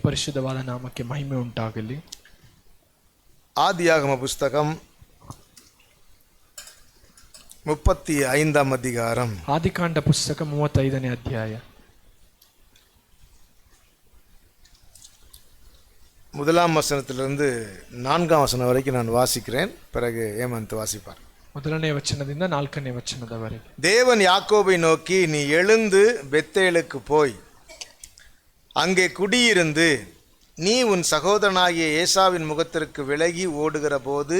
ಪರಿಶುದ್ಧವಾದ ನಾಮಕ್ಕೆ ಮಹಿಮೆ ಉಂಟಾಗಲಿ. ஆதியாகம புஸ்தகம் 35ஆம் அதிகாரம். ಆದಿಕಾಂಡ ಪುಸ್ತಕ 35ನೇ ಅಧ್ಯಾಯ. முதலாம் வசனத்திலிருந்து 4ஆம் வசனம் வரைக்கும் நான் வாசிக்கிறேன். பிறகு ஏமந்த் வாசிப்பார். ಮೊದಲನೇ ವಚನದಿಂದ 4ನೇ ವಚನದವರೆಗೆ. தேவன் யாக்கோபை நோக்கி, நீ எழுந்து பெத்தேலுக்கு போய் அங்கே குடியிருந்து நீ உன் சகோதரனாகிய ஏசாவின் முகத்திற்கு விலகி ஓடுகிற போது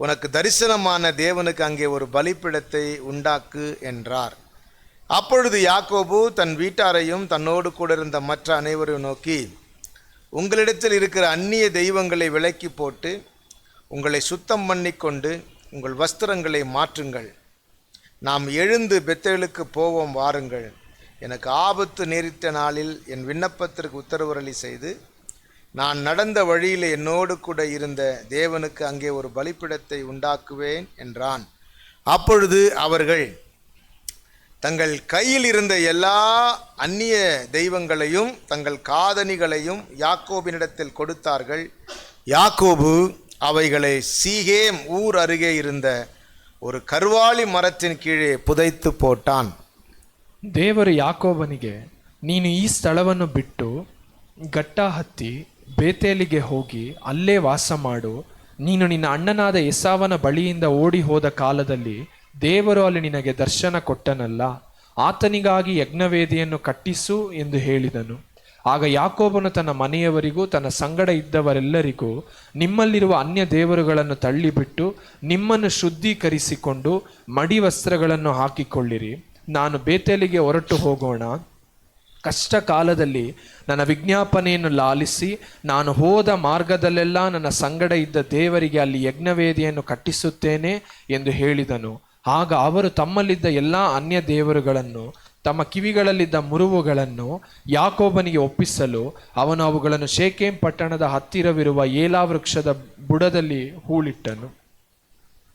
உனக்கு தரிசனமான தேவனுக்கு அங்கே ஒரு பலிபீடத்தை உண்டாக்கு என்றார். அப்பொழுது யாக்கோபு தன் வீட்டாரையும் தன்னோடு கூட இருந்த மற்ற அனைவரையும் நோக்கி, உங்களிடத்தில் இருக்கிற அந்நிய தெய்வங்களை விலக்கி போட்டு உங்களை சுத்தம் பண்ணிக்கொண்டு உங்கள் வஸ்திரங்களை மாற்றுங்கள். நாம் எழுந்து பெத்தேலுக்கு போவோம், வாருங்கள். எனக்கு ஆபத்து நேரிட்ட நாளில் என் விண்ணப்பத்திற்கு உத்தரவுரளி செய்து நான் நடந்த வழியில் என்னோடு கூட இருந்த தேவனுக்கு அங்கே ஒரு பலிபீடத்தை உண்டாக்குவேன் என்றான். அப்பொழுது அவர்கள் தங்கள் கையில் இருந்த எல்லா அந்நிய தெய்வங்களையும் தங்கள் காதணிகளையும் யாக்கோபினிடத்தில் கொடுத்தார்கள். யாக்கோபு அவைகளை சீகேம் ஊர் அருகே இருந்த ஒரு கர்வாலி மரத்தின் கீழே புதைத்து போட்டான். ದೇವರು ಯಾಕೋಬನಿಗೆ, ನೀನು ಈ ಸ್ಥಳವನ್ನು ಬಿಟ್ಟು ಗಟ್ಟ ಹತ್ತಿ ಬೇತೇಲಿಗೆ ಹೋಗಿ ಅಲ್ಲೇ ವಾಸ ಮಾಡು. ನೀನು ನಿನ್ನ ಅಣ್ಣನಾದ ಎಸಾವನ ಬಳಿಯಿಂದ ಓಡಿ ಹೋದ ಕಾಲದಲ್ಲಿ ದೇವರು ಅಲ್ಲಿ ನಿನಗೆ ದರ್ಶನ ಕೊಟ್ಟನಲ್ಲ, ಆತನಿಗಾಗಿ ಯಜ್ಞವೇದಿಯನ್ನು ಕಟ್ಟಿಸು ಎಂದು ಹೇಳಿದನು. ಆಗ ಯಾಕೋಬನು ತನ್ನ ಮನೆಯವರಿಗೂ ತನ್ನ ಸಂಗಡ ಇದ್ದವರೆಲ್ಲರಿಗೂ, ನಿಮ್ಮಲ್ಲಿರುವ ಅನ್ಯ ದೇವರುಗಳನ್ನು ತಳ್ಳಿಬಿಟ್ಟು ನಿಮ್ಮನ್ನು ಶುದ್ಧೀಕರಿಸಿಕೊಂಡು ಮಡಿ ವಸ್ತ್ರಗಳನ್ನು ಹಾಕಿಕೊಳ್ಳಿರಿ. ನಾನು ಬೇತೇಲಿಗೆ ಹೊರಟು ಹೋಗೋಣ. ಕಷ್ಟ ಕಾಲದಲ್ಲಿ ನನ್ನ ವಿಜ್ಞಾಪನೆಯನ್ನು ಲಾಲಿಸಿ ನಾನು ಹೋದ ಮಾರ್ಗದಲ್ಲೆಲ್ಲ ನನ್ನ ಸಂಗಡ ಇದ್ದ ದೇವರಿಗೆ ಅಲ್ಲಿ ಯಜ್ಞವೇದಿಯನ್ನು ಕಟ್ಟಿಸುತ್ತೇನೆ ಎಂದು ಹೇಳಿದನು. ಆಗ ಅವರು ತಮ್ಮಲ್ಲಿದ್ದ ಎಲ್ಲ ಅನ್ಯ ದೇವರುಗಳನ್ನು ತಮ್ಮ ಕಿವಿಗಳಲ್ಲಿದ್ದ ಮುರುವುಗಳನ್ನು ಯಾಕೋಬನಿಗೆ ಒಪ್ಪಿಸಲು ಅವನು ಅವುಗಳನ್ನು ಶೇಕೆಮ್ ಪಟ್ಟಣದ ಹತ್ತಿರವಿರುವ ಏಲಾ ವೃಕ್ಷದ ಬುಡದಲ್ಲಿ ಹೂಳಿಟ್ಟನು.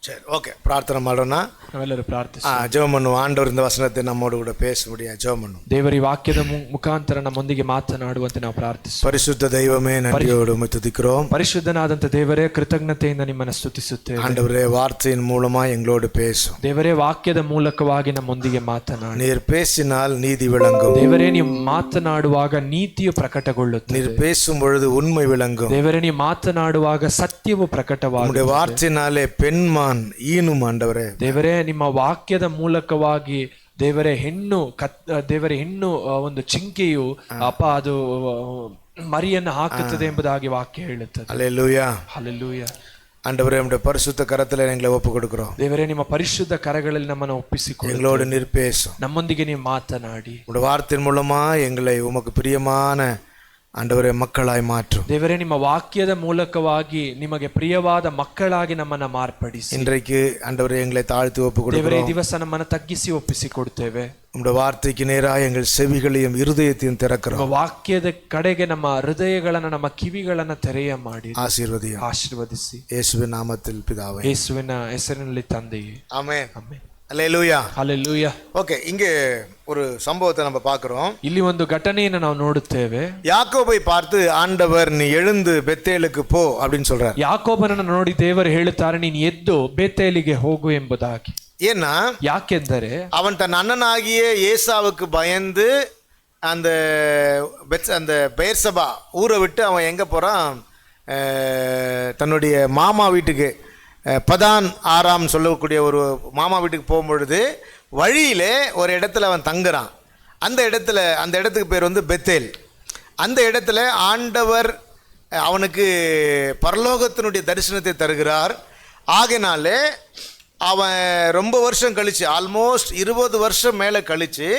சரி, ஓகே, பிரார்த்தனை ಮಾಡೋಣ. ನಾವೆಲ್ಲರೂ ಪ್ರಾರ್ಥಿಸಿ ஜெபம் பண்ணுவோம். ஆண்டவர் இந்த வசனத்தை நம்மோடு கூட பேச முடியாது. ஜெபம் பண்ணுவோம். ದೇವರ ಈ ವಾಕ್ಯದ ಮುಖಾಂತರ ನಮ್ಮೊಂದಿಗೆ ಮಾತನಾಡುವಂತೆ ನಾವು ಪ್ರಾರ್ಥಿಸುತ್ತೇವೆ. பரிசுத்த தெய்வமே, நன்றியோடு உம்மை துதிக்கிறோம். ಪರಿಶುದ್ಧನಾದಂತ ದೇವರೇ, ಕೃತಜ್ಞತೆಯಿಂದ ನಿಮ್ಮನ್ನು ಸ್ತುತಿಸುತ್ತೇವೆ. ஆண்டவரே, வார்த்தையின் மூலமா எங்களோடு பேசும். ದೇವರೇ, ವಾಕ್ಯದ ಮೂಲಕವಾಗಿ ನಮ್ಮೊಂದಿಗೆ ಮಾತನಾಡಿ. நீர் பேசினால் நீதி விளங்கும். ದೇವರೇ, ನೀವು ಮಾತನಾಡುವಾಗ ನೀತಿಯು ಪ್ರಕಟಗೊಳ್ಳುತ್ತದೆ. நீர் பேசும் பொழுது உண்மை விளங்கும். ದೇವರೇ, ನೀವು ಮಾತನಾಡುವಾಗ ಸತ್ಯವು ಪ್ರಕಟವಾಗುತ್ತದೆ. உம்முடைய வார்த்தையினாலே பெண்மான் ஈனும். ಆಂಡವರೇ, ದೇವರೇ, ನಿಮ್ಮ ವಾಕ್ಯದ ಮೂಲಕವಾಗಿ ದೇವರೇ ಹೆಣ್ಣು ಒಂದು ಚಿಂಕೆಯು ಅದು ಮರಿಯನ್ನು ಹಾಕುತ್ತದೆ ಎಂಬುದಾಗಿ ವಾಕ್ಯ ಹೇಳುತ್ತದೆ. அல்லேலூயா, ಹಲ್ಲೆಲೂಯಾ. ஆண்டவரே, உம்முடைய பரிசுத்த கரத்துல எங்களை ஒப்பு கொடுக்கிறோம். ದೇವರೇ, ನಿಮ್ಮ ಪರಿಶುದ್ಧ ಕರಗಳಲ್ಲಿ ನಮ್ಮನ್ನು ಒಪ್ಪಿಸಿಕೊಳ್ಳಿ. எங்களோடு நீர் பேசும். ನಮ್ಮೊಂದಿಗೆ ನೀವು ಮಾತನಾಡಿ. உம்முடைய வார்த்தையின் மூலமா எங்களை உமக்கு பிரியமான ஆண்டவரே மக்களாய் மாற்றும். ದೇವರೇ, ನಿಮ್ಮ ವಾಕ್ಯದ ಮೂಲಕವಾಗಿ ನಿಮಗೆ ಪ್ರಿಯವಾದ ಮಕ್ಕಳಾಗಿ ನಮ್ಮನ್ನ ಮಾರ್ಪಡಿಸಿ. இன்றைக்கு ஆண்டவரே எங்களை தாழ்த்தி ஒப்பு ದೇವರೇ, கொடுக்கிறோம். ಈ ದಿವಸ ನಮ್ಮನ್ನು ತಗ್ಗಿಸಿ ಒಪ್ಪಿಸಿಕೊಡ್ತೇವೆ. உம்முடைய வார்த்தைக்கு நேராக எங்கள் செவிகளையும் இருதயத்தையும் ನಿಮ್ಮ திறக்கிறோம். ವಾಕ್ಯದ ಕಡೆಗೆ ನಮ್ಮ ಹೃದಯಗಳನ್ನ ನಮ್ಮ ಕಿವಿಗಳನ್ನ ತೆರೆಯ ಮಾಡಿ ஆசீர்வதியும். ಆಶೀರ್ವದಿಸಿ. இயேசுவின் நாமத்தில் பிதாவே, ಯೇಸುವಿನ ಹೆಸರಿನಲ್ಲಿ ತಂದೆಯೇ, ஆமென். ಆಮೆನ್. அல்லேலூயா. ಹಲ್ಲೆಲೂಯಾ. ஓகே, இங்கே ஒரு சம்பவத்தை நம்ம பார்க்கிறோம். ಇಲ್ಲಿ ಒಂದು ಘಟನೆಯನ್ನು ನಾವು ನೋಡುತ್ತೇವೆ. யாக்கோபை பார்த்து ஆண்டவர், நீ எழுந்து பெத்தேலுக்கு போ அப்படின்னு சொல்றார். ಯಾಕೋಬನನ್ನು ನೋಡಿ ದೇವರು ಹೇಳುತ್ತಾರೆ, ನೀನು ಎದ್ದು ಬೇತೇಲಿಗೆ ಹೋಗು ಎಂಬುದಾಗಿ. ஏன்னா, ಯಾಕೆಂದರೆ அவன் தன் அண்ணனாகிய ஏசாவுக்கு பயந்து அந்த அந்த பெயர்சபா ஊரை விட்டு அவன் எங்கே போகிறான்? தன்னுடைய மாமா வீட்டுக்கு, பதான் ஆராம் சொல்லக்கூடிய ஒரு மாமா வீட்டுக்கு போகும்பொழுது வழியிலே ஒரு இடத்துல அவன் தங்குறான். அந்த இடத்துக்கு பேர் வந்து பெத்தேல். அந்த இடத்துல ஆண்டவர் அவனுக்கு பரலோகத்தினுடைய தரிசனத்தை தருகிறார். ஆகையினாலே அவன் ரொம்ப வருஷம் கழித்து, ஆல்மோஸ்ட் 20 வருஷம் மேலே கழித்து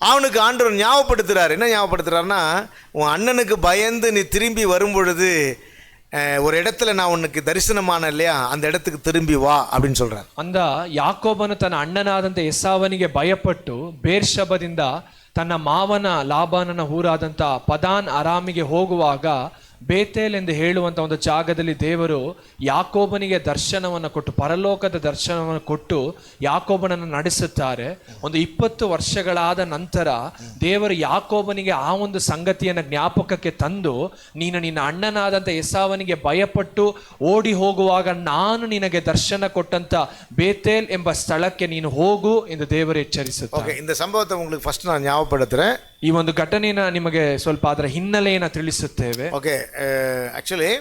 அவனுக்கு ஆண்டவர் ஞாபகப்படுத்துகிறார். என்ன ஞாபகப்படுத்துகிறாருன்னா, உன் அண்ணனுக்கு பயந்து நீ திரும்பி வரும்பொழுது ஒரு இடத்துல நான் உனக்கு தரிசனமான இல்லையா, அந்த இடத்துக்கு திரும்பி வா அப்படின்னு சொல்றார். ಅಂದ ಯಾಕೋಬನು ತನ್ನ ಅಣ್ಣನಾದಂಥ ಎಸಾವನಿಗೆ ಭಯಪಟ್ಟು ಬೇರ್ಷಬದಿಂದ ತನ್ನ ಮಾವನ ಲಾಬಾನನ ಊರಾದಂಥ ಪದಾನ್ ಅರಾಮಿಗೆ ಹೋಗುವಾಗ ಬೇತೇಲ್ ಎಂದು ಹೇಳುವಂತ ಒಂದು ಜಾಗದಲ್ಲಿ ದೇವರು ಯಾಕೋಬನಿಗೆ ದರ್ಶನವನ್ನು ಕೊಟ್ಟು, ಪರಲೋಕದ ದರ್ಶನವನ್ನು ಕೊಟ್ಟು ಯಾಕೋಬನನ್ನು ನಡೆಸುತ್ತಾರೆ. ಒಂದು 20 ವರ್ಷಗಳಾದ ನಂತರ ದೇವರು ಯಾಕೋಬನಿಗೆ ಆ ಒಂದು ಸಂಗತಿಯನ್ನು ಜ್ಞಾಪಕಕ್ಕೆ ತಂದು, ನೀನು ನಿನ್ನ ಅಣ್ಣನಾದಂಥ ಎಸಾವನಿಗೆ ಭಯಪಟ್ಟು ಓಡಿ ಹೋಗುವಾಗ ನಾನು ನಿನಗೆ ದರ್ಶನ ಕೊಟ್ಟಂತ ಬೇತೇಲ್ ಎಂಬ ಸ್ಥಳಕ್ಕೆ ನೀನು ಹೋಗು ಎಂದು ದೇವರು ಎಚ್ಚರಿಸುತ್ತಾರೆ. இந்த சம்பவத்தை உங்களுக்கு ஃபர்ஸ்ட் நான் ஞாபகப்படுத்துறேன். ಈ ಒಂದು ಘಟನೆನ ನಿಮಗೆ ಸ್ವಲ್ಪ ಅದರ ಹಿನ್ನೆಲೆಯನ್ನು ತಿಳಿಸುತ್ತೇವೆ. ஓகே, ஆக்சுவலி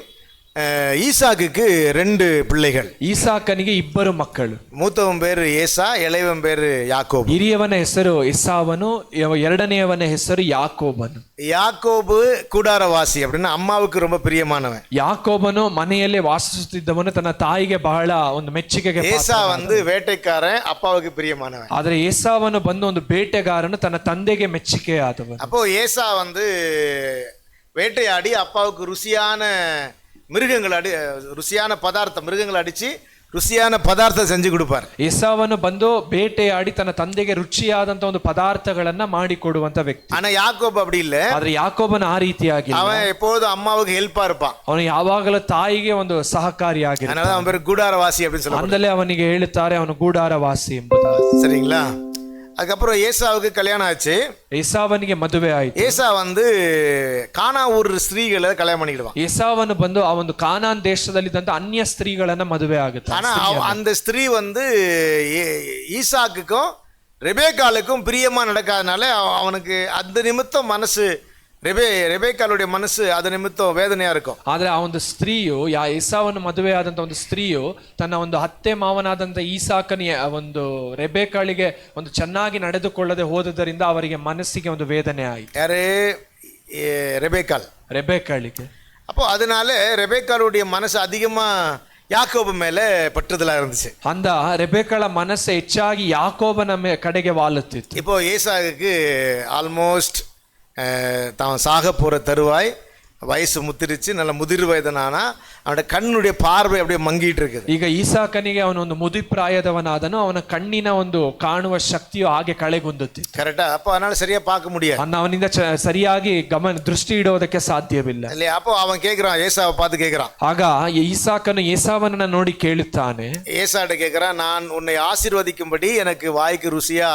ஈசாக்குக்கு 2 பிள்ளைகள். ಈಸಾಕನಿಗೆ 2 ಮಕ್ಕಳು. மூத்தவன் பேரு ஏசா, இளையவன் பேரு யாக்கோபு. ಹಿರಿಯವನ ಹೆಸರು ಎಸಾವನು, ಎರಡನೆಯವನ ಹೆಸರು ಯಾಕೋಬನು. யாக்கோபு கூடாரவாசி அப்படின்னா அம்மாவுக்கு ரொம்ப பிரியமானவன். ಯಾಕೋಬನು ಮನೆಯಲ್ಲೇ ವಾಸಿಸುತ್ತಿದ್ದವನು, ತನ್ನ ತಾಯಿಗೆ ಬಹಳ ಒಂದು ಮೆಚ್ಚುಗೆಗೆ. ஏசா வந்து வேட்டைக்காரன், அப்பாவுக்கு பிரியமானவன். ಆದ್ರೆ ಏಸಾವನು ಬಂದು ಒಂದು ಬೇಟೆಗಾರನು, ತನ್ನ ತಂದೆಗೆ ಮೆಚ್ಚುಗೆಯಾದವನು. அப்போ ஏசா வந்து வேட்டையாடி அப்பாவுக்கு ருசியான மிருகங்களை அடிச்சு ருசியான பதார்த்த செஞ்சு கொடுப்பார். ಏಸಾವನು ಬಂದು ಬೇಟೆಯಾಡಿ ತನ್ನ ತಂದೆಗೆ ರುಚಿಯಾದಂತ ಒಂದು ಪದಾರ್ಥಗಳನ್ನ ಮಾಡಿ ಕೊಡುವಂತ ವ್ಯಕ್ತಿ. ஆனா யாக்கோபு அப்படி இல்ல. ಆದ್ರೆ ಯಾಕೋಬನ ಆ ರೀತಿಯಾಗಿ அவன் எப்போதும் அம்மாவுக்கு ஹெல்ப்பா இருப்பான். ಅವನು ಯಾವಾಗಲೂ ತಾಯಿಗೆ ಒಂದು ಸಹಕಾರಿಯಾಗಿ. அதனால அவன் பேர் கூடாரவாசி அப்படின்னு சொல்லுவாங்க. ಅಂದಲೇ ಅವನಿಗೆ ಹೇಳುತ್ತಾರೆ ಅವನು ಗೂಡಾರವಾಸಿ ಎಂಬುದಾಗಿ. சரிங்களா? அதுக்கப்புறம் ஏசாவுக்கு கல்யாணம் ஆச்சு. ಏಸಾವನಿಗೆ ಮದುವೆ ಆಯಿತು. ஏசா வந்து கானா ஊர் ஸ்திரீகளை கல்யாணம் பண்ணிடுவான். ಏಸಾವನು ಬಂದು ಆ ಒಂದು ಕಾನಾನ್ ದೇಶದಲ್ಲಿದ್ದಂತ ಅನ್ಯ ಸ್ತ್ರೀಗಳನ್ನ ಮದುವೆ ಆಗುತ್ತೆ. ஆனா அந்த ஸ்திரீ வந்து ஈசாக்குக்கும் ரெபேக்காலுக்கும் பிரியமா நடக்காதனால அவனுக்கு அந்த நிமித்தம் மனசு ரெபேக்காலுடைய மனசு அது நிமித்தம் வேதனையா இருக்கும். ಆದ್ರೆ ಆ ಒಂದು ಸ್ತ್ರೀಯು, ಏಸಾವನ್ನು ಮದುವೆ ಆದಂತ ಒಂದು ಸ್ತ್ರೀಯು ತನ್ನ ಒಂದು ಅತ್ತೆ ಮಾವನಾದಂತ ಈಸಾಕನ ಒಂದು ರೆಬೆಕಾಳಿಗೆ ಒಂದು ಚೆನ್ನಾಗಿ ನಡೆದುಕೊಳ್ಳದೆ ಹೋದುದರಿಂದ ಅವರಿಗೆ ಮನಸ್ಸಿಗೆ ಒಂದು ವೇದನೆ ಆಯಿತು. ಯಾರೇ? ರೆಬೆಕಾಳಿಗೆ. அப்போ அதனால ரெபேக்காலுடைய மனசு அதிகமா யாக்கோபு மேல பற்றுதலா இருந்துச்சு. அந்த ரெபெக்காಳ ಮನಸ್ಸು ಹೆಚ್ಚಾಗಿ ಯಾಕೋಬನ ಕಡೆಗೆ ವಾಲುತ್ತಿತ್ತು. இப்போ ஏசாவுக்கு ஆல்மோஸ்ட் தான் சாக போகிற தருவாய், வயசு முத்திருச்சு, நல்ல முதிர் வயதனானா அவனுடைய கண்ணுடைய பார்வை அப்படியே மங்கிட்டு இருக்குது. ಈಗ ಈಸಾಕನಿಗೆ ಅವನೊಂದು ಮುದಿಪ್ರಾಯದವನಾದನು, ಅವನ ಕಣ್ಣಿನ ಒಂದು ಕಾಣುವ ಶಕ್ತಿಯು ಹಾಗೆ ಕಳೆಗುಂದುತ್ತಿತ್ತು. ಕರೆಕ್ಟಾ? அப்போ அதனால சரியா பார்க்க முடியாது. ಅವನಿಂದ ಸರಿಯಾಗಿ ದೃಷ್ಟಿ ಇಡೋದಕ್ಕೆ ಸಾಧ್ಯವಿಲ್ಲ. இல்லையா? அப்போ அவன் கேட்கிறான், ஏசாவை பார்த்து கேட்கிறான். ಆಗ ಈಸಾಕನು ಏಸಾವನನ್ನ ನೋಡಿ ಕೇಳುತ್ತಾನೆ. ஏசாட்ட கேட்கிறான், நான் உன்னை ஆசீர்வதிக்கும்படி எனக்கு வாய்க்கு ருசியா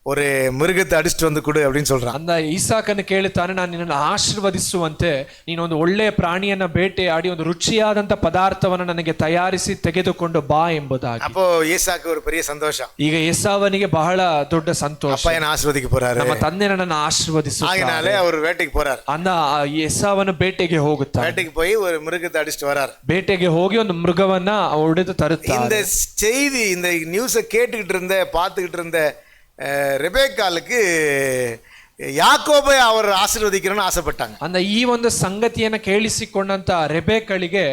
ஒரு மிருகத்தை அடிச்சுட்டு வந்து கொடு அப்படின்னு சொல்றான். அந்த ಈಸಾಕನು ಕೇಳುತ್ತಾನೆ, ನಾನು ನಿನ್ನನ್ನು ಆಶೀರ್ವದಿಸುವಂತೆ ನೀನು ಒಂದು ಒಳ್ಳೆಯ ಪ್ರಾಣಿಯನ್ನ ಬೇಟೆಯಾಡಿ ಒಂದು ರುಚಿಯಾದಂತ ಪದಾರ್ಥವನ್ನು ನನಗೆ ತಯಾರಿಸಿ ತೆಗೆದುಕೊಂಡು ಬಾ ಎಂಬುದಾಗಿ. அப்போ ஏசாக்கு ஒரு பெரிய சந்தோஷம். ಈಗ ಏಸಾವನಿಗೆ ಬಹಳ ದೊಡ್ಡ ಸಂತೋಷ. அப்பா என்ன ஆசீர்வதிக்க போறாரு, ನಮ್ಮ ತಂದೆ ನನ್ನನ್ನು ಆಶೀರ್ವದಿಸುತ್ತಾರೆ. ஆகினாலே அவர் வேட்டைக்கு போறார். ಅಂದ ಏಸಾವನು ಬೇಟೆಗೆ ಹೋಗುತ್ತಾನೆ. வேட்டைக்கு போய் ஒரு மிருகத்தை அடிச்சுட்டு வரார். ಬೇಟೆಗೆ ಹೋಗಿ ಒಂದು ಮೃಗವನ್ನ ಹೊಡೆದು ತರುತ್ತಾರೆ. இந்த செய்தி, இந்த நியூஸை கேட்டுக்கிட்டு இருந்த பார்த்துக்கிட்டு இருந்த ரெபேக்காலுக்கு ಯಾಕೋಬೆ ಅವರು ಆಶೀರ್ವದಿக்கிறன்னு ಆಸೆಪಟ್ಟಾங்க. ಅಂದ್ರೆ ಈ ಒಂದು ಸಂಗತಿಯನ್ನು ಕೇಳಿಸಿಕೊಂಡಂತ ರೆಬೆಕ್ಕಳಿಗೆ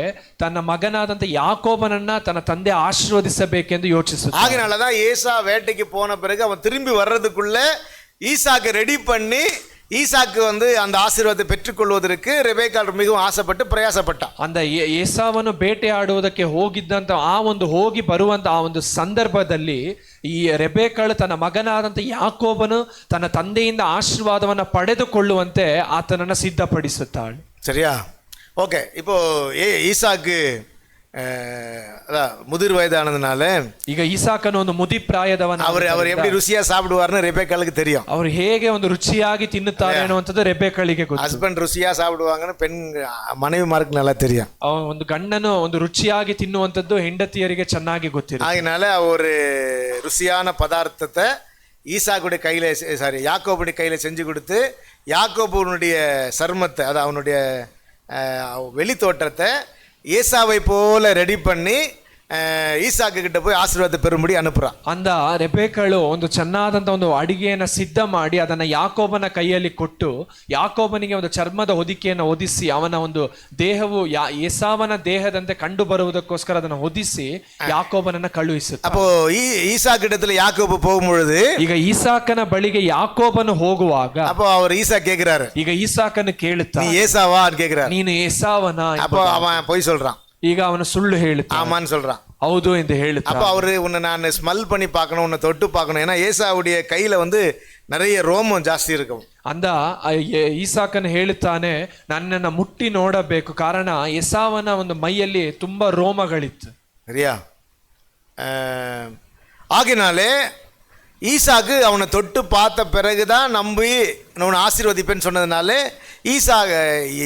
ತನ್ನ ಮಗನಾದಂತ ಯಾಕೋಬನನ್ನ ತನ್ನ ತಂದೆ ಆಶೀರ್ವದಿಸಬೇಕೆಂದು ಯೋಚಿಸುತ್ತಾರೆ. ஆகினாலதான் ஏசா வேட்டைக்கு போன பிறகு அவன் திரும்பி வர்றதுக்குள்ள ஈசாக்கு ரெடி பண்ணி ஈசாக்கு வந்து அந்த ஆசீர்வாதத்தை பெற்றுக்கொள்வதற்கு ரெபேக்காள் மிகவும் ಆಸೆಪಟ್ಟು ಪ್ರಯಾಸಪಟ್ಟ. அந்த ಏಸಾವನು ಬೇಟೆಯಾಡುವುದಕ್ಕೆ ಹೋಗಿದ್ದಂತ ಆ ಒಂದು ಹೋಗಿ ಬರುವಂತ ಆ ಒಂದು ಸಂದರ್ಭದಲ್ಲಿ ಈ ರೆಬೆಕ್ಕಳು ತನ್ನ ಮಗನಾದಂತ ಯಾಕೋಬನು ತನ್ನ ತಂದೆಯಿಂದ ಆಶೀರ್ವಾದವನ್ನ ಪಡೆದುಕೊಳ್ಳುವಂತೆ ಆತನನ್ನ ಸಿದ್ಧಪಡಿಸುತ್ತಾಳೆ. சரியா? ஓகே. இப்போ ஈசாக்கு முதிர் வயதானதுனால ಈಗ ಈಸಾಕನು ಒಂದು ಮುದಿಪ್ರಾಯದವನ, அவர் எப்படி ருசியா சாப்பிடுவார்னு ரெபேக்காளுக்கு தெரியும். ಅವರು ಹೇಗೆ ಒಂದು ರುಚಿಯಾಗಿ ತಿನ್ನುತ್ತಾರೆ ಅನ್ನುವಂಥದ್ದು ರೆಬೆಕ್ಕಳಿಗೆ ಗೊತ್ತು. ಹಸ್ಬೆಂಡ್ ರುಚಿಯಾ ಸಾப்பிಡುವಾங்கன்னு பெண் மனைவிமாருக்கு நல்லா தெரியும். ಒಂದು ಗಂಡನು ಒಂದು ರುಚಿಯಾಗಿ ತಿನ್ನುವಂಥದ್ದು ಹೆಂಡತಿಯರಿಗೆ ಚೆನ್ನಾಗಿ ಗೊತ್ತಿರುತ್ತೆ. அதனால ஒரு ருசியான பதார்த்தத்தை ஈசாக்குடைய கையில யாக்கோபுடைய கையில செஞ்சு கொடுத்து யாக்கோபுனுடைய சர்மத்தை, அது அவனுடைய வெளி தோற்றத்தை ஏசாவை போல ரெடி பண்ணி ಈಸಾಕ கிட்ட போய் ಆಶೀರ್ವಾದ பெறும்படி ಅನುಪುರಾನ್. ಅಂದ ರೆಬೆಕ್ಕಳು ಒಂದು ಚೆನ್ನಾದಂತ ಒಂದು ಅಡಿಗೆಯನ್ನು ಸಿದ್ಧ ಮಾಡಿ ಅದನ್ನ ಯಾಕೋಬನ ಕೈಯಲ್ಲಿ ಕೊಟ್ಟು ಯಾಕೋಬನಿಗೆ ಒಂದು ಚರ್ಮದ ಹೊದಿಕೆಯನ್ನು ಹೊದಿಸಿ ಅವನ ಒಂದು ದೇಹವು ಏಸಾವನ ದೇಹದಂತೆ ಕಂಡು ಬರುವುದಕ್ಕೋಸ್ಕರ ಅದನ್ನು ಹೊದಿಸಿ ಯಾಕೋಬನನ್ನ ಕಳುಹಿಸುತ್ತಾರೆ. அப்போ ஈசாக்கு இடத்துல யாக்கோபு போகும்பொழுது ಈಗ ಈಸಾಕನ ಬಳಿಗೆ ಯಾಕೋಬನು ಹೋಗುವಾಗ அப்போ அவர் ஈசா கேக்குறாரு, ಈಗ ಈಸಾಕನು ಕೇಳುತ್ತಾನೆ, நீ ஏசாவா ಅಂತ கேக்குறாரு. ನೀನು ಏಸಾವನ? அப்போ அவன் போய் சொல்றான். ಈಗ ಅವನು ಸುಳ್ಳು ಹೇಳುತ್ತಾನೆ, ஆமான்னு சொல்றான். ಹೌದು ಎಂದು ಹೇಳುತ್ತಾನೆ. அப்ப அவரு உன்னை நான் ஸ்மெல் பண்ணி பார்க்கணும், உன்னை தொட்டு பார்க்கணும். ஏன்னா ஏசாவுடைய கையில வந்து நிறைய ரோமம் ಜಾಸ್ತಿ இருக்கும். ಅಂದ ಈಸಾಕನು ಹೇಳುತ್ತಾನೆ, ನನ್ನನ್ನು ಮುಟ್ಟಿ ನೋಡಬೇಕು, ಕಾರಣ ಎಸಾವನ ಒಂದು ಮೈಯಲ್ಲಿ ತುಂಬಾ ರೋಮಗಳಿತ್ತು. சரியா? ஆகினாலே ஈசாக்கு அவனை தொட்டு பார்த்த பிறகுதான் நம்பி நான் ஆசீர்வதிப்பேன்னு சொன்னதுனாலே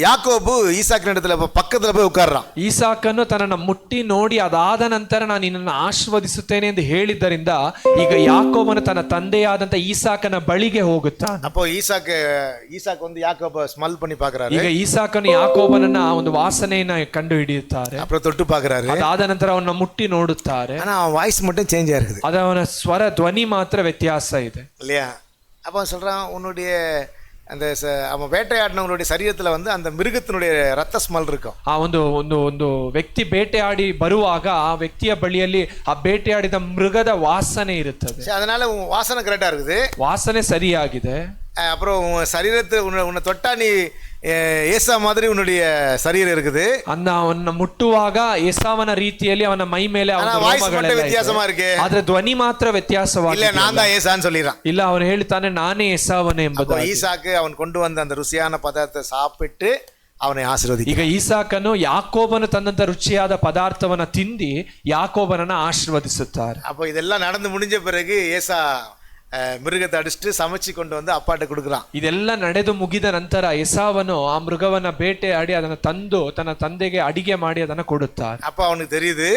ಯಾಕೋಬು ಈಸಾಕಿನ இடத்துல ಪಕ್ಕದಲ್ಲಿ போய் உட்கார்றான். ಈಸಾಕನು ತನ್ನನ್ನು ಮುಟ್ಟಿ ನೋಡಿ ಅದಾದ ನಂತರ ನಾನು ನಿನ್ನನ್ನು ಆಶೀರ್ವದಿಸುತ್ತೇನೆ ಎಂದು ಹೇಳಿದ್ದರಿಂದ ಈಗ ಯಾಕೋಬನು ತನ್ನ ತಂದೆಯಾದಂತ ಈಸಾಕನ ಬಳಿಗೆ ಹೋಗುತ್ತಾನೆ. அப்போ ஈசாக்கு வந்து யாக்கோப ஸ்மெல் பண்ணி பார்க்கறாரு. ಈಗ ಈಸಾಕನು ಯಾಕೋಬನನ್ನ ಒಂದು ವಾಸನೆಯನ್ನ ಕಂಡು ಹಿಡಿಯುತ್ತಾರೆ. அப்புறம் தொட்டு பார்க்கறாரு. ಅದಾದ ನಂತರ ಅವನ್ನ ಮುಟ್ಟಿ ನೋಡುತ್ತಾರೆ. ஆனா அவன் வாய்ஸ் மட்டும் சேஞ்ச் ஆயிருக்குது. ಅದು ಅವನ ಸ್ವರ ಧ್ವನಿ ಮಾತ್ರ ವ್ಯತ್ಯಾಸ ಇದೆ. இல்லையா? அப்போ சொல்றான், உன்னுடைய அந்த அவன் வேட்டையாடினவங்களுடைய சரீரத்துல வந்து அந்த மிருகத்தினுடைய ரத்த ஸ்மெல் இருக்கும். ಆ ಒಂದು ವ್ಯಕ್ತಿ ಬೇಟೆಯಾಡಿ ಬರುವಾಗ ಆ ವ್ಯಕ್ತಿಯ ಬಳಿಯಲ್ಲಿ ಆ ಬೇಟೆಯಾಡಿದ ಮೃಗದ ವಾಸನೆ ಇರುತ್ತದೆ. அதனால வாசனை கரெக்டா இருக்குது, ವಾಸನೆ ಸರಿಯಾಗಿದೆ. அப்புறம் உன் சரீரத்தை உன்னை தொட்டா நீ ஏசா மாதிரி உன்னுடைய சரீரம் இருக்குது. ಅವನ್ನ ಮುಟ್ಟುವಾಗ ಎಸಾವನ ರೀತಿಯಲ್ಲಿ ಅವನ ಮೈ ಮೇಲೆ ವ್ಯತ್ಯಾಸமா இருக்கு. ಆದ್ರೆ ಧ್ವನಿ ಮಾತ್ರ ವ್ಯತ್ಯಾಸವಾಗಿದೆ. இல்ல நான் தான் ஏசான்னு சொல்லிறான். ಇಲ್ಲ ಅವನು ಹೇಳ್ತಾನೆ ನಾನೇ ಎಸಾವನೇ ಎಂಬುದು. ஈசாக்கு அவன் கொண்டு வந்த அந்த ருசியான பதார்த்தத்தை சாப்பிட்டு ಅವனை ಆಶೀರ್ವದಿಸಿ. ಈಗ ಈಸಾಕನು ಯಾಕೋಬನು ತಂದಂತ ರುಚಿಯಾದ ಪದಾರ್ಥವನ್ನ ತಿಂದಿ ಯಾಕೋಬನನ್ನ ಆಶೀರ್ವದಿಸುತ್ತಾರೆ. அப்போ இதெல்லாம் நடந்து முடிஞ்ச பிறகு ஏசா மிருகத்தை அடிச்சுட்டு சமைச்சு கொண்டு வந்து ಅಪ್ಪಾட்ட கொடுக்குறான். ಇದೆಲ್ಲ ನಡೆದು ಮುಗಿದ ನಂತರ ಎಸಾವನು ಆ ಮೃಗವನ್ನ ಬೇಟೆಯಾಡಿ ಅದನ್ನ ತಂದು ತನ್ನ ತಂದೆಗೆ ಅಡಿಗೆ ಮಾಡಿ ಅದನ್ನ ಕೊಡುತ್ತಾರೆ. அப்ப அவனுக்கு தெரியுது,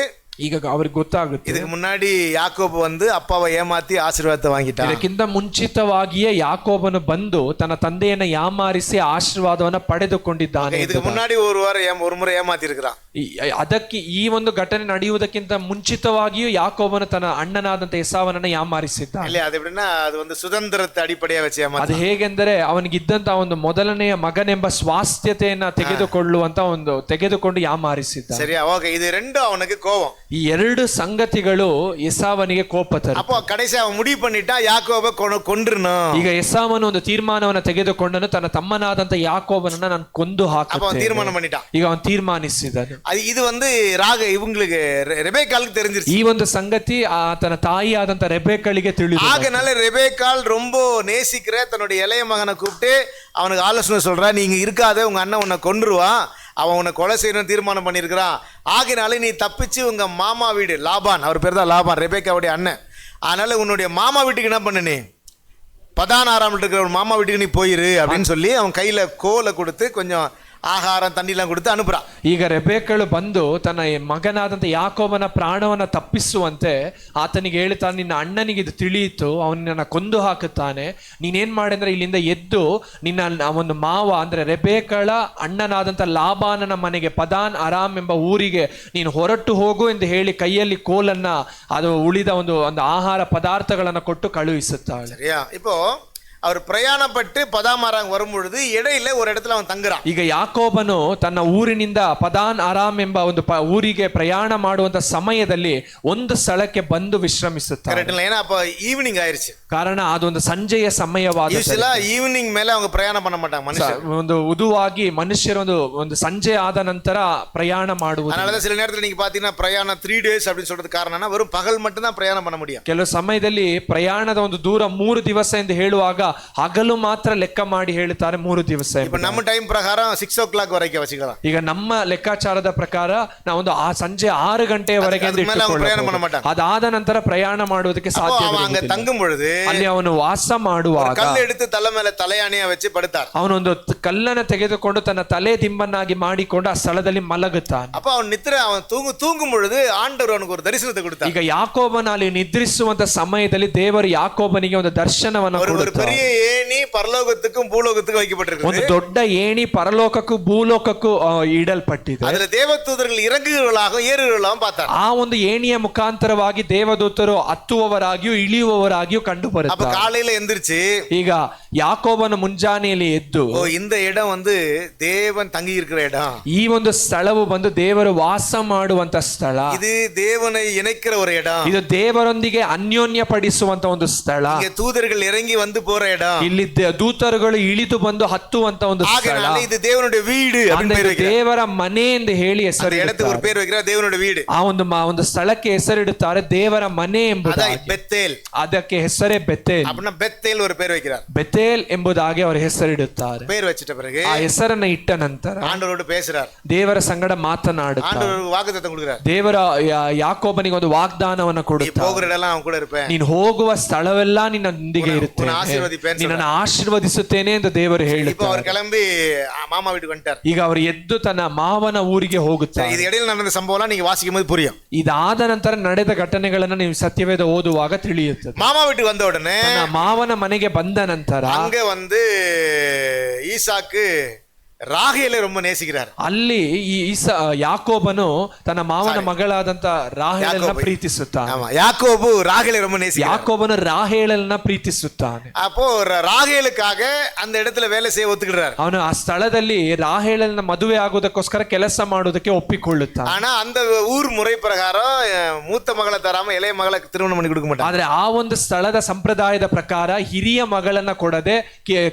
ಈಗ ಅವ್ರಿಗೆ ಗೊತ್ತಾಗುತ್ತೆ, ಇದಕ್ಕೆ ಮುನ್ನಾಡಿ ಯಾಕೋಬ வந்து ಅಪ್ಪವ ಏಮಾತಿ ಆಶೀರ್ವಾದ வாங்கிட்டான். ಇದಕ್ಕಿಂತ ಮುಂಚಿತವಾಗಿಯೇ ಯಾಕೋಬನು ಬಂದು ತನ್ನ ತಂದೆಯನ್ನ ಯಾಮಾರಿಸಿ ಆಶೀರ್ವಾದವನ್ನ ಪಡೆದುಕೊಂಡಿದ್ದಾನೆ. ಇದಕ್ಕೆ ಮುನ್ನಾಡಿ ஒரு முறை ஏமாத்தி இருக்கிறான். ಅದಕ್ಕೆ ಈ ಒಂದು ಘಟನೆ ನಡೆಯುವುದಕ್ಕಿಂತ ಮುಂಚಿತವಾಗಿಯೂ ಯಾಕೋಬನು ತನ್ನ ಅಣ್ಣನಾದಂತ ಎಸಾವನನ್ನ ಯಾಮಾರಿಸಿದ್ದಾನೆ. ಇಲ್ಲ, ಅದು எப்படின்னா அது வந்து சுதந்திரத்தை அடிப்படையா வச்சு ஏமாத்தி. ಅದು ಹೇಗೆಂದರೆ ಅವನಿಗಿದ್ದಂತ ಒಂದು ಮೊದಲನೆಯ ಮಗನೆಂಬ ಸ್ವಾಸ್ಥ್ಯತೆಯನ್ನ ತೆಗೆದುಕೊಂಡು ಯಾಮಾರಿಸಿದ್ದಾನೆ. ಸರಿ, ಓಕೆ. ಇದು ரெண்டு ಅವನಿಗೆ ಕೋಪ. ಈ ಎರಡು ಸಂಗತಿಗಳು ಎಸಾವನಿಗೆ ಕೋಪ ತರುತ್ತವೆ. அப்போ கடைசி அவன் முடிவு பண்ணிட்டா யாக்கோப கொன்றுணும். ಈಗ ಎಸಾವನು ಒಂದು ತೀರ್ಮಾನವನ್ನು ತೆಗೆದುಕೊಂಡನು, ತನ್ನ ತಮ್ಮನಾದಂತ ಯಾಕೋಬನನ್ನ ನಾನು ಕೊಂದು ಹಾಕುತ್ತೇನೆ. ತೀರ್ಮಾನ பண்ணிட்டான். ಈಗ ಅವನು ತೀರ್ಮಾನಿಸಿದನು. இது வந்து இவங்களுக்கு ரெபேக்காளுக்கு தெரிஞ்சிருச்சு. ಈ ಒಂದು ಸಂಗತಿ ತನ್ನ ತಾಯಿಯಾದಂತ ರೆಬೆಕ್ಕಳಿಗೆ ತಿಳಿದು, ஆகனால ரெபேக்காள் ரொம்ப நேசிக்கிற தன்னுடைய இளைய மகனை கூப்பிட்டு அவனுக்கு ஆலோசனை சொல்றா, நீங்க இருக்காத, உங்க அண்ணன் உன்னை கொன்றுவான், அவன் உன்னை கொலை செய்யணும் தீர்மானம் பண்ணியிருக்கிறான். ஆகினால நீ தப்பிச்சு உங்க மாமா வீடு, லாபான், அவர் பேர் தான் லாபான், ரெபேக்காவுடைய அண்ணன், அதனால உன்னுடைய மாமா வீட்டுக்கு என்ன பண்ணு, நீ பதானாராம் இருக்கிற ஒரு மாமா வீட்டுக்கு நீ போயிரு அப்படின்னு சொல்லி அவன் கையில கோலை கொடுத்து கொஞ்சம் ಆಹಾರ ತಣ್ಣೀಲ ಕೊಡುತ್ತೆ ಅನುಪ್ರಾನ್. ಈಗ ರೆಬೆಕ್ಕಳು ಬಂದು ತನ್ನ ಮಗನಾದಂತ ಯಾಕೋಬನ ಪ್ರಾಣವನ್ನ ತಪ್ಪಿಸುವಂತೆ ಆತನಿಗೆ ಹೇಳ್ತಾನೆ, ನಿನ್ನ ಅಣ್ಣನಿಗೆ ಇದು ತಿಳಿಯಿತು, ಅವನನ್ನ ಕೊಂದು ಹಾಕುತ್ತಾನೆ, ನೀನೇನ್ ಮಾಡಂದ್ರೆ ಇಲ್ಲಿಂದ ಎದ್ದು ನಿನ್ನ ಒಂದು ಮಾವ ಅಂದ್ರೆ ರೆಬೆಕ್ಕಳ ಅಣ್ಣನಾದಂತ ಲಾಬಾನನ ಮನೆಗೆ ಪದಾನ್ ಅರಾಮ್ ಎಂಬ ಊರಿಗೆ ನೀನು ಹೊರಟು ಹೋಗು ಎಂದು ಹೇಳಿ ಕೈಯಲ್ಲಿ ಕೋಲನ್ನ ಅದು ಉಳಿದ ಒಂದು ಆಹಾರ ಪದಾರ್ಥಗಳನ್ನ ಕೊಟ್ಟು ಕಳುಹಿಸುತ್ತಾಳೆ. ಸರಿಯಾ? இப்போ அவர் ಪ್ರಯಾಣಪಟ್ಟು ಪದಾಮಾರಾಂಗ್ வரும்பொழுது இடையில ஒரு இடத்துல அவன் தங்குறான். ಈಗ ಯಾಕೋಬನು ತನ್ನ ಊರಿನಿಂದ ಪದಾನ್ ಆರಾಮ್ ಎಂಬ ಒಂದು ಊರಿಗೆ ಪ್ರಯಾಣ ಮಾಡುವಂತ ಸಮಯದಲ್ಲಿ ಒಂದು ಸ್ಥಳಕ್ಕೆ ಬಂದು ವಿಶ್ರಮಿಸುತ್ತಾನೆ. ಕರೆಕ್ಟ್ ಇಲ್ಲ? ஏன்னா அப்ப ஈவினிங் ஆயிருச்சு. ಕಾರಣ ಅದೊಂದು ಸಂಜೆಯ ಸಮಯವಾದ. ஈவினிங் ಮೇಲೆ அவங்க ಪ್ರಯಾಣ பண்ண மாட்டாங்க ಮನುಷ್ಯರು. ಒಂದು ಉದುವಾಗಿ ಮನುಷ್ಯರು ಒಂದು ಸಂಜೆ ಆದ ನಂತರ ಪ್ರಯಾಣ ಮಾಡುವುದು. அதனால சில நேரத்துல நீங்க பாத்தீங்கன்னா பிரயாணம் 3 days அப்படின்னு சொல்றது காரணம்னா வெறும் பகல் மட்டும் தான் பிரயாணம் பண்ண முடியும். ಕೆಲವು ಸಮಯದಲ್ಲಿ ಪ್ರಯಾಣದ ಒಂದು ದೂರ 3 ದಿವಸ ಎಂದು ಹೇಳುವಾಗ ಹಗಲು ಮಾತ್ರ ಲೆಕ್ಕ ಮಾಡಿ ಹೇಳುತ್ತಾರೆ 3 ದಿವಸ. இப்ப நம்ம டைம் பிரகாரம் 6 o'clock ವರೆಗೆ ವಚಿக்கலாம். ಈಗ ನಮ್ಮ ಲೆಕ್ಕಾಚಾರದ ಪ್ರಕಾರ ನಾವು ಒಂದು ಸಂಜೆ 6 ಗಂಟೆಯವರೆಗೆ ಅದಾದ ನಂತರ ಪ್ರಯಾಣ ಮಾಡುವುದಕ್ಕೆ ಸಾಧ್ಯವಿಲ್ಲ. ತಂಗುம் பொழுது ಅಲ್ಲಿ ಅವನು ವಾಸ ಮಾಡುವಾಗ ಕಲ್ಲು எடுத்து ತಲೆ ಮೇಲೆ ತಲೆಯಾಣಿಯ ವಚ್ಚಿ ಪಡುತ್ತಾರೆ. ಅವನೊಂದು ಕಲ್ಲನ್ನು ತೆಗೆದುಕೊಂಡು ತನ್ನ ತಲೆ ದಿಂಬನ್ನಾಗಿ ಮಾಡಿಕೊಂಡು ಆ ಸ್ಥಳದಲ್ಲಿ ಮಲಗುತ್ತಾನೆ. அப்ப அவன் நித்திர அவன் தூங்கும் பொழுது ஆண்டவர் அவனுக்கு ஒரு தரிசனத்தை கொடுத்தார். ಈಗ ಯಾಕೋಬನ ಅಲ್ಲಿ ನಿದ್ರಿಸುವಂತ ಸಮಯದಲ್ಲಿ ದೇವರು ಯಾಕೋಬನಿಗೆ ಒಂದು ದರ್ಶನವನ್ನು ಕೊಡುತ್ತಾರೆ. ಏಣಿ ಪರಲೋಕಕ್ಕೂ ಭೂಲೋಕಕ್ಕೂ வைக்கப்பட்டிருக்கிறது. ಒಂದು ದೊಡ್ಡ ಏಣಿ ಪರಲೋಕಕ್ಕೂ ಭೂಲೋಕಕ್ಕೂ ಇಡಲ್ಪಟ್ಟಿದೆ. ಅದರ ದೇವದೂತರು ಇறங்குಗಳಾಗ ಏರುಗಳಾಗ பார்த்தார். ಆ ಒಂದು ಏಣಿಯ ಮುಖಾಂತರವಾಗಿ ದೇವದೂತರು ಹತ್ತುವವರಾಗಿಯೂ ಇಳಿಯುವವರಾಗಿಯೂ ಕಂಡು ಬರುತ್ತಾರೆ. அப்ப காலையில எந்திரிச்சு ಈಗ ಯಾಕೋಬನ ಮುಂಜಾನೆಯಲ್ಲಿ ಎದ್ದು ஓ இந்த இடம் வந்து தேவன் தங்கி இருக்கிற இடம், ಈ ಒಂದು ಸ್ಥಳವು ಬಂದು ದೇವರು ವಾಸ ಮಾಡುವಂತ ಸ್ಥಳ, இது தேவனை இணைக்கிற ஒரு இடம், ಇದು ದೇವರೊಂದಿಗೆ ಅನ್ಯೋನ್ಯ ಪಡಿಸುವಂತ ಒಂದು ಸ್ಥಳ, இங்க தூதர்கள் இறங்கி வந்து போற இடம், ಇಲ್ಲಿ ದೂತರುಗಳು ಇಳಿದು ಬಂದು ಹತ್ತುವಂತ ಒಂದು ಸ್ಥಳ. ஆகையால இது தேவனுடைய வீடு அப்படின்னு பேர் வைக்கிறார். ದೇವರ ಮನೆ ಎಂದು ಹೇಳಿ அந்த இடத்துக்கு ಹೆಸರಿಡುತ್ತಾರೆ. ஒரு பேர் வைக்கிறார், தேவனுடைய வீடு. ಆ ಒಂದು ಸ್ಥಳಕ್ಕೆ ಹೆಸರಿಡುತ್ತಾರೆ ದೇವರ ಮನೆ ಎಂಬುದಾಗಿ. அதான் பெத்தேல். ಅದಕ್ಕೆ ಹೆಸರೇ ಬೆತೇಲ್. அப்படின்னா பெத்தேல் ஒரு பேர் வைக்கிறார். ಬೆತೇಲ್ ಎಂಬುದಾಗಿ ಅವರು ಹೆಸರಿಡುತ್ತಾರೆ. பேர் வச்சிட்ட பிறகு ಆ ಹೆಸರನ್ನ ಇಟ್ಟ ನಂತರ ஆண்டவரோடு பேசுறார், ದೇವರ ಸಂಗಡ ಮಾತನಾಡುತ್ತಾರೆ. ஆண்டவர் வாக்குத்தத்தம் கொடுக்கிறார், ದೇವರ ಯಾಕೋಬನಿಗೆ ಒಂದು ವಾಗ್ದಾನವನ್ನ நீ ಕೊಡುತ್ತಾರೆ. போகிற இடம்லாம் அவன் கூட இருப்பேன், ನೀನು ಹೋಗುವ ಸ್ಥಳವೆಲ್ಲ ನಿನ್ನೊಂದಿಗೆ ಇರುತ್ತೆ, உன்னை ஆசீர்வதிப்பேன் ನಿನ್ನನ್ನು ಆಶೀರ್ವದಿಸುತ್ತೇನೆ ಎಂದು ದೇವರು இப்ப ಹೇಳುತ್ತಾರೆ. அவர் கிளம்பி மாமா வீட்டுக்கு வந்துட்டார். ಈಗ ಅವರು ಎದ್ದು ತನ್ನ ಮಾವನ ಊರಿಗೆ ಹೋಗುತ್ತಾರೆ. இது இடையில நடந்த சம்பவம்லாம் நீங்க வாசிக்கும் போது புரியும். ಇದಾದ ನಂತರ ನಡೆದ ಘಟನೆಗಳನ್ನ ನೀವು ಸತ್ಯವೇದ ಓದುವಾಗ ತಿಳಿಯುತ್ತದೆ. மாமா வீட்டுக்கு வந்த உடனே ತನ್ನ ಮಾವನ ಮನೆಗೆ ಬಂದ ನಂತರ அங்க வந்து ஈசாக்கு ராகேலை ரொம்ப நேசிக்கிறார். ಅಲ್ಲಿ ಈ ಯಾಕೋಬನು ತನ್ನ ಮಾವನ ಮಗಳಾದಂತ ರಾಹೇಲನ್ನ ಪ್ರೀತಿಸುತ್ತಾನೆ. ஆமா, யாக்கோபு ராகேலை ரொம்ப நேசிக்கிறார். ಯಾಕೋಬನು ರಾಹೇಲನ್ನ ಪ್ರೀತಿಸುತ್ತಾನೆ. அப்போ ராகேலுக்காக அந்த இடத்துல வேலை செய்ய ஒத்துக்கிறார். ಅವನು ಆ ಸ್ಥಳದಲ್ಲಿ ರಾಹೇಲನ್ನ ಮದುವೆ ಆಗುವುದಕ್ಕೋಸ್ಕರ ಕೆಲಸ ಮಾಡುವುದಕ್ಕೆ ಒಪ್ಪಿಕೊಳ್ಳುತ್ತಾನೆ. ஆனா அந்த ஊர் முறை பிரகாரம் மூத்த மகளை தராம இளைய மகளை திருமணம் பண்ணி கொடுக்க மாட்டாங்க. ಆದ್ರೆ ಆ ಒಂದು ಸ್ಥಳದ ಸಂಪ್ರದಾಯದ ಪ್ರಕಾರ ಹಿರಿಯ ಮಗಳನ್ನ ಕೊಡದೆ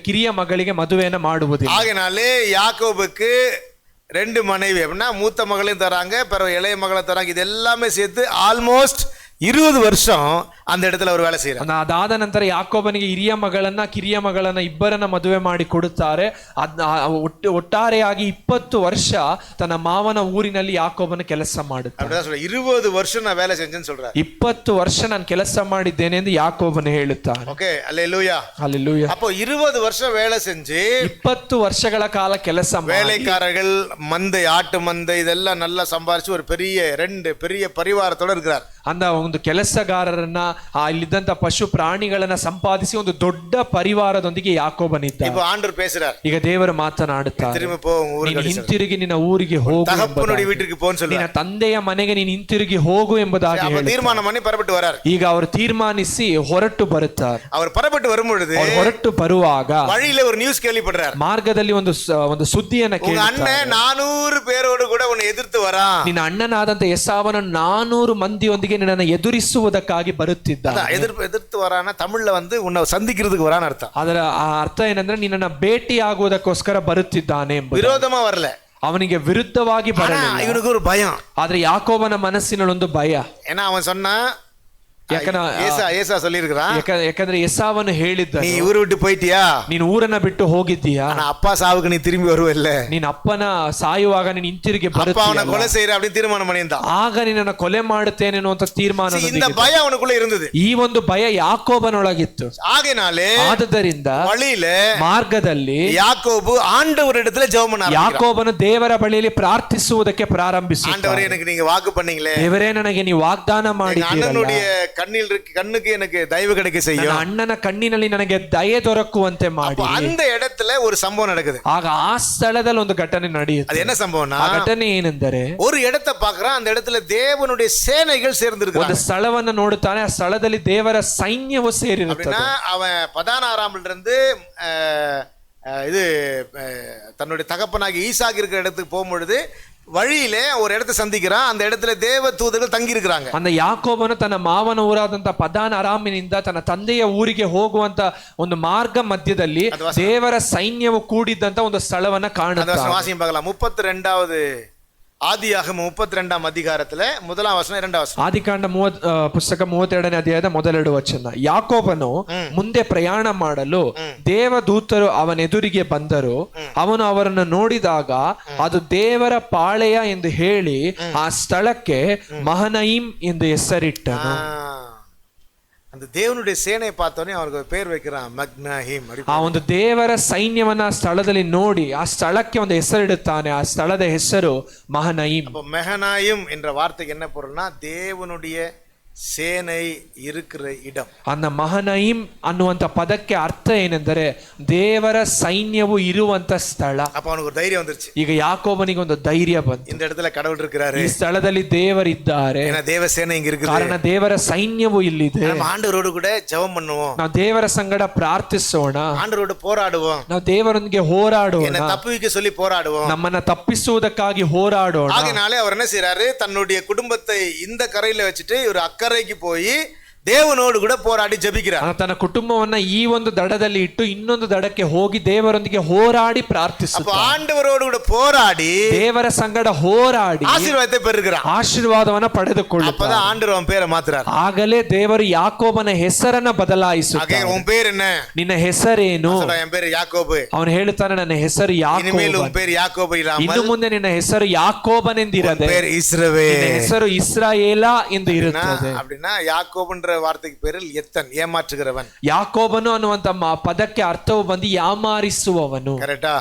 ಕಿರಿಯ ಮಗಳಿಗೆ ಮದುವೆಯನ್ನ ಮಾಡುವುದಿಲ್ಲ. ஆகையினாலே யாக்கோபுக்கு 2 மனைவி, அப்படின்னா மூத்த மகளையும் தராங்க, பிறகு இளைய மகளை தராங்க. இது எல்லாமே சேர்த்து ஆல்மோஸ்ட் 20 வருஷம் அந்த இடத்துல அவர் வேலை செய்யறார். ಅದಾದ ನಂತರ ಯಾಕೋಬನಿಗೆ ಹಿರಿಯ ಮಗಳನ್ನ ಕಿರಿಯ ಮಗಳನ್ನ ಇಬ್ಬರನ್ನ ಮದುವೆ ಮಾಡಿ ಕೊಡುತ್ತಾರೆ. ಒಟ್ಟಾರೆಯಾಗಿ 20 ವರ್ಷ ತನ್ನ ಮಾವನ ಊರಿನಲ್ಲಿ ಯಾಕೋಬನ ಕೆಲಸ ಮಾಡುತ್ತಾರೆ. 20 வருஷம் நான் வேலை செஞ்சேன்னு சொல்றாரு. 20 ವರ್ಷ ನಾನು ಕೆಲಸ ಮಾಡಿದ್ದೇನೆ ಎಂದು ಯಾಕೋಬನು ಹೇಳುತ್ತಾನೆ. Okay, hallelujah. ಹಲ್ಲೆಲೂಯಾ. அப்போ 20 வருஷம் வேலை செஞ்சு 20 ವರ್ಷಗಳ ಕಾಲ ಕೆಲಸ ಮಾಡಿ வேலைக்காரர்கள் மந்தை, ஆட்டு மந்தை இதெல்லாம் நல்லா சம்பாரிச்சு ஒரு பெரிய 2 பெரிய பரிவாரத்தோட இருக்கிறார். ಅಂದ ಒಂದು ಕೆಲಸಗಾರರನ್ನ ಇಲ್ಲಿದ್ದಂತ ಪಶು ಪ್ರಾಣಿಗಳನ್ನ ಸಂಪಾದಿಸಿ ಒಂದು ದೊಡ್ಡ ಪರಿವಾರದೊಂದಿಗೆ ಯಾಕೋಬನಿದ್ದ. இப்போ ஆண்டவர் பேசுறார், ಈಗ ದೇವರು ಮಾತನಾಡುತ್ತಾರೆ, திரும்ப போ ನೀನು ಹಿಂತಿರುಗಿ ನಿನ್ನ ಊರಿಗೆ ಹೋಗು, தகப்பனுடைய வீட்டுக்கு போன்னு சொல்றார். ನಿನ್ನ ತಂದೆಯ ಮನೆಗೆ ನೀನು ಹಿಂತಿರುಗಿ ಹೋಗು ಎಂಬುದಾಗಿ தீர்மானம் பண்ணி புறப்பட்டு வரார். ಈಗ ಅವರು ತೀರ್ಮಾನಿಸಿ ಹೊರಟು ಬರುತ್ತಾರೆ. அவர் புறப்பட்டு வரும்பொழுது ಹೊರಟು ಬರುವಾಗ வழியில ஒரு நியூஸ் கேள்விப்படுறார். ಮಾರ್ಗದಲ್ಲಿ ಒಂದು ಸುದ್ದಿಯನ್ನ உங்க அண்ணன் 400 பேரோடு கூட உன்னை எதிர்த்து வரான். ನಿನ್ನ ಅಣ್ಣನಾದಂತ ಎಸಾವನ 400 ಮಂದಿಯೊಂದಿಗೆ ನಿನ್ನನ್ನು ಎದುರಿಸುವುದಕ್ಕಾಗಿ ಬರುತ್ತಿದ್ದ. எதிர்த்து வரான தமிழ்ல வந்து உன்னை சந்திக்கிறதுக்கு வரான்னு அர்த்தம். ಅದರ ಅರ್ಥ ಏನಂದ್ರೆ ನಿನ್ನನ್ನ ಭೇಟಿ ಆಗುವುದಕ್ಕೋಸ್ಕರ ಬರುತ್ತಿದ್ದಾನೆ ಎಂಬುದು. ವಿರೋಧமா வரல, ಅವನಿಗೆ ವಿರುದ್ಧವಾಗಿ ಬರಲಿಲ್ಲ. ಇವನಿಗೆ ஒரு பயம். ಆದ್ರೆ ಯಾಕೋಬನ ಮನಸ್ಸಿನಲ್ಲಿ ಒಂದು ಭಯ. ஏன்னா அவன் சொன்னா, ஏசா சொல்லியிருக்கிறான், ಯಾಕಂದ್ರೆ ಎಸಾವನು ಹೇಳಿದ್ದ, நீ ஊரு விட்டு போயிட்டியா, ನೀನು ಊರನ್ನ ಬಿಟ್ಟು ಹೋಗಿದ್ದೀಯಾ, அப்பா சாவுக்கு நீ திரும்பಿ வருவல்ல, ನೀನ್ ಅಪ್ಪನ ಸಾಯುವಾಗ ನೀನು ಹಿಂತಿರುಗಿ அப்பா அவனை கொலை செய்யற அப்படி தீர்மானம் பண்ணியிருந்தான். ಆಗ ನಿನ್ನನ್ನು ಕೊಲೆ ಮಾಡುತ್ತೇನೆ ಅನ್ನುವಂತ ತೀರ್ಮಾನ. இந்த பயம் அவனுக்குள்ள இருந்தது. ಈ ಒಂದು ಭಯ ಯಾಕೋಬನೊಳಗಿತ್ತು. ஆகையினாலே ಆದ್ದರಿಂದ வழியில ಮಾರ್ಗದಲ್ಲಿ யாக்கோபு ஆண்டவரிடத்துல ஜெபம் பண்ண ஆரம்பிச்சான். ಯಾಕೋಬನು ದೇವರ ಬಳಿಯಲ್ಲಿ ಪ್ರಾರ್ಥಿಸುವುದಕ್ಕೆ ಪ್ರಾರಂಭಿಸಿದ. ஆண்டவரே, எனக்கு நீங்க வாக்கு பண்ணீங்களே, ದೇವರೇ ನನಗೆ ನೀವು ವಾಗ್ದಾನ ಮಾಡಿದ್ದೀರಲ್ಲ, கண்ணுக்கு எனக்கு தயவு கிடைக்க செய்யும், ಅಣ್ಣನ ಕಣ್ಣಿನಲ್ಲಿ ನನಗೆ ದಯೆ ದೊರಕುವಂತೆ ಮಾಡಿ. அந்த இடத்துல ஒரு சம்பவம் நடக்குது. ಆಗ ಆ ಸ್ಥಳದಲ್ಲಿ ಒಂದು ಘಟನೆ ನಡೆಯುತ್ತೆ. அது என்ன சம்பவம்னா, ಆ ಘಟನೆ ಏನೆಂದರೆ, ஒரு இடத்தை பார்க்கறான், அந்த இடத்துல தேவனுடைய சேனைகள் சேர்ந்திருக்காங்க. ಒಂದು ಸ್ಥಳವನ್ನು ನೋಡುತ್ತಾನೆ, ಆ ಸ್ಥಳದಲ್ಲಿ ದೇವರ ಸೈನ್ಯವು ಸೇರಿರುತ್ತದೆ. அவன் 16 இருந்து இது தன்னுடைய தகப்பனாகி ஈசாக்கு இருக்கிற இடத்துக்கு போகும்பொழுது வழியில ஒரு இடத்தை சந்திக்கிறான். அந்த இடத்துல தேவ தூதர்கள் தங்கி இருக்கிறாங்க. அந்த ಯಾಕೋಬನು ತನ್ನ ಮಾವನ ಊರಾದಂತ ಪದಾನ್ ಅರಾಮಿನಿಂದ ತನ್ನ ತಂದೆಯ ಊರಿಗೆ ಹೋಗುವಂತ ಒಂದು ಮಾರ್ಗ ಮಧ್ಯದಲ್ಲಿ ದೇವರ ಸೈನ್ಯವು ಕೂಡಿದ್ದಂತ ಒಂದು ಸ್ಥಳವನ್ನ ಕಾಣುತ್ತಾನೆ. வாசியம் பார்க்கலாம். 32வது ஆதியாகமம் 32ஆம் அதிகாரத்துல 1ஆம் வசனம் 2ஆம் வசனம். ಆದಿಕಾಂಡ ಪುಸ್ತಕ 32ನೇ ಅಧ್ಯಾಯದ ಮೊದಲೆರಡು ವಚನ. ಯಾಕೋಬನು ಮುಂದೆ ಪ್ರಯಾಣ ಮಾಡಲು ದೇವದೂತರು ಅವನೆದುರಿಗೆ ಬಂದರು. ಅವನು ಅವರನ್ನು ನೋಡಿದಾಗ ಅದು ದೇವರ ಪಾಳೆಯ ಎಂದು ಹೇಳಿ ಆ ಸ್ಥಳಕ್ಕೆ ಮಹನಯಿಮ್ ಎಂದು ಹೆಸರಿಟ್ಟನು. அந்த தேவனுடைய சேனையை பார்த்தோன்னே அவருக்கு பேர் வைக்கிறான், ಮಗ್ನಹೀಮ್. ಆ ಒಂದು ದೇವರ ಸೈನ್ಯವನ್ನ ಸ್ಥಳದಲ್ಲಿ ನೋಡಿ ಆ ಸ್ಥಳಕ್ಕೆ ಒಂದು ಹೆಸರಿಡುತ್ತಾನೆ. ಆ ಸ್ಥಳದ ಹೆಸರು ಮಹನಯಿಮ್. அப்ப மெஹனாயிம் என்ற வார்த்தைக்கு என்ன பொருள்னா, தேவனுடைய சேனை இருக்கிற இடம். அந்த ಮಹನಯಿಮ್ ಅನ್ನುವಂತ ಪದಕ್ಕೆ ಅರ್ಥ ಏನೆಂದರೆ ದೇವರ ಸೈನ್ಯವು ಇರುವಂತ ಸ್ಥಳ. அப்ப அவனுக்கு ஒரு தைரியம் வந்துருச்சு. ಈಗ ಯಾಕೋಬನಿಗೆ ಒಂದು ಧೈರ್ಯ ಬಂತು. இந்த இடத்துல கடவுள் இருக்கிறாரு, ಈ ಸ್ಥಳದಲ್ಲಿ ದೇವರಿದ್ದಾರೆ, ஏன்னா தேவ சேனை இங்க இருக்குது, ಕಾರಣ ದೇವರ ಸೈನ್ಯವು ಇಲ್ಲಿದೆ. நம்ம ஆண்டவரோடு கூட ஜெபம் பண்ணுவோம், ನಾವು ದೇವರ ಸಂಗಡ ಪ್ರಾರ್ಥಿಸೋಣ, ஆண்டவரோடு போராடுவோம், ನಾವು ದೇವರೊಂದಿಗೆ ಹೋರಾಡೋಣ, என்ன தப்புவிக்க சொல்லி போராடுவோம், ನಮ್ಮನ್ನ ತಪ್ಪಿಸುವುದಕ್ಕಾಗಿ ಹೋರಾಡೋಣ. ஆகையினாலே அவர் என்ன செய்யறாரு, தன்னுடைய குடும்பத்தை இந்த கரையில வச்சுட்டு ஒரு அக்கறைக்கு போய் தேவனோடு கூட போராடி ஜெபிக்கிறார். ತನ್ನ ಕುಟುಂಬವನ್ನ ಈ ಒಂದು ದಡದಲ್ಲಿ ಇಟ್ಟು ಇನ್ನೊಂದು ದಡಕ್ಕೆ ಹೋಗಿ ದೇವರೊಂದಿಗೆ ಹೋರಾಡಿ அப்ப ಪ್ರಾರ್ಥಿಸುತ್ತಾನೆ. ஆண்டவரோடு கூட போராடி ದೇವರ ಸಂಗಡ ಹೋರಾಡಿ ஆசீர்வாதத்தை பெறுகிறார். ಆಶೀರ್ವಾದವನ್ನ ಪಡೆದುಕೊಳ್ಳುತ್ತಾನೆ. அப்பதான் ஆண்டவர் அவன் பேரை மாத்துறார். ಆಗಲೇ ದೇವರು ಯಾಕೋಬನ ಹೆಸರನ್ನ ಬದಲಾಯಿಸುತ್ತಾನೆ. உன் பேர் என்ன? ನಿನ್ನ ಹೆಸರೇನು? என் பேரு யாக்கோபு. ಅವನು ಹೇಳುತ್ತಾನೆ, ನನ್ನ ಹೆಸರು இனிமேல் ಯಾಕೋಬ. உன் பேர் யாக்கோபு ಇನ್ನು இல்லாமல் ಮುಂದೆ ನಿನ್ನ ಹೆಸರು ಯಾಕೋಬನೆಂದಿರದೆ பேர் இஸ்ரவேல். ನಿನ್ನ ಹೆಸರು ಇಸ್ರಾಯೇಲ ಎಂದು ಇರುತ್ತದೆ. அப்படின்னா யாக்கோபுன்ற வார்த்தைக்கு பேரில் எத்தன், ஏமாற்றுகிறவன். ಯಾಕೋಬನು ಅನ್ನುವಂತ ಪದಕ್ಕೆ ಅರ್ಥವು ಬಂದು ಯಾಮಾರಿಸುವವನು. கரெக்டா?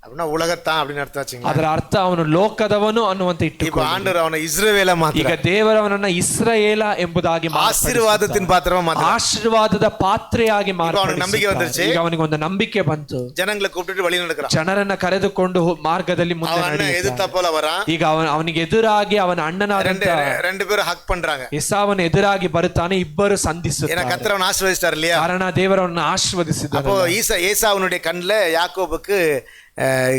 அப்படின்னா உலகத்தான் அப்படின்னு ಅರ್ಥ வச்சுங்க. ಅದರ ಅರ್ಥ ಅವನು ಲೋಕದವನು ಅನ್ನುವಂತ இப்ப ಇಟ್ಟುಕೊಂಡು ஆண்டவர் அவனை இஸ்ரவேல ಈಗ மாத்திர ದೇವರವನನ್ನ ಇಸ್ರಾಯೇಲ ಎಂಬುದಾಗಿ ஆசீர்வாதத்தின் பாத்திரமா மாத்திர. ಆಶೀರ್ವಾದದ ಪಾತ್ರೆಯಾಗಿ அவனுக்கு நம்பிக்கை வந்துருச்சு. ಈಗ ಅವನಿಗೆ ಒಂದು ನಂಬಿಕೆ ಬಂತು. ஜனங்களை கூப்பிட்டு வழி நடக்கிறான். ಜನರನ್ನ ಕರೆದುಕೊಂಡು ಮಾರ್ಗದಲ್ಲಿ ಮುಂದೆ அவன் ನಡೆಯುತ್ತಾನೆ. எதிர்த்தா போல வரான். ಈಗ ಅವನಿಗೆ ಎದುರಾಗಿ ಅವನ ಅಣ್ಣನಾದಂತ ரெண்டு பேரும் ஹக் பண்றாங்க. ಎಸಾವನ ಎದುರಾಗಿ ಬರುತ್ತಾನೆ. ಇಬ್ಬರು ஏன்னா ಸಂಧಿಸುತ್ತಾರೆ. கர்த்தர் அவனை ஆசீர்வதிச்சார் இல்லையா? ಕಾರಣ ದೇವರವನ್ನ ಆಶೀರ್ವದಿಸಿದನು. அப்போ ஏசாவுனுடைய கண்ணுல யாக்கோபுக்கு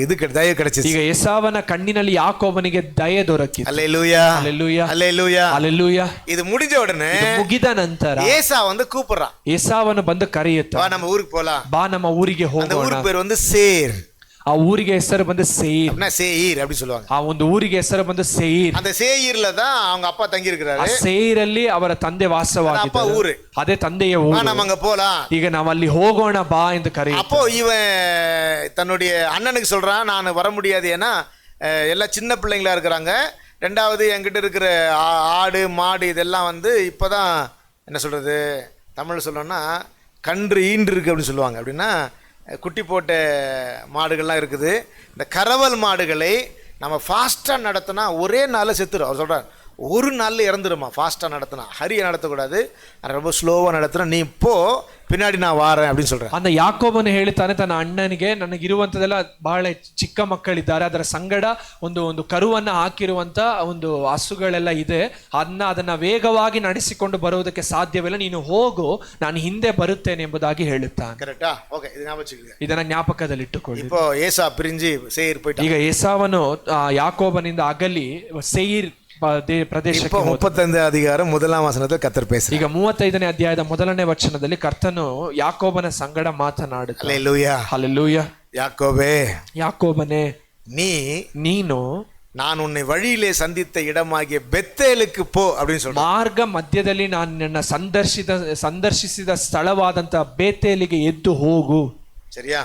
இது தயவு கிடைச்சிச்சு. ಈಗ ಎಸಾವನ ಕಣ್ಣಿನಲ್ಲಿ ಯಾಕೋಬನಿಗೆ ದಯೆ ದೊರಕಿತು. அல்லேலூயா, அல்லேலೂಯಾ, அல்லேலூயா, அல்லೇಲೂಯಾ. இது முடிஞ்ச உடனே ಇದು ಮುಗಿದ ನಂತರ ஏசா வந்து கூப்பிடுறான், ಎಸಾವನು ಬಂದು வா ಕರೆಯುತ್ತಾನೆ, நம்ம ஊருக்கு போலாம். ಬಾ ನಮ್ಮ ಊರಿಗೆ அந்த ಹೋಗೋಣ. ஊருக்கு பேர் வந்து சேர். ಆ ಊರಿಗೆ ಹೆಸರು ಬಂದು ಸೇರ್. அப்படின்னா சேயீர் அப்படி சொல்லுவாங்க. ಆ ಒಂದು ಊರಿಗೆ ಹೆಸರು ಬಂದು ಸೇರ್. அந்த சேயீர்ல தான் அவங்க அப்பா தங்கி ಆ இருக்கிறாரு. ಸೇರಲ್ಲಿ ಅವರ ತಂದೆ அப்பா ವಾಸವಾಗಿದ್ದರು. ஊரு. ಅದೇ ತಂದೆಯ வா ಊರು. நம்ம அங்க போலாம். ಈಗ ನಾವು ಅಲ್ಲಿ ಹೋಗೋಣ ಬಾ ಎಂದು ಕರೆಯುತ್ತಾರೆ. அப்போ இவன் தன்னுடைய அண்ணனுக்கு சொல்றான், நான் வர முடியாது, ஏன்னா எல்லாம் சின்ன பிள்ளைங்களா இருக்கிறாங்க. ரெண்டாவது என்கிட்ட இருக்கிற ஆடு மாடு இதெல்லாம் வந்து இப்போதான் என்ன சொல்றது, தமிழ் சொல்லணும்னா கன்று ஈன்று இருக்கு அப்படின்னு சொல்லுவாங்க. அப்படின்னா குட்டி போட்ட மாடுகள்லாம் இருக்குது. இந்த கறவல் மாடுகளை நம்ம ஃபாஸ்ட்டாக நடத்தினா ஒரே நாளில் செத்துடும். அவர் சொல்கிறார், ஒரு நாளில் இறந்துருமா ஃபாஸ்ட்டாக நடத்தினா. ஹரியை நடத்தக்கூடாது, ரொம்ப ஸ்லோவாக நடத்துனா, நீ இப்போ பின்னாடி நான் வாரேன் அப்படின்னு சொல்கிறேன். அந்த ಯಾಕೋಬನು ಹೇಳ್ತಾನೆ ತನ್ನ ಅಣ್ಣನಿಗೆ, ನನಗಿರುವಂಥದ್ದೆಲ್ಲ ಬಹಳ ಚಿಕ್ಕ ಮಕ್ಕಳಿದ್ದಾರೆ, ಅದರ ಸಂಗಡ ಒಂದು ಕರುವನ್ನು ಹಾಕಿರುವಂತ ಒಂದು ಹಸುಗಳೆಲ್ಲ ಇದೆ, ಅದನ್ನ ವೇಗವಾಗಿ ನಡೆಸಿಕೊಂಡು ಬರುವುದಕ್ಕೆ ಸಾಧ್ಯವಿಲ್ಲ, ನೀನು ಹೋಗು, ನಾನು ಹಿಂದೆ ಬರುತ್ತೇನೆ ಎಂಬುದಾಗಿ ಹೇಳುತ್ತಾನೆ. ಕರೆಕ್ಟಾ? ಓಕೆ, ಇದು ஞாபகம் ಇದನ್ನ ಜ್ಞಾಪಕದಲ್ಲಿಟ್ಟುಕೊಳ್ಳಿ. இப்போ ஏசா பிரிஞ்சு சேயீர் போயிட்டான். ಈಗ ಏಸಾವನು ಯಾಕೋಬನಿಂದ ಅಗಲಿ ಸೇಯೀರ್ ಪ್ರದೇಶಕ್ಕೆ இப்போ 35 அதிகாரம் 1ஆம் வசனத்தில் கர்த்தர் பேசுறார். ಈಗ 35ನೇ ಅಧ್ಯಾಯದ 1ನೇ ವಚನದಲ್ಲಿ ಕರ್ತನು ಯಾಕೋಬನ ಸಂಗಡ ಮಾತನಾಡುತ್ತಾನೆ. அல்லேலூயா, ಹಲ್ಲೆಲೂಯಾ. யாக்கோபே, ಯಾಕೋಬನೇ, ನೀನು நான் உன்னை வழியிலே சந்தித்த இடமாகிய பெத்தேலுக்கு போ அப்படின்னு சொல்றான். ಮಾರ್ಗ ಮಧ್ಯದಲ್ಲಿ ನಾನು ನಿನ್ನ ಸಂದರ್ಶಿಸಿದ ಸ್ಥಳವಾದಂತ ಬೇತೇಲಿಗೆ ಎದ್ದು ಹೋಗು. சரியா?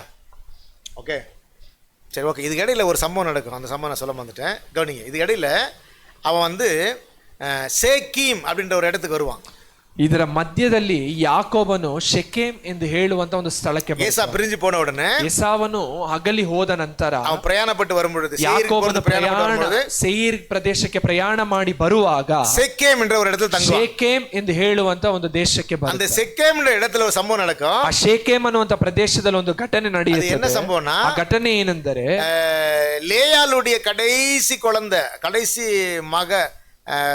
ஓகே, சரி, ஓகே. இதுக்கு இடையில ஒரு சம்பவம் நடக்கும். அந்த சம்பவம் நான் சொல்ல வந்துட்டேன், கவனிங்க. இதுக்கு இடையில அவன் வந்து சேக்கீம் அப்படின்ற ஒரு இடத்துக்கு வருவான். ಇದರ ಮಧ್ಯದಲ್ಲಿ ಯಾಕೋಬನು ಶೆಕೆಮ್ ಎಂದು ಹೇಳುವಂತ ಒಂದು ಸ್ಥಳಕ್ಕೆ ஏசா பிரிஞ்சு போன உடனே ಎಸಾವನು ಅಗಲಿ ಹೋದ ನಂತರ அவன் பிரயாணப்பட்டு வரும்பொழுது, ಯಾಕೋಬನು ಸೇಯೀರ್ ಪ್ರದೇಶಕ್ಕೆ ಪ್ರಯಾಣ ಮಾಡಿ ಬರುವಾಗ செக்கேம் என்ற ஒரு இடத்துல தங்குவான். ಶೆಕೆಮ್ ಎಂದು ಹೇಳುವಂತ ಒಂದು ದೇಶಕ್ಕೆ அந்த ಬಂದ. செக்கேம் என்ற இடத்துல ஒரு சம்பவம் நடக்கும். ಆ ಶೆಕೆಮ್ ಅನ್ನುವಂತ ಪ್ರದೇಶದಲ್ಲಿ ಒಂದು ಘಟನೆ அது என்ன ನಡೆಯುತ್ತದೆ. சம்பவம்னா, ಆ ಘಟನೆ ಏನೆಂದರೆ லேயாளுடைய கடைசி குழந்தை, கடைசி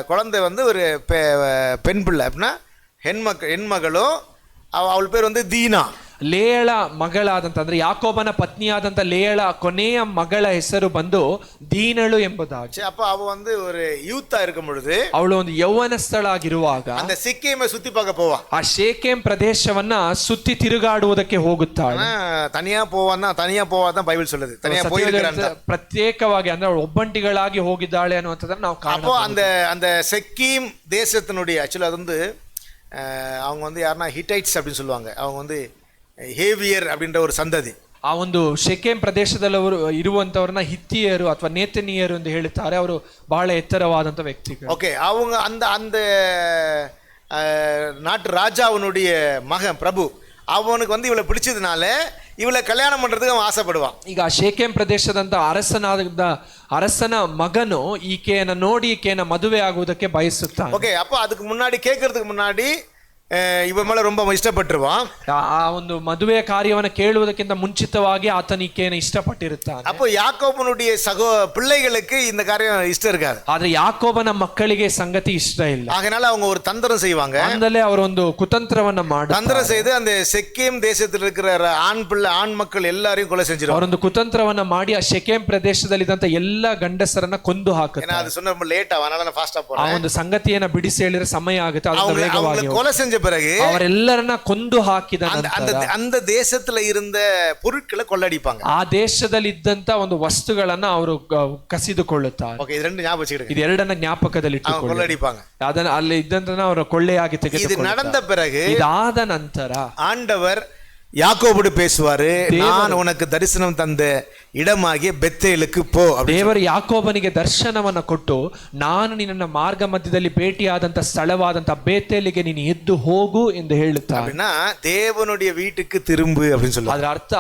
குழந்தை வந்து ஒரு பெண் பிள்ளை. அப்படின்னா ಹೆಣ್ಮಗಳು, ಅವಳ பேர் வந்து ದೀನಾ. ಲೇಯಳ ಮಗಳಾದಂತ, ಅಂದ್ರೆ ಯಾಕೋಬನ ಪತ್ನಿಯಾದಂತ ಲೇಯಳ ಕೊನೆಯ ಮಗಳ ಹೆಸರು ಬಂದು ದೀನಳು ಎಂಬುದಾಗಿ. அப்ப அவ வந்து ஒரு யூத்தா இருக்கும் பொழுது, ಅವಳು ಒಂದು ಯೌವನಸ್ಥಳಾಗಿರುವಾಗ அந்த ಸಿಕ್ಕೇமை சுத்தி பார்க்க போவா. ಆ ಶೇಕೆಮ್ ಪ್ರದೇಶವನ್ನ ಸುತ್ತಿ ತಿರುಗಾಡುವುದಕ್ಕೆ ಹೋಗುತ್ತಾಳೆ. தனியா போவாதான் ಬೈಬಲ್ சொல்லுது. தனியா போயிருக்காங்க, ಪ್ರತ್ಯೇಕವಾಗಿ, ಅಂದ್ರೆ ಅವಳು ಒಬ್ಬಂಟಿಗಳಾಗಿ ಹೋಗಿದ್ದಾಳೆ ಅನ್ನುವಂಥದ್ದನ್ನ ನಾವು அப்போ அந்த செக்கீம் தேசத்தினுடைய ஆக்சுவலா அது வந்து அவங்க வந்து யாருன்னா ஹிட்டைட்ஸ் அப்படின்னு சொல்லுவாங்க. அவங்க வந்து ஹேவியர் அப்படின்ற ஒரு சந்ததி. ಆ ಒಂದು ಶೆಕೆಮ್ ಪ್ರದೇಶದಲ್ಲಿ ಇರುವಂತವ್ರನ್ನ ಹಿತ್ತಿಯರು ಅಥವಾ ನೇತನಿಯರು ಎಂದು ಹೇಳುತ್ತಾರೆ. ಅವರು ಬಹಳ ಎತ್ತರವಾದಂತ ವ್ಯಕ್ತಿಗಳು. ஓகே, அவங்க அந்த நாட்டு ராஜாவுனுடைய மகன் பிரபு, அவனுக்கு வந்து இவளை பிடிச்சதுனால இவளை கல்யாணம் பண்றதுக்கு அவன் ஆசைப்படுவான். ಈಗ ಶೇಕೆಂ ಪ್ರದೇಶದಂತ ಅರಸನ ಮಗನು ಈಕೆಯನ್ನು ನೋಡಿ ಈಕೆಯನ್ನು ಮದುವೆ ಆಗುವುದಕ್ಕೆ ಬಯಸುತ್ತಾನೆ. ஓகே, அப்போ அதுக்கு முன்னாடி கேட்கறதுக்கு முன்னாடி இவன் மேல ரொம்ப ಇಷ್ಟಪಟ್ಟಿರುவான். ಆ ಒಂದು ಮದುವೆಯ ಕಾರ್ಯವನ್ನು ಕೇಳುವುದಕ್ಕಿಂತ ಮುಂಚಿತವಾಗಿ ಆತನ ಈಕೆಯನ್ನು ಇಷ್ಟಪಟ್ಟಿರುತ್ತಾನೆ. அப்போ யாக்கோபனுடைய பிள்ளைகளுக்கு இந்த காரியம் இஷ்டம் இருக்காது. ಆದ್ರೆ ಯಾಕೋಬನ ಮಕ್ಕಳಿಗೆ ಸಂಗತಿ ಇಷ್ಟ ಇಲ್ಲ. அதனால அவங்க ஒரு தந்திரம் செய்வாங்க. ಅಂದಲೇ ಅವರೊಂದು ಕುತಂತ್ರವನ್ನ ಮಾಡುತ್ತಾರೆ. தந்திரம் செய்து அந்த செக்கேம் தேசத்தில் இருக்கிற ஆண் மக்கள் எல்லாரையும் கொலை செஞ்சிருவாங்க. ಅವರೊಂದು ಕುತಂತ್ರವನ್ನ ಮಾಡಿ ಆ ಶೆಕೆಂ ಪ್ರದೇಶದಲ್ಲಿದ್ದಂತ ಎಲ್ಲ ಗಂಡಸರನ್ನ ಕೊಂದು ಹಾಕುತ್ತಾರೆ. ಅದು சொன்ன ரொம்ப ಲೇಟ್ ಆಗ ಅದனால ಫಾಸ್ಟ್ ಆಗಿ ಆ ಒಂದು ಸಂಗತಿಯನ್ನ ಬಿಡಿಸಿ ಹೇಳಿದ್ರೆ ಸಮಯ ಆಗುತ್ತೆ. ಅದನ್ನ ವೇಗವಾಗಿ கொலை செஞ்ச பிறகு ಅವರೆಲ್ಲರನ್ನ ಕೊಂದು ಹಾಕಿದ அந்த தேசத்துல இருந்த பொருட்களை கொள்ளடிப்பாங்க. ಆ ದೇಶದಲ್ಲಿ ಇದ್ದಂತ ಒಂದು ವಸ್ತುಗಳನ್ನ ಅವರು ಕಸಿದುಕೊಳ್ಳುತ್ತಾರೆ. ಓಕೆ, ಇದು ஞாபகம் வச்சுக்கிடுங்க. ಇದು ಎರಡನ್ನ ಜ್ಞಾಪಕದಲ್ಲಿ ಇಟ್ಟುಕೊಳ್ಳಿ. கொள்ளடிப்பாங்க. ಅದನ್ನ ಅಲ್ಲಿ ಇದ್ದಂತ ಅವರು ಕೊಳ್ಳೆಯಾಗಿ இது ತೆಗೆದುಕೊಳ್ಳುತ್ತಾರೆ. நடந்த பிறகு ಇದಾದ ನಂತರ ஆண்டவர் யாக்கோபோடு பேசுவாரு. நான் உனக்கு தரிசனம் தந்த இடமாகிய பெத்தேலுக்கு போ. ದೇವರು ಯಾಕೋಬನಿಗೆ ದರ್ಶನವನ್ನ ಕೊಟ್ಟು ನಾನು ನಿನ್ನ ಮಾರ್ಗ ಮಧ್ಯದಲ್ಲಿ ಭೇಟಿಯಾದಂತ ಸ್ಥಳವಾದಂತ ಬೇತೇಲಿಗೆ ನೀನು ಎದ್ದು ಹೋಗು ಎಂದು ಹೇಳುತ್ತಾರೆ. அப்படின்னா தேவனுடைய வீட்டுக்கு திரும்பு அப்படின்னு சொல்லுவாங்க. ಅದರ ಅರ್ಥ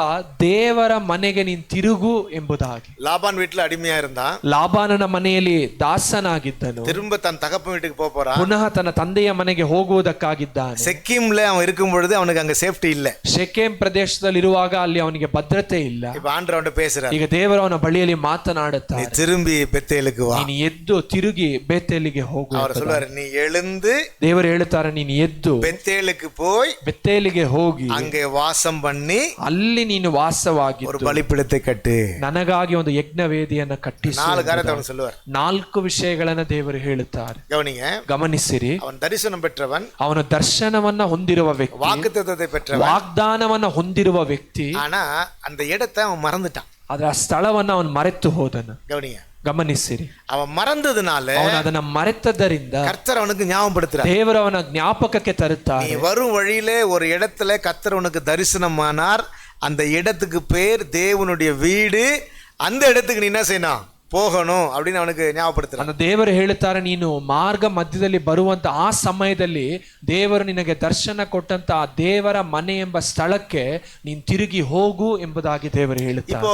ದೇವರ ಮನೆಗೆ ನೀನು ತಿರುಗು ಎಂಬುದಾಗಿ. லாபான் வீட்டுல அடிமையா இருந்தான். ಲಾಬಾನನ ಮನೆಯಲ್ಲಿ ದಾಸನಾಗಿದ್ದನು. திரும்ப தன் தகப்பன் வீட்டுக்கு போறான். ಪುನಃ ತನ್ನ ತಂದೆಯ ಮನೆಗೆ ಹೋಗುವುದಕ್ಕಾಗಿದ್ದಾನೆ. செக்கிம்ல அவன் இருக்கும் பொழுது அவனுக்கு அங்க சேஃப்டி இல்ல. ಶೆಕೆಂ ಪ್ರದೇಶದಲ್ಲಿ ಇರುವಾಗ ಅಲ್ಲಿ ಅವನಿಗೆ ಭದ್ರತೆ ಇಲ್ಲ. இப்ப ஆண்டவன் பேசுறார். ಈಗ ದೇವರು ಅವನ ಬಳಿಯಲ್ಲಿ ಮಾತನಾಡುತ್ತಾರೆ. நீ திரும்பி பெத்தேலுக்கு வா. ನೀನು ಎದ್ದು ತಿರುಗಿ ಬೇತೇಲಿಗೆ ಹೋಗು. அவர் சொல்றாரு, நீ எழுந்து ದೇವರು ಹೇಳುತ್ತಾರೆ, ನೀನು ಎದ್ದು பெத்தேலுக்கு போய் ಬೇತೇಲಿಗೆ ಹೋಗಿ அங்கே வாசம் பண்ணி ಅಲ್ಲಿ ನೀನು ವಾಸವಾಗಿ ஒரு பலிபீடத்தை கட்டு. ನನಗಾಗಿ ಒಂದು ಯಜ್ಞ ವೇದಿಯನ್ನು ಕಟ್ಟಿಸು. 4 காரியத்தை அவன் சொல்லுவார். 4 ವಿಷಯಗಳನ್ನು ದೇವರು ಹೇಳುತ್ತಾರೆ. கவனிங்க, ಗಮನಿಸಿರಿ. அவன் தரிசனம் பெற்றவன், ಅವನು ದರ್ಶನವನ್ನ ಹೊಂದಿರುವ ವ್ಯಕ್ತಿ, வாக்குத்தத்தத்தை பெற்றவன், ವಾಗ್ದಾನವನ್ನ ಹೊಂದಿರುವ ವ್ಯಕ್ತಿ. ஆனா அந்த இடத்தை அவன் மறந்துட்டான். ಆದ್ರೆ ಆ ಸ್ಥಳವನ್ನ ಅವನು ಮರೆತು ಹೋದನು. கவனிங்க, ಗಮನಿಸಿರಿ. அவன் மறந்ததுனால ಅವನು ಅದನ್ನ ಮರೆತದ್ದರಿಂದ கர்த்தர் அவனுக்கு ஞாபகப்படுத்துறார். ದೇವರು ಅವನ ಜ್ಞಾಪಕಕ್ಕೆ ತರುತ್ತಾರೆ. நீ வரும் வழியிலே ஒரு இடத்துல கர்த்தர் உனக்கு தரிசனமானார். அந்த இடத்துக்கு பேர் தேவனுடைய வீடு. அந்த இடத்துக்கு நீ என்ன செய்யணும்? போகணும் அப்படின்னு அவனுக்கு ஞாபகப்படுத்துறான். ದೇವರು ಹೇಳುತ್ತಾರೆ, ನೀನು ಮಾರ್ಗ ಮಧ್ಯದಲ್ಲಿ ಬರುವಂತ ಆ ಸಮಯದಲ್ಲಿ ದೇವರು ನಿನಗೆ ದರ್ಶನ ಕೊಟ್ಟಂತ ಆ ದೇವರ ಮನೆ ಎಂಬ ಸ್ಥಳಕ್ಕೆ ನೀನು ತಿರುಗಿ ಹೋಗು ಎಂಬುದಾಗಿ ದೇವರು ಹೇಳುತ್ತಾರೆ. இப்போ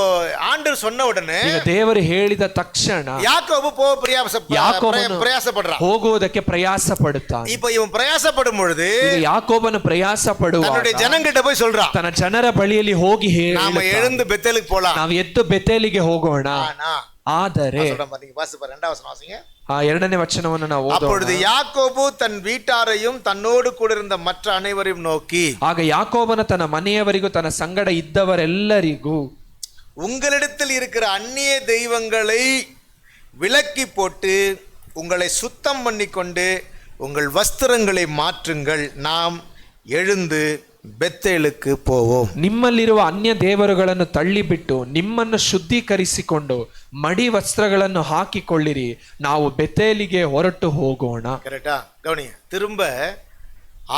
ஆண்டவர் சொன்ன உடனே ಈಗ ದೇವರು ಹೇಳಿದ ತಕ್ಷಣ யாக்கோபு பிரயாசப்படுறான், ಹೋಗುವುದಕ್ಕೆ ಪ್ರಯಾಸ ಪಡುತ್ತಾನೆ. இப்போ இவன் பிரயாசப்படும் பொழுது ಯಾಕೋಬನು ಪ್ರಯಾಸ ಪಡುವ தன்னுடைய ஜனங்கிட்ட போய் சொல்றான், ತನ್ನ ಜನರ ಬಳಿಯಲ್ಲಿ ಹೋಗಿ நாம எழுந்து பெத்தேலுக்கு போலாம், ನಾವು ಎದ್ದು ಬೆತೇಲಿಗೆ ಹೋಗೋಣ. ಆದರೆ ಎರಡನೇ ವಚನವನ್ನು ನಾವು அப்பொழுது யாக்கோபு தன் வீட்டாரையும் தன்னோடு கூட இருந்த மற்ற அனைவரையும் நோக்கி, ಆಗ ಯಾಕೋಬನ ತನ್ನ ಮನೆಯವರಿಗೂ ತನ್ನ ಸಂಗಡ ಇದ್ದವರೆಲ್ಲರಿಗೂ, உங்களிடத்தில் இருக்கிற அந்நிய தெய்வங்களை விலக்கி போட்டு உங்களை சுத்தம் பண்ணிக்கொண்டு உங்கள் வஸ்திரங்களை மாற்றுங்கள், நாம் எழுந்து ಬೆತ್ತೇಲಕ್ಕೆ போவோம். ನಿಮ್ಮಲ್ಲಿರುವ ಅನ್ಯ ದೇವರುಗಳನ್ನು ತಳ್ಳಿಬಿಟ್ಟು ನಿಮ್ಮನ್ನು ಶುದ್ಧೀಕರಿಸಿಕೊಂಡು ಮಡಿ ವಸ್ತ್ರಗಳನ್ನು ಹಾಕಿಕೊಳ್ಳಿರಿ, ನಾವು ಬೆತೇಲಿಗೆ ಹೊರಟು ಹೋಗೋಣ. ಕರೆಕ್ಟಾ? ಗವನಿಯ, திரும்ப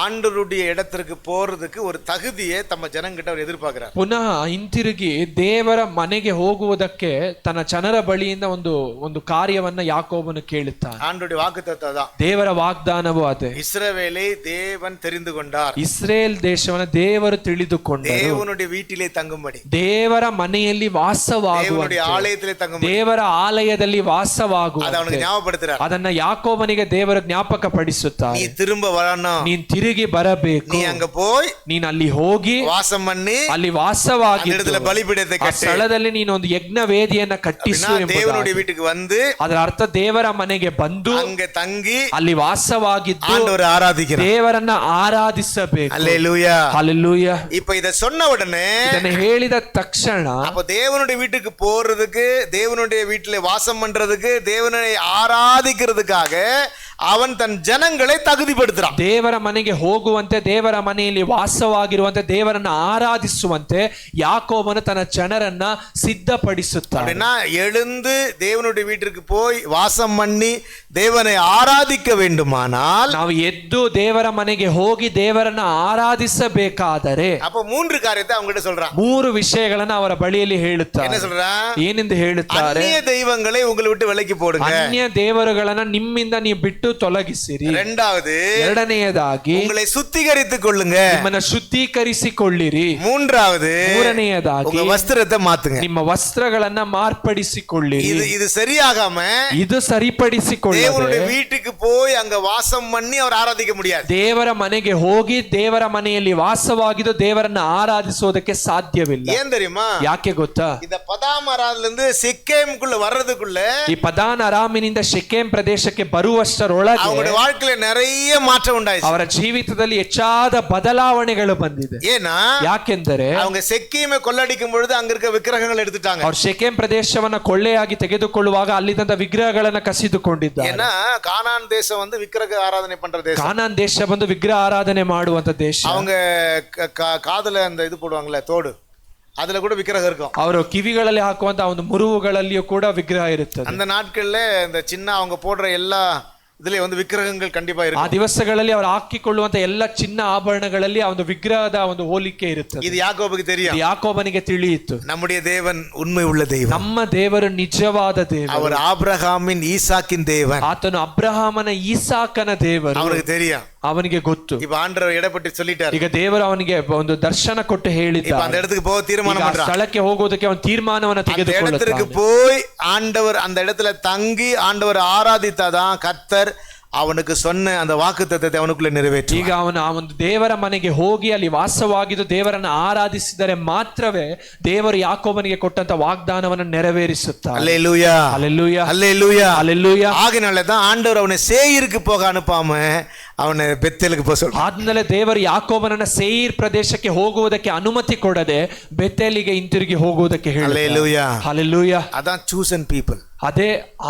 ஆண்டவருடைய இடத்திற்கு போறதுக்கு ஒரு தகுதியை ತಮ್ಮ ಜನங்கிட்ட ಅವರು ಎದುರ್ಪಾಗ್றார். ಪುನಃ ಹಿಂತಿರುಗಿ ದೇವರ ಮನೆಗೆ ಹೋಗುವುದಕ್ಕೆ ತನ್ನ ಜನರ ಬಳಿಯಿಂದ ಒಂದು ಕಾರ್ಯವನ್ನ ಯಾಕೋಬನು ಕೇಳುತ್ತಾನೆ. ஆண்டவருடைய வாக்குத்தத்தம் தான். ದೇವರ ವಾಗ್ದಾನವು ಅದೇ. இஸ்ரவேலை தேவன் தெரிந்து கொண்டார். ಇಸ್ರೇಲ್ ದೇಶವನ್ನು ದೇವರು ತಿಳಿದುಕೊಂಡರು. தேவனுடைய வீட்டிலே தங்கும்படி, ದೇವರ ಮನೆಯಲ್ಲಿ ವಾಸವಾಗುವಂತೆ, தேவனுடைய ஆலயத்திலே தங்கும்படி, ದೇವರ ಆಲಯದಲ್ಲಿ ವಾಸವಾಗುವಂತೆ ಅವನಿಗೆ ஞாபகப்படுத்துறார். ಅದನ್ನ ಯಾಕೋಬನಿಗೆ ದೇವರ ಜ್ಞಾಪಕ ಪಡಿಸುತ್ತಾರೆ. நீ திரும்ப வரணும், ನೀನ್ ತಿರುಗಿ ಬರಬೇಕು, நீ அங்க போய் ನೀನ್ ಅಲ್ಲಿ ಹೋಗಿ ವಾಸம் பண்ணி ಅಲ್ಲಿ ವಾಸವಾಗಿ பலிபீடத்தை ಆ ಸ್ಥಳದಲ್ಲಿ ನೀನು ಒಂದು ಯಜ್ಞ ವೇದಿಯನ್ನ ಕಟ್ಟಿಸು ಎಂಬುದಾಗಿ. தேவனுடைய வீட்டுக்கு வந்து, ಅದರ ಅರ್ಥ ದೇವರ ಮನೆಗೆ ಬಂದು அங்க தங்கி ಅಲ್ಲಿ ವಾಸವಾಗಿದ್ದು ஆண்டவரை ஆராதிக்கணும், ದೇವರನ್ನ ಆರಾಧಿಸಬೇಕು. அல்லேலூயா, ಹಲ್ಲೆಲೂಯಾ. இப்ப இத சொன்ன உடனே, ಇದನ್ನ ಹೇಳಿದ ತಕ್ಷಣ, அப்ப தேவனுடைய வீட்டுக்கு போறதுக்கு, தேவனுடைய வீட்டிலே வாசம் பண்றதுக்கு, தேவனை ஆராதிக்கிறதுக்காக அவன் தன் ஜனங்களை தகுதிப்படுத்துறான். ದೇವರ ಮನೆಗೆ ಹೋಗುವಂತೆ, ದೇವರ ಮನೆಯಲ್ಲಿ ವಾಸವಾಗಿರುವಂತೆ, ದೇವರನ್ನ ಆರಾಧಿಸುವಂತೆ ಯಾಕೋಬನು ತನ್ನ ಜನರನ್ನ ಸಿದ್ಧಪಡಿಸುತ್ತಾನೆ. அப்படின்னா எழுந்து தேவனுடைய வீட்டிற்கு போய் வாசம் பண்ணி தேவனை ஆராதிக்க வேண்டுமானால், ನಾವು ಎದ್ದು ದೇವರ ಮನೆಗೆ ಹೋಗಿ ದೇವರನ್ನ ಆರಾಧಿಸಬೇಕಾದರೆ, அப்ப 3 காரியத்தை அவங்க கிட்ட சொல்றான். 3 ವಿಷಯಗಳನ್ನ ಅವರ ಬಳಿಯಲ್ಲಿ ಹೇಳುತ್ತಾರೆ. என்ன சொல்றான்? ಏನೆಂದು ಹೇಳುತ್ತಾರೆ? அந்நிய தெய்வங்களை உங்களை விட்டு விலக்கி போடுங்க. ಅನ್ಯ ದೇವರುಗಳನ್ನ ನಿಮ್ಮಿಂದ ನೀವು ಬಿಟ್ಟು ತೊಲಗಿಸಿರಿ. இரண்டாவது, ಎರಡನೆಯದಾಗಿ உங்களை சுத்திகரித்துக் கொள்ளுங்க. ನಿಮ್ಮನ್ನ ಶುದ್ಧೀಕರಿಸಿಕೊಳ್ಳಿರಿ. மூன்றாவது, ಮೂರನೆಯದಾಗಿ உங்க வஸ்திரத்தை மாத்துங்க. ನಿಮ್ಮ ವಸ್ತ್ರಗಳನ್ನ ಮಾರ್ಪಡಿಸಿಕೊಳ್ಳಿರಿ. இது சரியாகாம ಇದು ಸರಿಪಡಿಸಿಕೊಳ್ಳದೆ தேவனுடைய வீட்டுக்கு போய் அங்க வாசம் பண்ணி அவர் ஆராதிக்க முடியாது. ದೇವರ ಮನೆಗೆ ಹೋಗಿ ದೇವರ ಮನೆಯಲ್ಲಿ ವಾಸವಾಗಿದ್ದು ದೇವರನ್ನ ಆರಾಧಿಸೋದಕ್ಕೆ ಸಾಧ್ಯವಿಲ್ಲ. ஏன் தெரியுமா? ಯಾಕೆ ಗೊತ್ತಾ? இந்த பதாமராதுல இருந்து சிக்கேமுக்குள்ள வர்றதுக்குள்ள ಈ ಪದಾನ್ ಅರಾಮಿನಿಂದ ಶೆಕೆಮ್ ಪ್ರದೇಶಕ್ಕೆ ಬರುವಷ್ಟರೊಳಗೆ அவங்களுடைய வாழ்க்கையில நிறைய மாற்றம் உண்டாயிச்சு. ಅವರ ಜೀವಿತದಲ್ಲಿ ಹೆಚ್ಚಾದ ಬದಲಾವಣೆಗಳು ಬಂದಿದೆ. ஏன்னா ಯಾಕೆಂದರೆ அவங்க செக்கீமை கொள்ளடிக்கும் பொழுது அங்க இருக்க விக்கிரகங்கள் எடுத்துட்டாங்க. ಅವ್ರು ಶೆಕೆಮ್ ಪ್ರದೇಶವನ್ನ ಕೊಳ್ಳೆಯಾಗಿ ತೆಗೆದುಕೊಳ್ಳುವಾಗ ಅಲ್ಲಿದ್ದಂತ ವಿಗ್ರಹಗಳನ್ನ ಕಸಿದುಕೊಂಡಿದ್ದಾರೆ. ஏன்னா கானான் தேசம் வந்து விக்கிரக ஆராதனை பண்ற தேசம். ಕಾನಾನ್ ದೇಶ ಬಂದು ವಿಗ್ರಹ ಆರಾಧನೆ ಮಾಡುವಂತ ದೇಶ. அவங்க காதுல அந்த இது போடுவாங்கல்ல தோடு, அதுல கூட விக்கிரகம் இருக்கும். ಅವರು ಕಿವಿಗಳಲ್ಲಿ ಹಾಕುವಂತ ಒಂದು ಮುರುವುಗಳಲ್ಲಿಯೂ ಕೂಡ ವಿಗ್ರಹ ಇರುತ್ತದೆ. அந்த நாட்கள்ல இந்த சின்ன அவங்க போடுற எல்லா இதுல வந்து விக்கிரகங்கள் கண்டிப்பா ಆ இருக்கும். ದಿವಸಗಳಲ್ಲಿ ಅವರು ಹಾಕಿಕೊಳ್ಳುವಂತ ಎಲ್ಲ ಚಿನ್ನ ಆಭರಣಗಳಲ್ಲಿ ಆ ಒಂದು ವಿಗ್ರಹದ ಒಂದು ಹೋಲಿಕೆ ಇರುತ್ತದೆ. இது யாக்கோபுக்கு தெரியும். ಇದು ಯಾಕೋಬನಿಗೆ ತಿಳಿಯಿತು. நம்முடைய தேவன் உண்மை உள்ள தெய்வம். ನಮ್ಮ ದೇವರು ನಿಜವಾದ ದೇವರು. அவர் ஆபிரகாமின் ஈசாக்கின் தேவன். ಆತನು ಅಬ್ರಹಾಮನ ಈಸಾಕನ ದೇವರು. அவருக்கு தெரியும். ಅವನಿಗೆ ಗೊತ್ತು. இப்ப ஆண்டவர் இடப்பட்டு சொல்லிட்டாரு. ಈಗ ದೇವರು ಅವನಿಗೆ ಒಂದು ದರ್ಶನ ಕೊಟ್ಟು இப்ப ಹೇಳಿದ್ದಾನೆ. அந்த இடத்துக்கு போக தீர்மானம் ಈಗ ಆ பண்றான். ಸ್ಥಳಕ್ಕೆ ಹೋಗೋದಕ್ಕೆ ಅವನು ತೀರ್ಮಾನವನ್ನು அந்த இடத்துக்கு ತೆಗೆದುಕೊಳ್ಳುತ್ತಾನೆ. போய் ஆண்டவர் அந்த இடத்துல தங்கி ஆண்டவர் ஆராதித்தாதான் கர்த்தர் அவனுக்கு சொன்ன அந்த வாக்குத்தத்தத்தை அவனுக்குள்ள நிறைவேற்றி. ಈಗ ಅವನು ಆ ಒಂದು ದೇವರ ಮನೆಗೆ ಹೋಗಿ ಅಲ್ಲಿ ವಾಸವಾಗಿದ್ದು ದೇವರನ್ನು ಆರಾಧಿಸಿದರೆ ಮಾತ್ರವೇ ದೇವರು ಯಾಕೋಬನಿಗೆ ಕೊಟ್ಟಂತ ವಾಗ್ದಾನವನ್ನು ನೆರವೇರಿಸುತ್ತಾನೆ. அல்லேலூயா, ಹಲ್ಲೆಲೂಯಾ, அல்லேலூயா, ಹಲ್ಲೆಲೂಯಾ. ஆகினால தான் ஆண்டவர் அவனை சேயீருக்கு போக அனுப்பாம அவனை பெத்தேலுக்கு போக சொல்றார். ಆದ್ಮೇಲೆ ದೇವರು ಯಾಕೋಬನನ್ನ ಸೇಯೀರ್ ಪ್ರದೇಶಕ್ಕೆ ಹೋಗುವುದಕ್ಕೆ ಅನುಮತಿ ಕೊಡದೆ ಬೆತೇಲಿಗೆ ಹಿಂತಿರುಗಿ ಹೋಗುವುದಕ್ಕೆ ಹೇಳಿದ. அல்லேலூயா, ಹಲ್ಲೆಲೂಯಾ. அதான் chosen people. ಅದೇ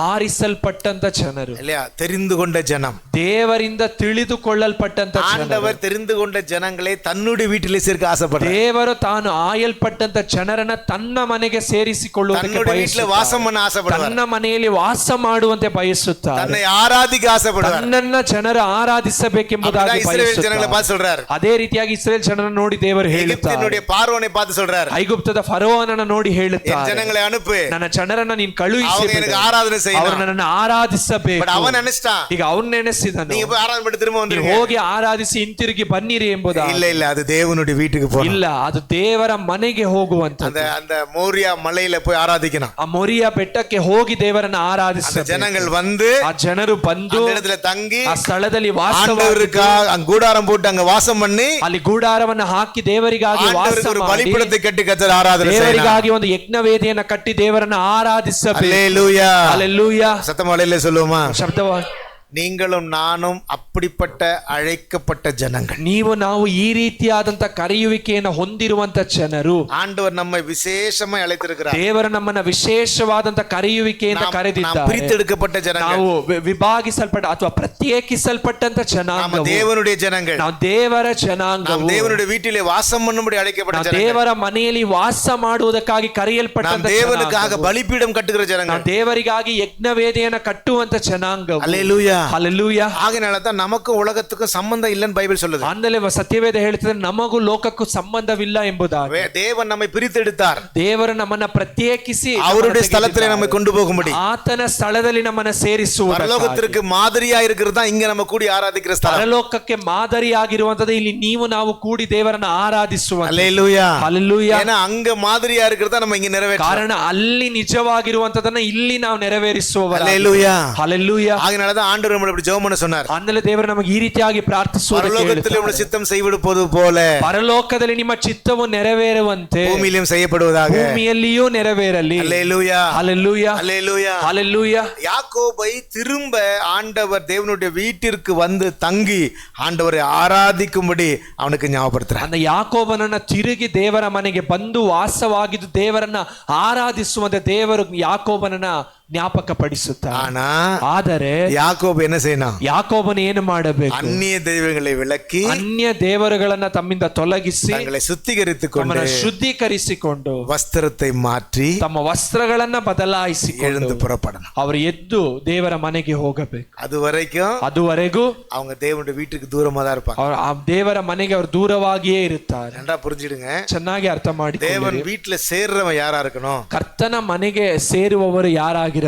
ಆರಿಸಲ್ಪಟ್ಟಂತ ಜನರು, இல்லையா? தெரிந்து கொண்ட ஜனம். ದೇವರಿಂದ ತಿಳಿದುಕೊಳ್ಳಲ್ಪಟ್ಟಂತ ಜನರು. ஆண்டவர் தெரிந்து கொண்ட ஜனங்களை தன்னுடைய வீட்டிலே சேர்க்க ஆசைப்படுறார். ದೇವರು ತಾನು ಆಯಲ್ಪಟ್ಟಂತ ಜನರನ್ನ ತನ್ನ ಮನೆಗೆ ಸೇರಿಸಿಕೊಳ್ಳುವುದಕ್ಕೆ தன்னுடைய வீட்டில ಬಯಸುತ್ತಾನೆ. வாசம் பண்ண ஆசைப்படுறார். ತನ್ನ ಮನೆಯಲ್ಲಿ ವಾಸ ಮಾಡುವಂತೆ ಬಯಸುತ್ತಾರೆ. தன்னை ஆராதிக்க ஆசைப்படுறார். ತನ್ನನ್ನ ಜನರು ಆರಾಧಿಸಬೇಕೆಂಬುದಾಗಿ இஸ்ரவேல் ஜனங்களை ಬಯಸುತ್ತಾರೆ. பார்த்து சொல்றார். ಅದೇ ರೀತಿಯಾಗಿ ಇಸ್ರೇಲ್ ಜನರನ್ನು ನೋಡಿ ದೇವರು ಹೇಳುತ್ತಾರೆ. எகிப்தினுடைய பார்வோனை பார்த்து சொல்றார். ಐಗುಪ್ತದ ಫರೋವನನ್ನ ನೋಡಿ என் ಹೇಳುತ್ತಾರೆ, ஜனங்களை அனுப்பு, ನನ್ನ ಜನರನ್ನ ನೀನು ಕಳುಹಿಸಿ அவங்க எனக்கு ஆராதனை ಅವರು செய்யணும். ನನ್ನನ್ನು ಆರಾಧಿಸಬೇಕು. பட் அவன் நினைச்சிட்டான், ಈಗ ಅವ್ನು ನೆನೆಸಿದನು, நீங்க போய் ஆராதனை பண்ணி திரும்ப ನೀವು வந்துருங்க. ಹೋಗಿ ಆರಾಧಿಸಿ ಹಿಂತಿರುಗಿ ಬನ್ನಿರಿ ಎಂಬುದಾಗಿ. இல்ல இல்ல, அது தேவனுடைய வீட்டுக்கு போகணும். ಇಲ್ಲ, ಅದು ದೇವರ ಮನೆಗೆ ಹೋಗುವಂತ. அந்த அந்த மோரியா மலையில போய் ஆராதிக்கணும். ಆ ಮೊರಿಯಾ ಬೆಟ್ಟಕ್ಕೆ ಹೋಗಿ ದೇವರನ್ನ அந்த ಆರಾಧಿಸಬೇಕು. ஜனங்கள் வந்து ಆ ಜನರು ಬಂದು அந்த இடத்துல தங்கி ಆ ಸ್ಥಳದಲ್ಲಿ ವಾಸವಾಗಿ ஆண்டவருக்காக அங்க கூடாரம் போட்டு அங்க வாசம் பண்ணி ಅಲ್ಲಿ ಗೂಡಾರವನ್ನ ಹಾಕಿ ದೇವರಿಗಾಗಿ ವಾಸ ஆண்டவருக்கு ஒரு ಮಾಡಿ பலிபீடத்தை கட்டி கர்த்தர் ஆராதனை செய்யணும். ದೇವರಿಗಾಗಿ ಒಂದು ಯಜ್ಞ ವೇದಿಯನ್ನ ಕಟ್ಟಿ ದೇವರನ್ನ ಆರಾಧಿಸಬೇಕು. அல்லேலூயா, ಹಲ್ಲೆಲೂಯಾ. சத்தமலையில சொல்லுவோமா? ಶಬ್ದವಾಗಿ நீங்களும் நானும் அப்படிப்பட்ட அழைக்கப்பட்ட ஜனங்கள். ನೀವು ನಾವು ಈ ರೀತಿಯಾದಂತ ಕರೆಯುವಿಕೆಯನ್ನು ಹೊಂದಿರುವಂತ ಜನರು. ஆண்டவர் நம்மை விசேஷமா அழைத்திருக்கிறார். ದೇವರು ನಮ್ಮನ್ನ ವಿಶೇಷವಾದಂತ ಕರೆಯುವಿಕೆಯಿಂದ நாம் ಕರೆದಿದ್ದಾರೆ. பிரித்தெடுக்கப்பட்ட ஜனங்கள். ನಾವು ವಿಭಾಗಿಸಲ್ಪಟ್ಟ ಅಥವಾ ಪ್ರತ್ಯೇಕಿಸಲ್ಪಟ್ಟಂತ ಜನಾಂಗ. நாம் தேவனுடைய ஜனங்கள். ನಾವು ದೇವರ ಜನಾಂಗ. நாம் தேவனுடைய வீட்டிலே வாசம் பண்ணும்படி அழைக்கப்பட்ட ஜனங்கள். ದೇವರ ಮನೆಯಲ್ಲಿ ವಾಸ ಮಾಡುವುದಕ್ಕಾಗಿ ಕರೆಯಲ್ಪಟ್ಟಂತ நாம் தேவனுக்காக பலிபீடம் கட்டுகிற ஜனங்கள். ನಾವು ದೇವರಿಗಾಗಿ ಯಜ್ಞ ವೇದಿಯನ್ನ ಕಟ್ಟುವಂತ ಜನಾಂಗ. அல்லேலூயா, ಹಲ್ಲೆಲೂಯಾ. ஆகையால தான் நமக்கும் உலகத்துக்கும் சம்பந்தம் இல்லைன்னு பைபிள் சொல்லுது. ಆಮೇಲೆ ಸತ್ಯವೇದ ಹೇಳ್ತದೆ ನಮಗೂ ಲೋಕಕ್ಕೂ ಸಂಬಂಧವಿಲ್ಲ ಎಂಬುದಾಗಿ. தேவன் நம்மை பிரித்தெடுத்தார். ದೇವರು ನಮ್ಮನ್ನ ಪ್ರತ್ಯೇಕಿಸಿ அவருடைய ஸ்தலத்திலே நம்மை கொண்டு போகும்படி. ಆತನ ಸ್ಥಳದಲ್ಲಿ ನಮ್ಮನ್ನ ಸೇರಿಸುವ. பரலோகத்திற்கு மாதிரியா இருக்கிறது தான் இங்க நம்ம கூடி ஆராதிக்கிற ஸ்தலம். ಪರಲೋಕಕ್ಕೆ ಮಾದರಿಯಾಗಿರುವಂತದ್ದು ಇಲ್ಲಿ ನೀವು ನಾವು ಕೂಡಿ ದೇವರನ್ನ ಆರಾಧಿಸುವ. அல்லேலூயா, ಹಲ್ಲೆಲೂಯಾ. ஏன்னா அங்க மாதிரியா இருக்கிறதா நம்ம இங்க நிறைவேற்றோம். ಕಾರಣ ಅಲ್ಲಿ ನಿಜವಾಗಿರುವಂತದನ್ನ ಇಲ್ಲಿ ನಾವು ನೆರವೇರಿಸುವವರು. அல்லேலூயா, ಹಲ್ಲೆಲೂಯಾ. ஆகையால தான் ஆண்டவர் நம்மளை இப்படி ஜெபம் பண்ண சொன்னார். ಆಮೇಲೆ ದೇವರು ನಮಗೆ ಈ ರೀತಿಯಾಗಿ ಪ್ರಾರ್ಥಿಸುವುದಕ್ಕೆ பரலோகத்திலே உள்ள சித்தம் செய்யப்படுவது போல ಪರಲೋಕದಲ್ಲಿ ನಿಮ್ಮ ಚಿತ್ತವು ನೆರವೇರುವಂತೆ பூமியிலும் செய்யப்படுவதாக. ಭೂಮಿಯಲ್ಲಿಯೂ ನೆರವೇರಲಿ. அல்லேலூயா, ಹಲ್ಲೆಲೂಯಾ, அல்லேலூயா. ಹಲ್ಲೆಲೂಯಾ. யாக்கோபை திரும்ப ஆண்டவர் தேவனுடைய வீட்டிற்கு வந்து தங்கி ஆண்டவரை ஆராதிக்கும்படி அவனுக்கு ஞாபகப்படுத்துறார். அந்த ಯಾಕೋಬನನ್ನ ತಿರುಗಿ ದೇವರ ಮನೆಗೆ ಬಂದು ವಾಸವಾಗಿದ್ದು ದೇವರನ್ನ ಆರಾಧಿಸುವಂತೆ ದೇವರು ಯಾಕೋಬನನ್ನ ಜ್ಞಾಪಕ ಪಡಿಸುತ್ತಾರೆ. ஆனா ಆದರೆ யாக்கோபு என்ன செய்யணும்? ಯಾಕೋಬನ ಏನು ಮಾಡಬೇಕು? அந்நிய தெய்வங்களை விலக்கி ಅನ್ಯ ದೇವರುಗಳನ್ನ ತಮ್ಮಿಂದ ತೊಲಗಿಸಿ தங்களை சுத்திகரித்துக் கொண்டு ತಮ್ಮನ್ನು ಶುದ್ಧೀಕರಿಸಿಕೊಂಡು வஸ்திரத்தை மாற்றி ತಮ್ಮ ವಸ್ತ್ರಗಳನ್ನ ಬದಲಾಯಿಸಿಕೊಂಡು எழுந்து புறப்படணும். ಅವರು ಎದ್ದು ದೇವರ ಮನೆಗೆ ಹೋಗಬೇಕು. அது வரைக்கும் ಅದುವರೆಗೂ அவங்க தேவனுடைய வீட்டுக்கு தூரமா தான் இருப்பாங்க. ಅವರು ಆ ದೇವರ ಮನೆಗೆ ಅವರು ದೂರವಾಗಿಯೇ ಇರುತ್ತಾರೆ. நல்லா புரிஞ்சிடுங்க. ಚೆನ್ನಾಗಿ ಅರ್ಥ ಮಾಡಿ. தேவன் வீட்டுல சேர்றவன் யாரா இருக்கணும்? ಕರ್ತನ ಮನೆಗೆ ಸೇರುವವರು ಯಾರಾಗಿರಬೇಕು?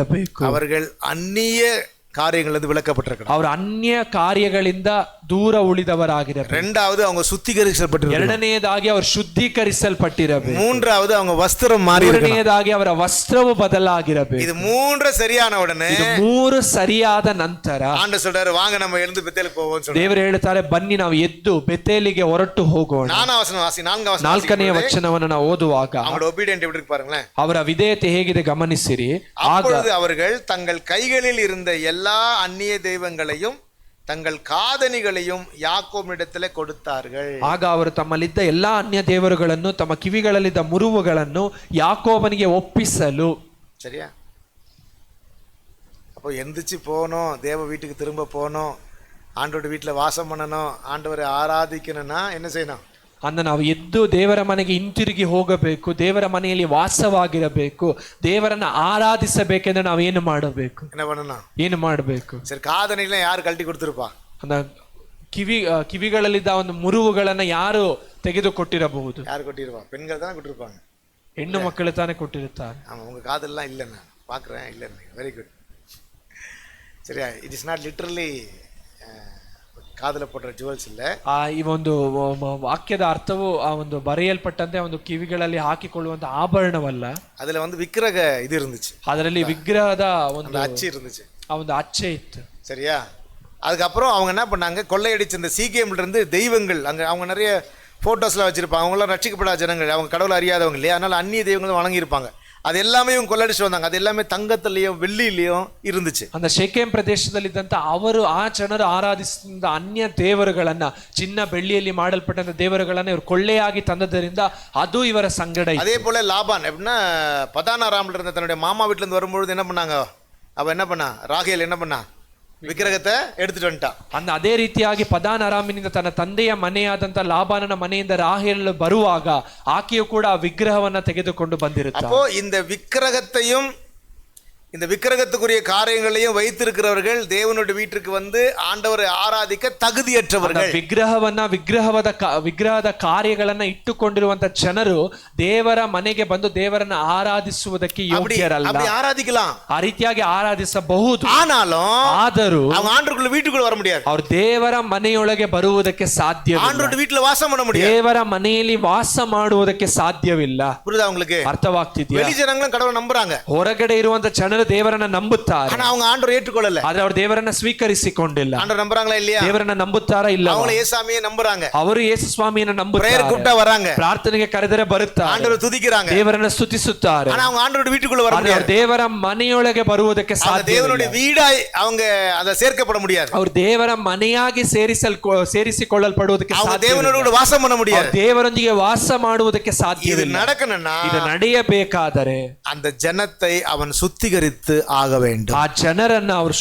அவர்கள் அந்நிய காரியங்கள் விளக்கப்பட்டிருக்கிறார். ಅವರು ಅನ್ಯ ಕಾರ್ಯಗಳಿಂದ ದೂರ ಉಳಿದವರಾಗಿರಬೇಕು. இரண்டாவது அவங்க சுத்திகரிக்கப்பட்டிருக்கிறார். ಎರಡನೆಯದಾಗಿ ಅವರು ಶುದ್ಧೀಕರಿಸಲ್ಪಟ್ಟಿರಬೇಕು. மூன்றாவது அவங்க வஸ்திரம் மாறி இருக்கு. ಮೂರನೆಯದಾಗಿ ಅವರ ವಸ್ತ್ರವು ಬದಲಾಗಿರಬೇಕು. இது மூன்று சரியான உடனே ಇದು ಮೂರು ಸರಿಯಾದ ನಂತರ ஆண்டவர் சொல்றாரு, வாங்க நம்ம எழுந்து பெத்தேலுக்கு போவோம் சொல்றாரு. ದೇವರು ಹೇಳ್ತಾರೆ, ಬನ್ನಿ ನಾವು ಎದ್ದು ಬೆತೇಲಿಗೆ ಹೊರಟು ಹೋಗೋಣ. ನಾಲ್ಕನೆಯ ವಚನವನ್ನು ನಾವು ಓದುವಾಗ அவங்களோட obedient எப்படி இருக்கு பாருங்களேன். ಅವರ ವಿಧೇಯತೆ ಹೇಗಿದೆ ಗಮನಿಸಿರಿ. அப்பொழுது அவர்கள் தங்கள் கைகளில் இருந்த எல்லா அந்நிய தெய்வங்களையும் தங்கள் காதணிகளையும் ಯಾಕೋಬನಿடத்திலே கொடுத்தார்கள். ಆಗ ಅವರು ತಮ್ಮಲ್ಲಿದ್ದ ಎಲ್ಲಾ ಅನ್ಯ ದೇವರುಗಳನ್ನು ತಮ್ಮ ಕಿವಿಗಳಲ್ಲಿದ್ದ ಮುರುವುಗಳನ್ನು ಯಾಕೋಬನಿಗೆ ಒಪ್ಪಿಸಲು. சரியா? அப்போ எந்திரிச்சு போகணும், தேவ வீட்டுக்கு திரும்ப போகணும், ஆண்டவருடைய வீட்டில் வாசம் பண்ணணும், ஆண்டவரை ஆராதிக்கணும்னா என்ன செய்யணும்? ಅಂದ ನಾವು ಎದ್ದು ದೇವರ ಮನೆಗೆ ಹಿಂತಿರುಗಿ ಹೋಗಬೇಕು, ದೇವರ ಮನೆಯಲ್ಲಿ ವಾಸವಾಗಿರಬೇಕು, ದೇವರನ್ನ ಆರಾಧಿಸಬೇಕೆಂದ್ರೆ ನಾವು ಏನು ಮಾಡಬೇಕು? ಏನು ಮಾಡಬೇಕು? ಸರಿ, ಕಾದಣಿಗಳನ್ನ ಯಾರು ಕಲ್ಟಿ ಕೊಡ್ತಿರಪ್ಪ? ಅಂದ ಕಿವಿಗಳಲ್ಲಿದ್ದ ಒಂದು ಮುರುವುಗಳನ್ನ ಯಾರು ತೆಗೆದುಕೊಟ್ಟಿರಬಹುದು? ಯಾರು ಕೊಟ್ಟಿರುವ? பெண்கள் தானே ಕೊಟ್ಟಿருப்பாங்க. ಹೆಣ್ಣು ಮಕ್ಕಳು ತಾನೇ ಕೊಟ್ಟಿರುತ್ತಾರೆ. உங்க காதெல்லாம் இல்லை, நான் பார்க்குறேன், இல்லை. Very good. சரியா? இட் இஸ் நாட் லிட்டரலி ಕಾದಲ ಪೊಟ್ಟ ಜುವೆಲ್ಸ್ ಇಲ್ಲ. ಈ ಒಂದು ವಾಕ್ಯದ ಅರ್ಥವು ಆ ಒಂದು ಬರೆಯಲ್ಪಟ್ಟಂತೆ ಒಂದು ಕಿವಿಗಳಲ್ಲಿ ಹಾಕಿಕೊಳ್ಳುವಂತ ಆಭರಣವಲ್ಲ. ಅದರಲ್ಲಿ ಒಂದು ವಿಗ್ರಹ ಇದು இருந்துச்சு. ಅದರಲ್ಲಿ ವಿಗ್ರಹದ ಒಂದು ಅಚ್ಚೆ இருந்துச்சு. ಆ ಒಂದು ಅಚ್ಚೆ ಇತ್ತು. சரியா? அதுக்கப்புறம் அவங்க என்ன பண்ணாங்க, கொள்ளையடிச்ச இந்த சீகேம்ல இருந்து தெய்வங்கள், அங்க அவங்க நிறைய போட்டோஸ்லாம் வச்சிருப்பாங்க. அவங்களாம் ரட்சிக்கப்படாத ஜனங்கள், அவங்க கடவுளை அறியாதவங்க இல்லையா, அதனால அந்நிய தெய்வங்களும் வணங்கியிருப்பாங்க. அது எல்லாமே இவங்க கொள்ளடிச்சு வந்தாங்க. அது எல்லாமே தங்கத்திலையும் வெள்ளியிலையும் இருந்துச்சு. அந்த ಶೆಕೆಮ್ ಪ್ರದೇಶದಲ್ಲಿದ್ದಂತ ಅವರು ಆ ಜನರು ಆರಾಧಿಸಿದ ಅನ್ಯ ದೇವರುಗಳನ್ನ, ಚಿನ್ನ ಬೆಳ್ಳಿಯಲ್ಲಿ ಮಾಡಲ್ಪಟ್ಟಂತ ದೇವರುಗಳನ್ನ ಇವರು ಕೊಳ್ಳೆಯಾಗಿ ತಂದದರಿಂದ ಅದು ಇವರ ಸಂಗಡ. அதே போல லாபான் எப்படின்னா, பதானாராம்ல இருந்த தன்னுடைய மாமா வீட்டுல இருந்து வரும்பொழுது என்ன பண்ணாங்க, அவ என்ன பண்ணா, ராகேல் என்ன பண்ணா, ವಿಗ್ರಹತೆ ಎಡ್ತಿಟ್ಟು ಹೊಂಟ. ಅಂದ ಅದೇ ರೀತಿಯಾಗಿ ಪದಾನ್ ಅರಾಮಿನಿಂದ ತನ್ನ ತಂದೆಯ ಮನೆಯಾದಂತ ಲಾಬಾನನ ಮನೆಯಿಂದ ರಾಹೇಲ್ ಬರುವಾಗ ಆಕೆಯು ಕೂಡ ಆ ವಿಗ್ರಹವನ್ನ ತೆಗೆದುಕೊಂಡು ಬಂದಿರುತ್ತಾಳೆ. அப்போ இந்த விக்கிரகத்தையும் இந்த விக்கிரகத்துக்குரிய காரியங்களையும் வைத்திருக்கிறவர்கள் தேவனுடைய வீட்டுக்கு வந்து ஆண்டவரை ஆராதிக்க தகுதியற்றவர்கள். ವಿಗ್ರಹದ ಕಾರ್ಯಗಳನ್ನ ಇಟ್ಟುಕೊಂಡಿರುವಂತ ಜನರು ದೇವರ ಮನೆಗೆ ಬಂದು ದೇವರನ್ನ ಆರಾಧಿಸುವುದಕ್ಕೆ ಯೋಗ್ಯರಲ್ಲ. அப்படி ஆராதிக்கலாம், ಆ ರೀತಿಯಾಗಿ ಆರಾಧಿಸಬಹುದು. ಆದರೂ அவங்க ஆண்டவருக்குள்ள வீட்டுக்குள்ள வர முடியாது. ಅವರು ದೇವರ ಮನೆಯೊಳಗೆ ಬರುವುದಕ್ಕೆ ಸಾಧ್ಯವಿಲ್ಲ. ஆண்டவருடைய வீட்டுல வாசம் பண்ண முடியாது. ದೇವರ ಮನೆಯಲ್ಲಿ ವಾಸ ಮಾಡುವುದಕ್ಕೆ ಸಾಧ್ಯವಿಲ್ಲ. புரியுதா உங்களுக்கு? ಅರ್ಥವಾಗ್ತಿದೆಯಾ? வெளி ಜನங்களும் கடவுளை நம்புறாங்க. ಹೊರಗಡೆ ಇರುವಂತ ಜನರು ದೇವರನ್ನ ನಂಬುತ್ತಾರೆ. ஆனா அவங்க ஆண்டவரை ஏற்றுக்கொள்ளல. ಆದ್ರೆ ಅವರು ದೇವರನ್ನ ಸ್ವೀಕರಿಸಿಕೊಂಡಿಲ್ಲ. ஆண்டவர் நம்புறாங்களா இல்லையா? ದೇವರನ್ನ ನಂಬುತ್ತಾರಾ ಇಲ್ಲ? அவங்க இயேசுசாமியை நம்புறாங்க. ಅವರು ಯೇಸು ಸ್ವಾಮಿಯನ್ನು ನಂಬುತ್ತಾರೆ. பிரேயர் கூப்பிட்டா வராங்க. ಪ್ರಾರ್ಥನೆಗೆ ಕರೆದರೆ ಬರುತ್ತಾರೆ. ஆண்டவரை துதிக்கிறாங்க. ದೇವರನ್ನ ಸ್ತುತಿಸುತ್ತಾರೆ. ஆனா அவங்க ஆண்டவருடைய வீட்டுக்குள்ள வர முடியாது. ದೇವರ ಮನೆಯೊಳಗೆ ಬರುವುದಕ್ಕೆ ಸಾಧ್ಯವಿಲ್ಲ. தேவனுடைய வீடாய் அவங்க அத சேர்க்கப்பட முடியாது. ಅವರು ದೇವರ ಮನೆಯಾಗಿ ಸೇರಿಸಿಕೊಳ್ಳಲ್ಪಡುವುದಕ್ಕೆ ಸಾಧ್ಯವಿಲ್ಲ. தேவனோடு வாசம் பண்ண முடியாது. ದೇವರೊಂದಿಗೆ ವಾಸ ಮಾಡುವುದಕ್ಕೆ ಸಾಧ್ಯವಿಲ್ಲ. இது நடக்கணும்னா, ಇದು ನಡೆಯಬೇಕಾದರೆ அந்த ஜனத்தை அவன் சுத்திகரித்து ஆக வேண்டும். ಆ ಜನರನ್ನ ಅವರು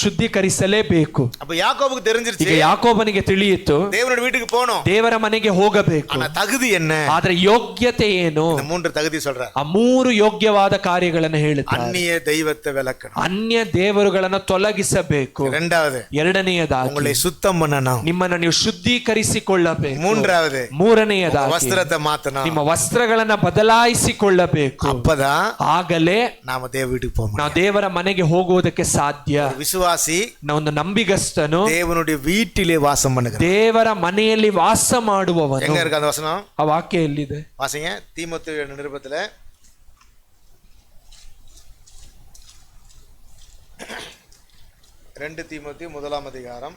ಶುದ್ಧೀಕರಿಸಲೇಬೇಕು. அப்ப யாக்கோபுக்கு தெரிஞ்சிருச்சு. ಈಗ ಯಾಕೋಬನಿಗೆ ತಿಳಿಯಿತು, தேவனுடைய வீட்டுக்கு போணும், ದೇವರ ಮನೆಗೆ ಹೋಗಬೇಕು. ஆனா தகுதி என்ன? ಆದ್ರೆ ಯೋಗ್ಯತೆ ಏನು? இந்த மூன்று தகுதி சொல்றார். ಆ ಮೂರು ಯೋಗ್ಯವಾದ ಕಾರ್ಯಗಳನ್ನು ಹೇಳುತ್ತಾರೆ. அந்நிய தெய்வத்தை விலக்கணும், ಅನ್ಯ ದೇವರುಗಳನ್ನು ತೊಲಗಿಸಬೇಕು. ಎರಡನೆಯದಾಗಿ உங்களை சுத்தம் பண்ணணும், ನಿಮ್ಮನ್ನು ನೀವು ಶುದ್ಧೀಕರಿಸಿಕೊಳ್ಳಬೇಕು. ಮೂರನೆಯದಾಗಿ ವಸ್ತ್ರத்தை ಮಾತணும், ನಿಮ್ಮ ವಸ್ತ್ರಗಳನ್ನ ಬದಲಾಯಿಸಿಕೊಳ್ಳಬೇಕು. அப்பதான் ಆಗಲೇ நாம தேவ வீட்டுக்கு போவோம். ನಾವು ದೇವರ ಮನೆಗೆ ಹೋಗುವುದಕ್ಕೆ ಸಾಧ್ಯ. விசுவாசி ಒಂದು ನಂಬಿಗಸ್ತನು தேவனுடைய வீட்டிலே வாசம் பண்ணுகிறான். ದೇವರ ಮನೆಯಲ್ಲಿ ವಾಸ ಮಾಡುವವನು. எங்க இருக்கு அந்த வசனம்? ಆ ವಾಕ್ಯ ಎಲ್ಲಿದೆ? வாசிங்க. தீமோத்தேயு நிருபத்திலே 2 தீமோத்தேயு 1ஆம் அதிகாரம்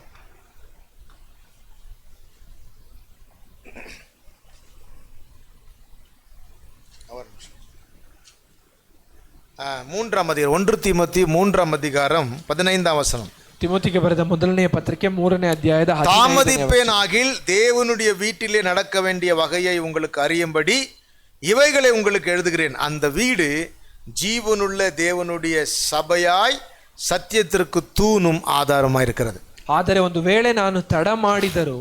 3ஆம் அதிகாரம் 1 தீமோத்தேயு 3ஆம் அதிகாரம் 15ஆம் வசனம். ತಿಮೋತಿಗೆ ಬರೆದ ಮೊದಲನೆಯ ಪತ್ರಿಕೆ 3ನೇ ಅಧ್ಯಾಯದ 15ನೇ ವಚನ. தாமதிப்பேனாகில் தேவனுடைய வீட்டிலே நடக்க வேண்டிய வகையை உங்களுக்கு அறியும்படி இவைகளை உங்களுக்கு எழுதுகிறேன். அந்த வீடு ஜீவனுள்ள தேவனுடைய சபையாய் சத்தியத்திற்கு தூணும் ஆதாரமாய் இருக்கிறது. ಆದರೆ ಒಂದು ವೇಳೆ ನಾನು ತಡ ಮಾಡಿದರೂ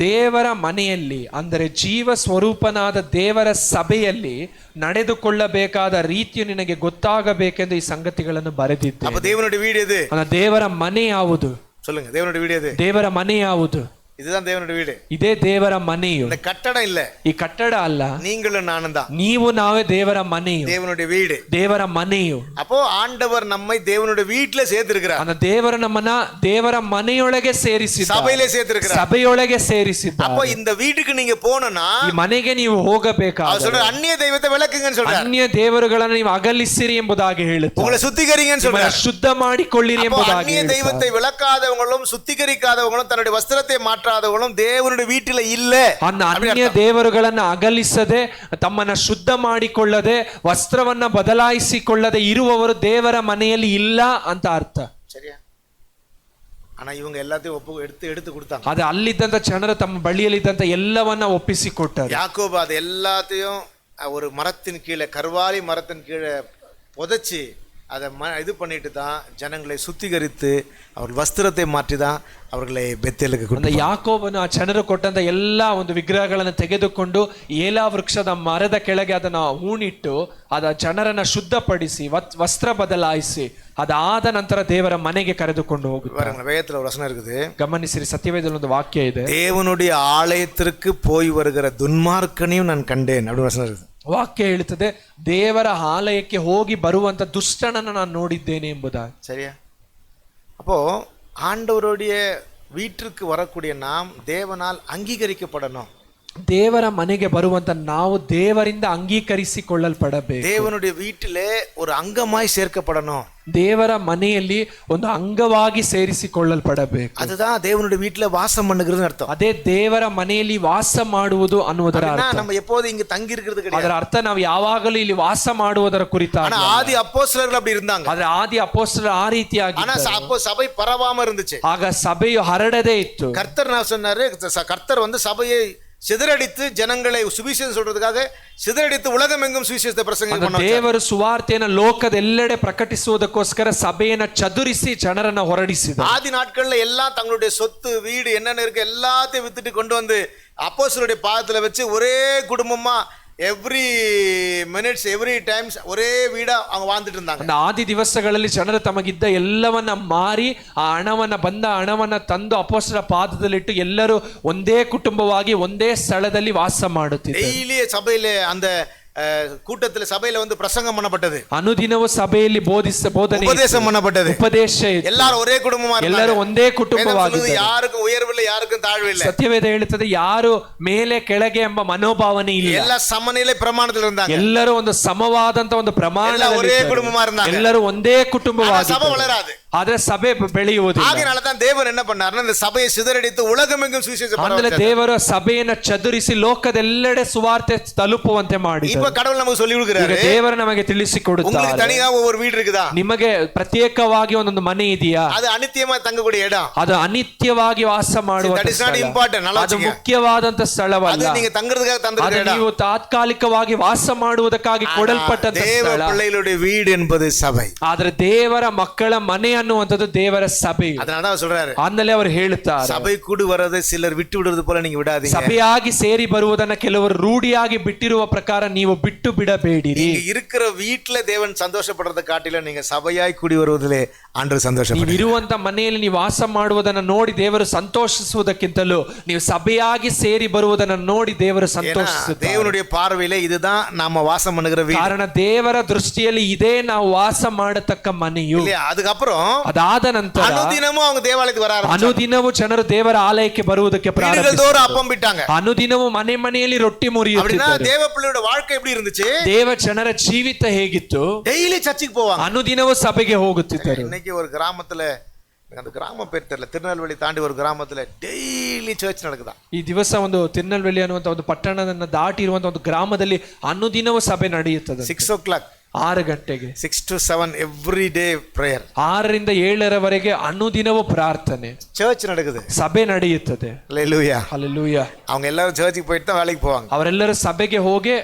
ದೇವರ ಮನೆಯಲ್ಲಿ, ಅಂದರೆ ಜೀವ ಸ್ವರೂಪನಾದ ದೇವರ ಸಭೆಯಲ್ಲಿ ನಡೆದುಕೊಳ್ಳಬೇಕಾದ ರೀತಿಯು ನಿನಗೆ ಗೊತ್ತಾಗಬೇಕೆಂದು ಈ ಸಂಗತಿಗಳನ್ನು ಬರೆದಿದ್ದೇನೆ. அப்ப தேவனுடைய வீடு எது? ದೇವರ ಮನೆ ಯಾವುದು? சொல்லுங்க. தேவனுடைய வீடு எது? ದೇವರ ಮನೆ ಯಾವುದು? இதுதான் தேவனுடைய வீடு. ಇದೇ ದೇವರ ಮನೆಯು. இந்த கட்டடம் இல்ல, ಈ ಕಟ್ಟಡ ಅಲ್ಲ, நீங்களும் நானும் தான் ನೀವು ನಾವೇ ದೇವರ ಮನೆಯು, தேவனுடைய வீடு. ದೇವರ ಮನೆಯು. அப்போ ஆண்டவர் நம்மை தேவனுடைய வீட்டில சேர்த்திருக்கிறார். அந்த ದೇವರ ನಮ್ಮನ್ನ ದೇವರ ಮನೆಯೊಳಗೆ ಸೇರಿಸಿದ, சபையிலே சேர்த்திருக்கிறார். ಸಭೆಯೊಳಗೆ ಸೇರಿಸಿದ. அப்போ இந்த வீட்டுக்கு நீங்க போனா ಈ ಮನೆಗೆ ನೀವು ಹೋಗಬೇಕಾದ್ರೆ அவர் சொல்ற அந்நிய தெய்வத்தை விலக்குங்கன்னு சொல்றார். ಅನ್ಯ ದೇವರುಗಳನ್ನು ನೀವು ಅಗಲಿಸಿರಿ ಎಂಬುದಾಗಿ ಹೇಳುತ್ತಾರೆ. உங்களை சுத்திகரிங்கன்னு சொல்றார். ಶುದ್ಧ ಮಾಡಿಕೊಳ್ಳಿರಿ ಎಂಬುದಾಗಿ அந்நிய தெய்வத்தை விலக்காதவங்களும் சுத்திகரிக்காதவங்களும் தன்னுடைய வஸ்திரத்தை மாற்றாதவங்களும் தேவனுடைய வீட்டில இல்ல. அந்த ಅನ್ಯ ದೇವರುಗಳನ್ನು ಅಗಲಿಸದೆ, ತಮ್ಮನ್ನ ಶುದ್ಧ ಮಾಡಿಕೊಳ್ಳದೆ, ವಸ್ತ್ರವನ್ನ ಬದಲಾಯಿಸಿಕೊಳ್ಳದೆ ಇರುವವರು ದೇವರ ಮನೆಯಲ್ಲಿ ಇಲ್ಲ ಅಂತ ಅರ್ಥ. சரியா? ஆனா இவங்க எல்லாத்தையும் எடுத்து கொடுத்தாங்க. ಅದು ಅಲ್ಲಿದ್ದಂತ ಜನರು ತಮ್ಮ ಬಳಿಯಲ್ಲಿದ್ದಂತ ಎಲ್ಲವನ್ನ ಒಪ್ಪಿಸಿಕೊಟ್ಟರು. யாக்கோபு அது எல்லாத்தையும் ஒரு மரத்தின் கீழே, கர்வாலி மரத்தின் கீழே புதைச்சி அதை இது பண்ணிட்டு தான் ஜனங்களை சுத்திகரித்து அவர் ವಸ್ತ್ರத்தை மாற்றி தான் அவர்களை ಬೆತ್ತೇಲಿಗೆ ಕೊಟ್ಟ. ಯಾಕೋಬನು ಆ ಜನರು ಕೊಟ್ಟಂತ ಎಲ್ಲಾ ಒಂದು ವಿಗ್ರಹಗಳನ್ನು ತೆಗೆದುಕೊಂಡು ಏಲಾ ವೃಕ್ಷದ ಮರದ ಕೆಳಗೆ ಅದನ್ನ ಹೂಣಿಟ್ಟು ಅದ ಜನರನ್ನ ಶುದ್ಧಪಡಿಸಿ ವಸ್ತ್ರ ಬದಲಾಯಿಸಿ ಅದಾದ ನಂತರ ದೇವರ ಮನೆಗೆ ಕರೆದುಕೊಂಡು ಹೋಗುತ್ತಾರೆ. வேதத்துல ஒரு வசனம் இருக்குது, ಗಮನಿಸಿರಿ. ಸತ್ಯವೇದದಲ್ಲಿ ಒಂದು ವಾಕ್ಯ ಇದೆ, தேவனுடைய ஆலயத்திற்கு போய் வருகிற துன்மார்க்கனையும் நான் கண்டேன் அப்படி வசனம் இருக்குது. ವಾಕ್ಯ ಹೇಳುತ್ತದೆ, ದೇವರ ಆಲಯಕ್ಕೆ ಹೋಗಿ ಬರುವಂತ ದುಷ್ಟನನ್ನು ನಾನು ನೋಡಿದ್ದೇನೆ ಎಂಬುದಾಗಿ. சரியா? அப்போ ஆண்டவருடைய வீட்டிற்கு வரக்கூடிய நாம் தேவனால் அங்கீகரிக்கப்படணும். ದೇವರ ಮನೆಗೆ ಬರುವಂತ ನಾವು ದೇವರಿಂದ ಅಂಗೀಕರಿಸಿಕೊಳ್ಳಲ್ಪಡಬೇಕು. தேவனுடைய வீட்டிலே ஒரு அங்கமாய் சேர்க்கப்படணும். ದೇವರ ಮನೆಯಲ್ಲಿ ಒಂದು ಅಂಗವಾಗಿ ಸೇರಿಸಿಕೊಳ್ಳಲ್ಪಡಬೇಕು. அதுதான் தேவனுடைய வீட்டில வாசம் பண்ணுகிறது அர்த்தம். ಅದೇ ದೇವರ ಮನೆಯಲ್ಲಿ ವಾಸ ಮಾಡುವುದು ಅನ್ನುವುದರ ಅರ್ಥ. நம்ம எப்போதும் இங்க தங்கி இருக்கிறது கிடையாது. ಅದರ ಅರ್ಥ ನಾವು ಯಾವಾಗಲೂ ಇಲ್ಲಿ ವಾಸ ಮಾಡುವುದರ ಕುರಿತಾಗಿ. ஆனா ஆதி அப்போஸ்தலர்கள் அப்படி இருந்தாங்க. ಆದ್ರೆ ಆದಿ ಅಪೊಸ್ತಲರು ಆ ರೀತಿಯಾಗಿ. ஆனா அப்போ சபை பரவாம இருந்துச்சு. ಆಗ ಸಭೆಯು ಹರಡದೇ ಇತ್ತು. கர்த்தர் நான் சொன்னாரு, கர்த்தர் வந்து சபையை சிதறடித்து ஜனங்களை சுவிசேஷம் சொல்றதுக்காக சிதறடித்து உலகம் எங்கும் சுவிசேஷத்தை பிரசಂಗ ದೇವರು ಸುವಾರ್ತೆಯನ್ನು ಲೋಕದೆಲ್ಲೆಡೆ ಪ್ರಕಟಿಸುವುದಕ್ಕೋಸ್ಕರ ಸಭೆಯನ್ನು ಚದುರಿಸಿ ಜನರನ್ನ ಹೊರಡಿಸಿದ. ஆதி நாட்கள்ல எல்லாம் தங்களுடைய சொத்து வீடு என்னென்ன இருக்கு எல்லாத்தையும் வித்துட்டு கொண்டு வந்து அப்போஸ்தலருடைய பாதத்துல வச்சு ஒரே குடும்பமா ಎವ್ರಿ ಮಿನಿಟ್ಸ್ ಎವ್ರಿ ಟೈಮ್ಸ್ ஒரே வீடா அவங்க வாழ்ந்துட்டு இருந்தாங்க. ಆದಿ ದಿವಸಗಳಲ್ಲಿ ಜನರು ತಮಗಿದ್ದ ಎಲ್ಲವನ್ನ ಮಾರಿ ಆ ಹಣವನ್ನ ತಂದು ಅಪೊಸ್ತಲರ ಪಾದದಲ್ಲಿಟ್ಟು ಎಲ್ಲರೂ ಒಂದೇ ಕುಟುಂಬವಾಗಿ ಒಂದೇ ಸ್ಥಳದಲ್ಲಿ ವಾಸ ಮಾಡುತ್ತಿದ್ದರು. ಡೈಲಿ ಸಭೆಯಲ್ಲಿ அந்த கூட்டத்தில் சபையில வந்து பிரசங்கம் பண்ணப்பட்டது. ಅನುದಿನವೂ ಸಭೆಯಲ್ಲಿ ಬೋಧನೆ உபதேசம் பண்ணப்பட்டது. ಉಪದೇಶ எல்லாரும் ஒரே குடும்பமா இருந்தாங்க. ಎಲ್ಲರೂ ಒಂದೇ ಕುಟುಂಬವಾಗಿದ್ದರು. யாருக்கும் உயர்வில்லை, யாருக்கும் தாழ்வில்லை. ಸತ್ಯವೇದ ಹೇಳುತ್ತದೆ, ಯಾರು ಮೇಲೆ ಕೆಳಗೆ ಎಂಬ ಮನೋಭಾವನೆ ಇಲ್ಲ. ಎಲ್ಲ ಸಮನಿಲೆ ಪ್ರಮಾಣದಲ್ಲಿ இருந்தாங்க. ಎಲ್ಲರೂ ಒಂದು ಸಮವಾದಂತ ಒಂದು ಪ್ರಮಾಣದಲ್ಲಿ ஒரೇ குடும்பமா இருந்தாங்க. ಎಲ್ಲರೂ ಒಂದೇ ಕುಟುಂಬವಾಗಿದ್ದರು. சபை வளராது. ಆದ್ರೆ ಸಭೆ ಬೆಳೆಯುವುದಿಲ್ಲ. அதனால தான் தேவன் என்ன பண்ணாருன்னா இந்த சபையை சிதறடித்து உலகமெங்கும் சுவிசேஷம் ಅಂದ್ರೆ ದೇವರು ಸಭೆಯನ್ನು ಚದುರಿಸಿ ಲೋಕದೆಲ್ಲೆಡೆ ಸುವಾರ್ತೆ ತಲುಪುವಂತೆ ಮಾಡಿದರು. இப்ப கடவுள் நமக்கு சொல்லி கொடுக்கிறாரு, ದೇವರು ನಮಗೆ ತಿಳಿಸಿಕೊಡುತ್ತಾರೆ. உங்களுக்கு தனியா ஒரு வீடு இருக்குதா? ನಿಮಗೆ ಪ್ರತ್ಯೇಕವಾಗಿ ಒಂದೊಂದು ಮನೆ ಇದೆಯಾ? ಅದು ಅನಿತ್ಯமா தங்கக்கூடிய இடம். ಅದು ಅನಿತ್ಯವಾಗಿ ವಾಸ ಮಾಡುವ ಸ್ಥಳ. ಅದು ಮುಖ್ಯವಾದಂತ ಸ್ಥಳವಲ್ಲ. ಅದು நீங்க தங்குறதுக்காக தந்திருக்கிற இடம். ನೀವು ತಾತ್ಕಾಲಿಕವಾಗಿ ವಾಸ ಮಾಡುವುದಕ್ಕಾಗಿ ಕೊಡಲ್ಪಟ್ಟಂತ ಸ್ಥಳ. ದೇವ பிள்ளைகளுடைய வீடு என்பது சபை. ಆದ್ರೆ ದೇವರ ಮಕ್ಕಳ ಮನೆ ಅನ್ನುವಂಥದ್ದು ದೇವರ ಸಭೆ. ಅದನ್ನ சொல்றாரு. ಆಮೇಲೆ ಅವರು ಹೇಳುತ್ತಾರೆ, ಸಭೆ ಕೂಡಿ ಬರೋದೇ ಸಿಲರ್ ಬಿಟ್ಟು ಬಿಡುವುದು போல நீங்க விடாதீங்க. ಸಭೆಯಾಗಿ ಸೇರಿ ಬರುವುದನ್ನ ಕೆಲವರು ರೂಢಿಯಾಗಿ ಬಿಟ್ಟಿರುವ ಪ್ರಕಾರ ನೀವು ಬಿಟ್ಟು ಬಿಡಬೇಡಿರಿ. நீங்க இருக்கிற வீட்ல தேவன் சந்தோஷப்படுறத காட்டிலும் நீங்க சபையாய் கூடி வருவதிலே ஆண்டவர் சந்தோஷப்படுறார். ನೀವು ಇರುವಂತ ಮನೆಯಲ್ಲಿ ನೀವು ವಾಸ ಮಾಡುವುದನ್ನ ನೋಡಿ ದೇವರು ಸಂತೋಷಿಸುವುದಕ್ಕಿಂತಲೂ ನೀವು ಸಭೆಯಾಗಿ ಸೇರಿ ಬರುವುದನ್ನ ನೋಡಿ ದೇವರು ಸಂತೋಷಿಸುತ್ತಾರೆ. தேவனுடைய பார்வையிலே இதுதான் நாம வாசம் பண்ணுகிற வீடு. ಕಾರಣ ದೇವರ ದೃಷ್ಟಿಯಲ್ಲಿ ಇದೇ ನಾವು ವಾಸ ಮಾಡತಕ್ಕ ಮನೆಯು. அதுக்கப்புறம் ಅದಾದ ನಂತರ ಅನುದಿನವೂ அவங்க ದೇವಾಲಯಕ್ಕೆ வர ಆರಂಭಿಸಿದರು. ಅನುದಿನವೂ ಜನರು ದೇವರ ಆಲಯಕ್ಕೆ ಬರುವುದಕ್ಕೆ ಪ್ರಾರಂಭಿಸಿದರು. அப்பம் ಬಿಟ್ಟಾங்க. ಅನುದಿನವೂ ಮನೆಯಲ್ಲಿ ರೊಟ್ಟಿ ಮುರಿಯುತ್ತಿದ್ದರು. ದೇವ பிள்ளையோட வாழ்க்கை எப்படி இருந்துச்சு? ದೇವ ಜನರ ಜೀವಿತ ಹೇಗಿತ್ತು? ಡೈಲಿ ಚರ್ಚಿಗೆ போவாங்க. ಅನುದಿನವೂ ಸಭೆಗೆ ಹೋಗುತ್ತಿದ್ದರು. இன்னைக்கு ஒரு கிராமத்துல, அந்த கிராமம் பேர் தெரியல, திருநெல்வேலி தாண்டி ஒரு கிராமத்துல ಡೈಲಿ ಚರ್ಚ್ ನಡೆಯುತ್ತಾ. ಈ ದಿವಸ ಒಂದು ತಿರುನೆಲ್ವೇಲಿ ಅನ್ನುವಂತ ಒಂದು ಪಟ್ಟಣವನ್ನು ದಾಟಿ ಇರುವಂತ ಒಂದು ಗ್ರಾಮದಲ್ಲಿ ಅನುದಿನವೂ ಸಭೆ ನಡೆಯುತ್ತದೆ. 6 o'clock 6 ಗಂಟೆಗೆ 6 to 7 ಎವ್ರಿ ಡೇ ಪ್ರೇಯರ್. 6 ರಿಂದ 7ರವರೆಗೆ ಅನುದಿನವೂ ಪ್ರಾರ್ಥನೆ ಚರ್ಚ್ ನಡೆಯುತ್ತದೆ, ಸಭೆ ನಡೆಯುತ್ತದೆ. Hallelujah hallelujah. அவங்க எல்லாரும் ಚರ್ಚಿಗೆ போயிட்டு தான் வேலைக்கு போவாங்க. ಅವರೆಲ್ಲರೂ ಸಭೆಗೆ ಹೋಗಿ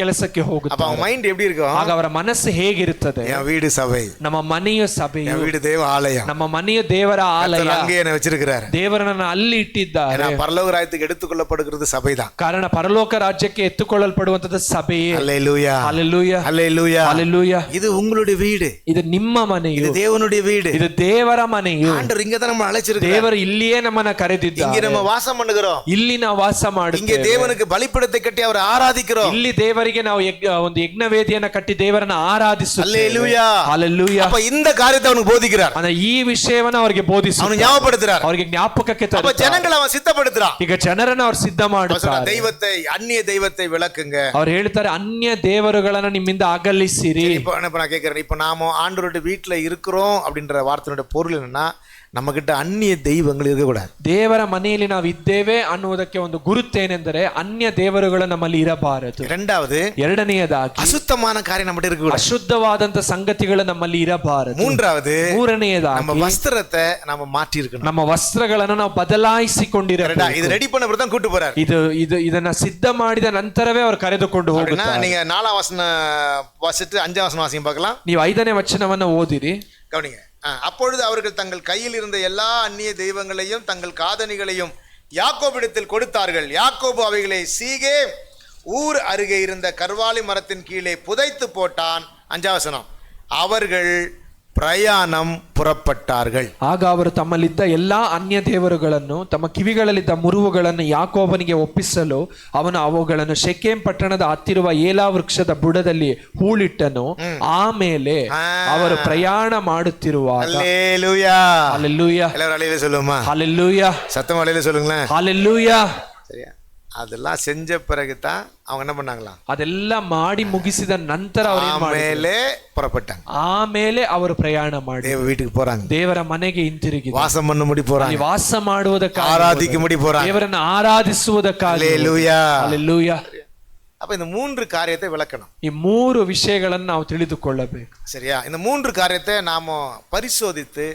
ಕೆಲಸಕ್ಕೆ அப்ப ಹೋಗುತ್ತಾರೆ. அவன் மைண்ட் எப்படி இருக்கும்? ಆಗ ಅವರ ಮನಸ್ಸು ಹೇಗಿರುತ್ತದೆ? என் வீடு சபை, ನಮ್ಮ ಮನೆಯ ಸಭೆಯು, என் வீடு தேவ ஆலயம், ನಮ್ಮ ಮನೆಯು ದೇವರ ಆಲಯ, கர்த்தர் அங்கே என்ன வச்சிருக்கிறாரு. ದೇವರನ್ನ ಅಲ್ಲಿ ಇಟ್ಟಿದ್ದಾರೆ. ஏன்னா பரலோக ராஜ்யத்துக்கு எடுத்துக்கொள்ளப்படுகிறது சபைதான். ಕಾರಣ ಪರಲೋಕ ರಾಜ್ಯಕ್ಕೆ ಎತ್ತುಕೊಳ್ಳಲ್ಪಡುವಂತದ್ದು ಸಭೆಯೇ. அல்லேலூயா, ಹಲ್ಲೆಲೂಯಾ, அல்லேலூயா, ಹಲ್ಲೆಲೂಯಾ. இது உங்களுடைய வீடு, ಇದು ನಿಮ್ಮ ಮನೆಯು, இது தேவனுடைய வீடு. ಇದು ದೇವರ ಮನೆಯು. ஆண்டவர் இங்க தான் நம்ம அழைச்சிருக்காரு. ದೇವರು ಇಲ್ಲಿಯೇ ನಮ್ಮನ್ನ இங்க ಕರೆದಿದ್ದಾರೆ. நம்ம வாசம் பண்ணுகிறோம். ಇಲ್ಲಿ ನಾವು ವಾಸ இங்க ಮಾಡುತ್ತೇವೆ. தேவனுக்கு பலிபீடத்தை கட்டி அவரை ஆராதிக்கிறோம். ಇಲ್ಲಿ ದೇವರಿಗೆ ನಾವು ಒಂದು ಯಜ್ಞವೇದಿಯನ್ನ ಕಟ್ಟಿ ದೇವರನ್ನ ಆರಾಧಿಸುತ್ತೇವೆ. அல்லேலூயா, ಹಲ್ಲೆಲೂಯಾ. அப்ப இந்த காரியத்தை அவனுக்கு போதிக்கிறார், ಅಂದ್ರೆ ಈ ವಿಷಯವನ್ನ ಅವರಿಗೆ அவனுக்கு ಬೋಧಿಸುತ್ತಾರೆ, ஞாபகப்படுத்துறார். ಅವರಿಗೆ ಜ್ಞಾಪಕಕ್ಕೆ அப்ப ತರುತ್ತಾರೆ. ஜனங்களை அவன் சித்தப்படுத்துறான். ಈಗ ಜನರನ್ನ ಅವ್ರು ಸಿದ್ಧ அவர் சொல்றார், ಮಾಡುತ್ತಾರೆ. தெய்வத்தை அந்நிய தெய்வத்தை விளக்குங்க. ಅವ್ರು ಹೇಳ್ತಾರೆ, ಅನ್ಯ ದೇವರುಗಳನ್ನ ನಿಮ್ಮಿಂದ ಅಗಲಿಸಿರಿ. இப்ப நான் கேட்கிறேன், இப்ப நாம ஆண்டவருடைய வீட்டுல இருக்கிறோம் அப்படின்ற வார்த்தையோட பொருள் என்னன்னா, நம்ம கிட்ட அந்நிய தெய்வங்கள் இருக்கக்கூடாது. ದೇವರ ಮನೆಯಲ್ಲಿ ನಾವು ಇದ್ದೇವೆ ಅನ್ನುವುದಕ್ಕೆ ಒಂದು ಗುರುತೇನೆಂದರೆ ಅನ್ಯ ದೇವರುಗಳು ನಮ್ಮಲ್ಲಿ ಇರಬಾರದು. இரண்டாவது, ಎರಡನೆಯದಾಗಿ அசுத்தமான காரியம் நம்ம இருக்கக்கூடாது. ಅಶುದ್ಧವಾದಂತ ಸಂಗತಿಗಳು ನಮ್ಮಲ್ಲಿ ಇರಬಾರದು. மூன்றாவது, நம்ம ಮೂರನೆಯದಾಗಿ வஸ்திரத்தை நம்ம மாற்றி இருக்கணும். ನಮ್ಮ ವಸ್ತ್ರಗಳನ್ನು ನಾವು ಬದಲಾಯಿಸಿಕೊಂಡಿರಬೇಕು. இது ரெடி பண்ண தான் கூட்டு போறாரு. ಇದನ್ನ ಸಿದ್ಧ ಮಾಡಿದ ನಂತರವೇ ಅವರು ಕರೆದುಕೊಂಡು ಹೋಗುತ್ತಾರೆ. நீங்க 4ஆம் வசனம் வாசிட்டு 5ஆம் வசனம் வாசிங்க பார்க்கலாம். ನೀವು 5ನೇ ವಚನವನ್ನು ಓದಿರಿ, கவனிங்க. அப்பொழுது அவர்கள் தங்கள் கையில் இருந்த எல்லா அந்நிய தெய்வங்களையும் தங்கள் காதணிகளையும் யாக்கோபிடத்தில் கொடுத்தார்கள். யாக்கோபு அவைகளை சீகே ஊர் அருகே இருந்த கர்வாலி மரத்தின் கீழே புதைத்து போட்டான். 5ஆம் வசனம், அவர்கள் ಪ್ರಯಾಣಂ ಪುರಪಟ್ಟಾர்கள். ಆಗ ಅವರು ತಮ್ಮಲ್ಲಿದ್ದ ಎಲ್ಲಾ ಅನ್ಯ ದೇವರುಗಳನ್ನು ತಮ್ಮ ಕಿವಿಗಳಲ್ಲಿದ್ದ ಮುರುವುಗಳನ್ನು ಯಾಕೋಬನಿಗೆ ಒಪ್ಪಿಸಲು ಅವನು ಅವುಗಳನ್ನು ಶೆಕೆಮ್ ಪಟ್ಟಣದ ಹತ್ತಿರುವ ಏಲಾ ವೃಕ್ಷದ ಬುಡದಲ್ಲಿ ಹೂಳಿಟ್ಟನು. ಆಮೇಲೆ ಅವರು ಪ್ರಯಾಣ ಮಾಡುತ್ತಿರುವಾಗ, அல்லேலூயா, ஹல்லேலூயா, எல்லாரும் அலையில சொல்லுமா, ஹல்லேலூயா, சத்தம் அலையில சொல்லுங்களேன், ஹல்லேலூயா. சரியா? அதெல்லாம் செஞ்ச பிறகுதான் அவங்க என்ன பண்ணாங்களாம், ಅದೆಲ್ಲ ಮಾಡಿ ಮುಗಿಸಿದ ನಂತರ ಅವರು ಆಮೇಲೆ புறப்பட்டாங்க. ಆಮೇಲೆ ಅವರು ಪ್ರಯಾಣ ಮಾಡಿ தேவ வீட்டுக்கு போறாங்க, ದೇವರ ಮನೆಗೆ ಹಿಂತಿರುಗಿ வாசம் பண்ண முடி போறாங்க, ವಾಸ ಮಾಡುವುದಕ್ಕಾಗಿ, ஆராதிக்க முடி போறாங்க, ದೇವರನ್ನು ಆರಾಧಿಸುವುದಕ್ಕಾಗಿ. அல்லேலூயா, ಹಲ್ಲೇಲೂಯಾ. அப்ப இந்த 3 காரியத்தை விளக்கணும். ಈ 3 ವಿಷಯಗಳನ್ನು ನಾವು ತಿಳಿದುಕೊಳ್ಳಬೇಕು. சரியா? இந்த 3 காரியத்தை நாம பரிசோதித்து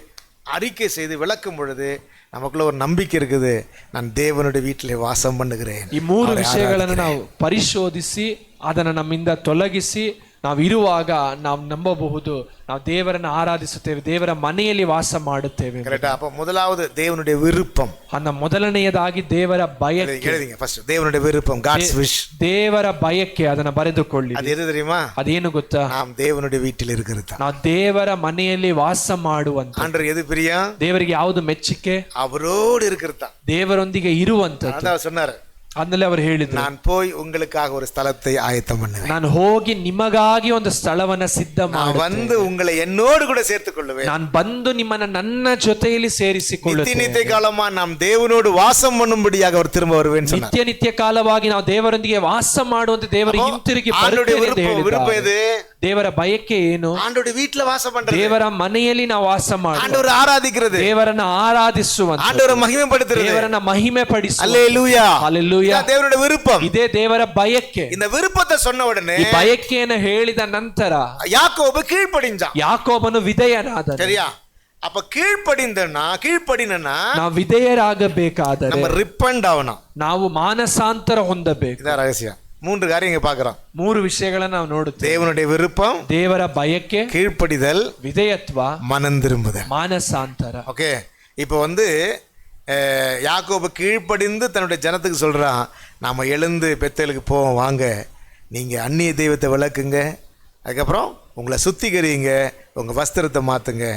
அறிக்கை செய்து விளக்கும் பொழுது நமக்குள்ள ஒரு நம்பிக்கை இருக்குது, நான் தேவனுடைய வீட்டிலே வாசம் பண்ணுகிறேன். ಈ 3 ವಿಷಯಗಳನ್ನು ನಾವು ಪರಿಶೋಧಿಸಿ ಅದನ್ನು ನಮ್ಮಿಂದ ತೊಲಗಿಸಿ ನಾವು ಇರುವಾಗ ನಾವು ನಂಬಬಹುದು, ನಾವು ದೇವರನ್ನು ಆರಾಧಿಸುತ್ತೇವೆ, ದೇವರ ಮನೆಯಲ್ಲಿ ವಾಸ ಮಾಡುತ್ತೇವೆ. கரெக்ட்டா? அப்ப முதலாவது தேவனுடைய விருப்பம். ಅನ್ನ ಮೊದಲನೆಯದಾಗಿ ದೇವರ ಬಯಕೆ. எழுதிங்க ஃபர்ஸ்ட், தேவனுடைய விருப்பம், God's wish. ದೇವರ ಬಯಕೆ, ಅದನ್ನ ಬರೆದುಕೊಳ್ಳಿ. அது எது தெரியுமா? ಅದೇನು ಗೊತ್ತಾ? நாம் தேவனுடைய வீட்டில் இருக்கிறது. ನಾವು ದೇವರ ಮನೆಯಲ್ಲಿ ವಾಸ ಮಾಡುವಂತ. ஆண்டவர் எது பிரியம்? ದೇವರಿಗೆ ಯಾವುದು ಮೆಚ್ಚುಗೆ? அவரோடு இருக்கிறது. ದೇವರೊಂದಿಗೆ ಇರುವಂತದ್ದು. அதான் சொன்னாரு, ಆಮೇಲೆ ಅವರು ಹೇಳಿದ್ರು, நான் போய் உங்களுக்காக ஒரு ஸ்தலத்தை ஆயத்தம் பண்ணுவேன், ನಾನು ಹೋಗಿ ನಿಮಗಾಗಿ ಒಂದು ಸ್ಥಳವನ್ನ ಸಿದ್ಧ நான் வந்து உங்களை என்னோடு கூட சேர்த்துக் கொள்ளுவேன், ನಾನು ಬಂದು ನಿಮ್ಮನ್ನ ನನ್ನ ಜೊತೆಯಲ್ಲಿ ಸೇರಿಸಿಕೊಳ್ಳುತ್ತೇನೆ, நித்திய காலமா நாம் தேவனோடு வாசம் பண்ணும்படியாக அவர் திரும்ப வருவேன் சொன்னார். ನಿತ್ಯ ನಿತ್ಯ ಕಾಲವಾಗಿ ನಾವು ದೇವರೊಂದಿಗೆ ವಾಸ ಮಾಡುವಂತೆ ದೇವರ ಹಿಂತಿರುಗಿ ಬರುತ್ತೇನೆ ಅಂತ விருப்பம் ಹೇಳಿದ್ದಾರೆ. எது? ದೇವರ ಬಯಕೆ ಏನು? ஆண்டோட வீட்டுல வாசம் பண்றது, ದೇವರ ಮನೆಯಲ್ಲಿ ನಾವು ವಾಸ ಮಾಡುವ, ஆண்டவரை ஆராதிக்கிறது, ದೇವರನ್ನ ಆರಾಧಿಸುವಂತ, ஆண்டவரை மகிமைப்படுத்துறது, ದೇವರನ್ನ ಮಹಿಮೆ ಪಡಿಸುವ. அல்லேலூயா, ಹಲ್ಲೇಲೂಯಾ. தேவனுடைய விருப்பம். ಇದೇ ದೇವರ ಬಯಕೆ. இந்த விருப்பத்தை சொன்ன உடனே ಈ ಬಯಕೆಯನ್ನು ಹೇಳಿದ ನಂತರ யாக்கோபு கீழ்ப்படிஞ்சான். ಯಾಕೋಬನು ವಿಧೇಯನಾದನು. சரியா? அப்ப கீழ்ப்படினா ನಾವು ವಿಧೇಯರಾಗಬೇಕಾದರೆ நம்ம ரிப்பண்ட் ஆகணும், ನಾವು ಮಾನಸಾಂತರ ಹೊಂದಬೇಕು. இதான் ரகசியம். 3 காரியம் இங்க பாக்குறோம். 3 ವಿಷಯಗಳನ್ನ ನಾವು ನೋಡುತ್ತೇವೆ. தேவனுடைய விருப்பம், ದೇವರ ಬಯಕೆ, கீழ்ப்படிதல், ವಿಧೇಯತ್ವ, மனம் திரும்புதல், ಮಾನಸಾಂತರ. ஓகே. இப்போ யாக்கோபு கீழ்ப்படிந்து தன்னுடைய ஜனத்துக்கு சொல்றான், நாம எழுந்து பெத்தேலுக்கு போவோம், வாங்க, நீங்க அந்நிய தெய்வத்தை விளக்குங்க, அதுக்கப்புறம் உங்களை சுத்திகரிங்க, உங்க வஸ்திரத்தை மாத்துங்க,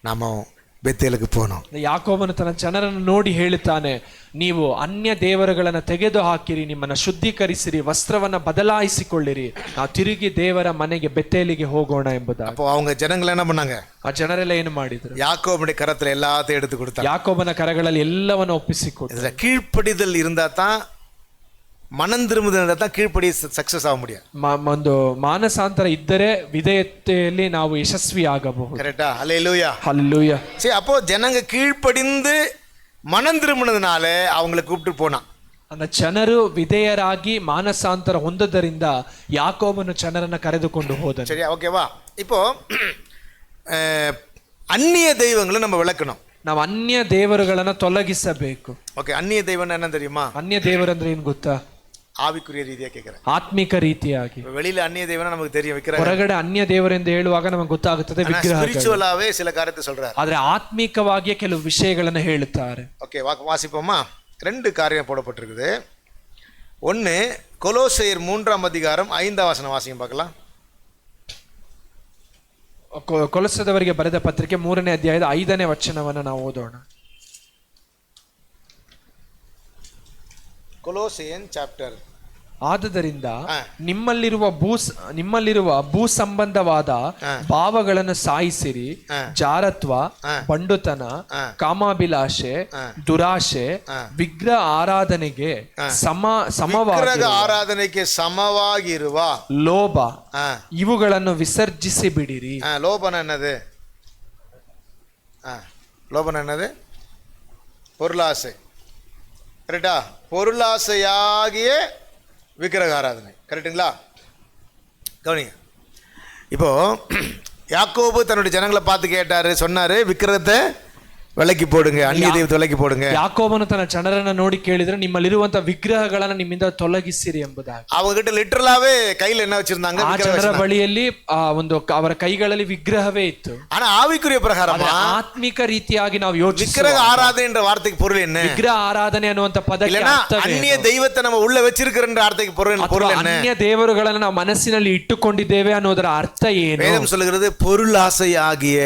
நாம ಬೆತ್ತೇಲಿಗೆ போனோம். ಯಾಕೋಬನು ತನ್ನ ಜನರನ್ನು ನೋಡಿ ಹೇಳುತ್ತಾನೆ, ನೀವು ಅನ್ಯ ದೇವರುಗಳನ್ನು ತೆಗೆದು ಹಾಕಿರಿ, ನಿಮ್ಮನ್ನು ಶುದ್ಧೀಕರಿಸಿರಿ, ವಸ್ತ್ರವನ್ನ ಬದಲಾಯಿಸಿಕೊಳ್ಳಿರಿ, ನಾವು ತಿರುಗಿ ದೇವರ ಮನೆಗೆ ಬೆತ್ತೇಲಿಗೆ ಹೋಗೋಣ ಎಂಬುದಾಗಿ. அப்போ அவங்க ஜனங்கள் என்ன பண்ணாங்க? ಆ ಜನರೆಲ್ಲ ಏನು ಮಾಡಿದ್ರು? யாக்கோபுடைய கரத்துல எல்லாத்தையும் எடுத்து கொடுத்தாங்க. ಯಾಕೋಬನ ಕರಗಳಲ್ಲಿ ಎಲ್ಲವನ್ನು ಒಪ್ಪಿಸಿಕೊಟ್ಟರು. கீழ்ப்படிதல் இருந்தா தான், மனம் திரும்புதல் தான் கீழ்ப்படி சக்சஸ் ஆக முடியும். ಒಂದು ಮಾನಸಾಂತರ ಇದ್ದರೆ ವಿಧೇಯತೆಯಲ್ಲಿ ನಾವು ಯಶಸ್ವಿ ಆಗಬಹುದು. கரெக்ட்டா? ஹல்லேலூயா, ஹல்லேலூயா. சரி, அப்போ ஜனங்க கீழ்ப்படிந்து மனம் திரும்பினதுனால அவங்களை கூப்பிட்டு போனான். அந்த ಜನರು ವಿಧೇಯರಾಗಿ ಮಾನಸಾಂತರ ಹೊಂದದರಿಂದ ಯಾಕೋಬನು ಜನರನ್ನ ಕರೆದುಕೊಂಡು ಹೋದನು. சரியா? ஓகேவா? இப்போ அந்நிய தெய்வங்களை நம்ம விளக்கணும். ನಾವು ಅನ್ಯ ದೇವರುಗಳನ್ನ ತೊಲಗಿಸಬೇಕು. ஓகே. அந்நிய தெய்வம் என்ன தெரியுமா? ಅನ್ಯ ದೇವರಂದ್ರೆ ಏನು ಗೊತ್ತಾ? ஆவிக்குரிய ரீதியா கேட்கிறேன். ಆತ್ಮಿಕ ರೀತಿಯಾಗಿ. வெளியில அந்நிய தேவனா நமக்கு தெரியும் விக்கிரகம். ಹೊರಗಡೆ ಅನ್ಯ ದೇವರೆಂದು ಹೇಳುವಾಗ ನಮಗೆ ಗೊತ್ತಾಗುತ್ತದೆ ವಿಗ್ರಹ. ಸ್ಪಿರಿಚುವಲಾவே சில காரியத்தை சொல்றாரு. ಆದ್ರೆ ಆತ್ಮಿಕವಾಗಿಯೇ ಕೆಲವು ವಿಷಯಗಳನ್ನು ಹೇಳುತ್ತಾರೆ. ஓகே, வாசிப்போமா? 2 காரியம் போடப்பட்டிருக்குது. ஒன்னு கொலோசையர் 3ஆம் அதிகாரம் 5ஆம் வசனம் வாசிங்க பார்க்கலாம். ಕೊಲೊಸ್ಸದವರಿಗೆ ಬರೆದ ಪತ್ರಿಕೆ 3ನೇ ಅಧ್ಯಾಯದ 5ನೇ ವಚನವನ್ನು ನಾವು ಓದೋಣ. ಕೊಲೋಸಿಯನ್ ಚಾಪ್ಟರ್. ಆದುದರಿಂದ ನಿಮ್ಮಲ್ಲಿರುವ ಭೂ ಸಂಬಂಧವಾದ ಭಾವಗಳನ್ನು ಸಾಯಿಸಿರಿ. ಜಾರತ್ವ, ಬಂಡುತನ, ಕಾಮಾಭಿಲಾಷೆ, ದುರಾಶೆ, ವಿಗ್ರಹ ಆರಾಧನೆಗೆ ಸಮವಾಗಿರುವ ಲೋಭ ಇವುಗಳನ್ನು ವಿಸರ್ಜಿಸಿ ಬಿಡಿರಿ. லோபன என்னது? பொருளாசை. கரெக்டா? பொருளாசையாகிய விக்கிரக ஆராதனை. கரெக்டுங்களா? கவனிங்க. இப்போ யாக்கோபு தன்னுடைய ஜனங்களை பார்த்து கேட்டாரு, சொன்னாரு விக்கிரகத்தை விலக்கி போடுங்க, அந்நிய தெய்வத்தை விலக்கி போடுங்க. ಯಾಕೋಬನು ತನ್ನ ಜನರನ್ನ ನೋಡಿ ಕೇಳಿದ್ರೆ ನಿಮ್ಮಲ್ಲಿರುವಂತ ವಿಗ್ರಹಗಳನ್ನು ನಿಮ್ಮಿಂದ ತೊಲಗಿಸಿರಿ ಎಂಬುದಾಗಿ. அவங்க கிட்ட லிட்டரலாவே கையில என்ன வச்சிருந்தாங்க? ಆ ಜನರ ಬಳಿಯಲ್ಲಿ ಒಂದು ಅವರ ಕೈಗಳಲ್ಲಿ ವಿಗ್ರಹವೇ ಇತ್ತು. ஆனா ஆவிக்குரிய பிரகாரம் ಆತ್ಮಿಕ ರೀತಿಯಾಗಿ ನಾವು ಯೋಚಿಸುವ விக்கிரக ஆராதனை என்ற வார்த்தைக்கு பொருள் என்ன? ವಿಗ್ರಹ ಆರಾಧನೆ ಅನ್ನುವಂತ ಪದಕ್ಕೆ ಅರ್ಥವೇನು? அந்நிய தெய்வத்தை நம்ம உள்ள வச்சிருக்கிற என்ற வார்த்தைக்கு பொருள் என்ன? ಅನ್ಯ ದೇವರುಗಳನ್ನು ನಾವು ಮನಸ್ಸಿನಲ್ಲಿ ಇಟ್ಟುಕೊಂಡಿದ್ದೇವೆ ಅನ್ನೋದರ ಅರ್ಥ ಏನು? வேதம் சொல்லுகிறது பொருளாசையாகிய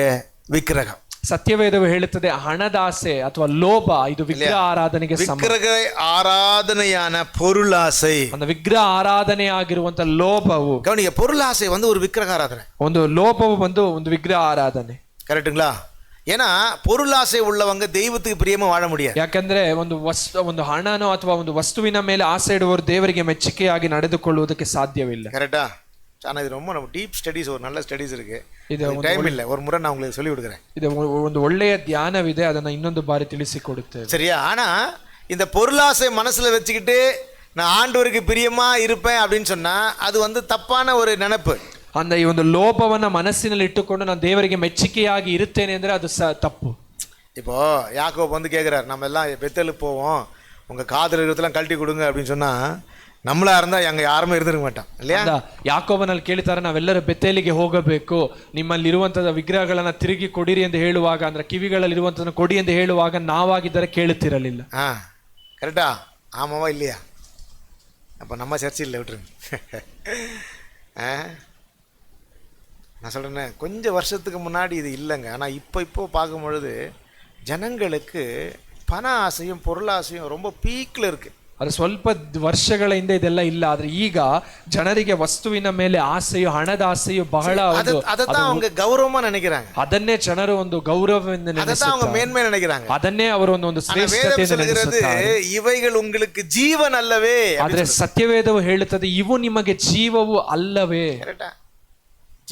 விக்கிரகம். ಸತ್ಯವೇದವು ಹೇಳುತ್ತದೆ ಹಣದಾಸೆ ಅಥವಾ ಲೋಭ ಇದು ವಿಗ್ರಹ ಆರಾಧನೆಗೆ ವಿಗ್ರಹ ಆರಾಧನೆಯಾನ பொருளாசை. அந்த ವಿಗ್ರಹ ಆರಾಧನೆ ಆಗಿರುವಂತ ಲೋಭವು, கவனிங்க, பொருளாசை வந்து ஒரு விக்கிரக ஆராதனை. ಒಂದು ಲೋಭವು ಒಂದು ವಿಗ್ರಹ ಆರಾಧನೆ. கரெக்ட்டுங்களா? ஏன்னா பொருளாசை உள்ளவங்க தெய்வத்துக்கு பிரியமா வாழ முடியாது. ಯಾಕಂದ್ರೆ ಒಂದು ಹಣನೋ ಅಥವಾ ಒಂದು ವಸ್ತುವಿನ ಮೇಲೆ ಆಸೆ ಇಡುವವರು ದೇವರಿಗೆ ಮೆಚ್ಚುಗೆಯಾಗಿ ನಡೆದುಕೊಳ್ಳುವುದಕ್ಕೆ ಸಾಧ್ಯವಿಲ್ಲ. கரெக்டா? ஆனா இது ரொம்ப நம்ம டீப் ஸ்டடீஸ், ஒரு நல்ல ஸ்டடீஸ் இருக்கு. இது டைம் இல்ல, ஒரு முறை நான் உங்களுக்கு சொல்லி கொடுக்குறேன். இது ಒಂದು ಒಳ್ಳೆಯ ಧ್ಯಾನವಿದೆ, ಅದನ್ನ ಇನ್ನೊಂದು ಬಾರಿ ತಿಳಿಸಿಕೊಡುತ್ತೇವೆ. சரியா? ஆனா இந்த பொருளாசை மனசுல வச்சுக்கிட்டு நான் ஆண்டவருக்கு பிரியமா இருப்பேன் அப்படின்னு சொன்னா அது வந்து தப்பான ஒரு நினைப்பு. அந்த ಈ ಒಂದು ಲೋಭವನ್ನ ಮನಸ್ಸಿನಲ್ಲಿ ಇಟ್ಟುಕೊಂಡು ನಾನು ದೇವರಿಗೆ ಮೆಚ್ಚುಗೆಯಾಗಿ ಇರುತ್ತೇನೆ ಅಂದ್ರೆ ಅದು ತಪ್ಪು. இப்போ யாக்கோபு வந்து கேட்குறாரு, நம்ம எல்லாம் பெத்தேலுக்கு போவோம், உங்க காதல் இருக்கிறதெல்லாம் கழட்டி கொடுங்க அப்படின்னு சொன்னா நம்மளா இருந்தா அங்க யாருமே இருந்திருக்க மாட்டான் இல்லையா? ಯಾಕೋಬನಲ್ಲಿ ಕೇಳ್ತಾರೆ, ನಾವೆಲ್ಲರೂ ಬೆತೇಲಿಗೆ ಹೋಗಬೇಕು, ನಿಮ್ಮಲ್ಲಿ ಇರುವಂತಹ ವಿಗ್ರಹಗಳನ್ನ ತಿರುಗಿ ಕೊಡಿರಿ ಎಂದು ಹೇಳುವಾಗ, ಅಂದ್ರೆ ಕಿವಿಗಳಲ್ಲಿ ಇರುವಂತದನ್ನ ಕೊಡಿ ಎಂದು ಹೇಳುವಾಗ ನಾವಾಗಿದ್ದರೆ ಕೇಳುತ್ತಿರಲಿಲ್ಲ. கரெக்டா? ஆமாவா இல்லையா? அப்ப நம்ம சர்ச்சை இல்லை, விட்டுருங்க. நான் சொல்றேன், கொஞ்சம் வருஷத்துக்கு முன்னாடி இது இல்லைங்க. ஆனா இப்போ பார்க்கும் பொழுது ஜனங்களுக்கு பண ஆசையும் பொருளாசையும் ரொம்ப பீக்ல இருக்கு. ಅದು ಸ್ವಲ್ಪ ವರ್ಷಗಳ ಹಿಂದೆ ಇದೆಲ್ಲ ಇಲ್ಲ, ಆದ್ರೆ ಈಗ ಜನರಿಗೆ ವಸ್ತುವಿನ ಮೇಲೆ ಆಸೆಯು, ಹಣದ ಆಸೆಯು ಬಹಳ அவங்க கௌரவமா நினைக்கிறாங்க. ಅದನ್ನೇ ಜನರು ಒಂದು ಗೌರವವೆಂದು அவங்க மேன்மை நினைக்கிறாங்க. ಅದನ್ನೇ ಅವರು ಒಂದು ಶ್ರೇಷ್ಠತೆಯಿಂದ ನೆನೆಸುತ್ತಾರೆ. ಇவைகள் உங்களுக்கு ಜೀವನ ಅಲ್ಲವೇ? ಆದ್ರೆ ಸತ್ಯವೇದವು ಹೇಳುತ್ತದೆ ಇವು ನಿಮಗೆ ಜೀವವು ಅಲ್ಲವೇ?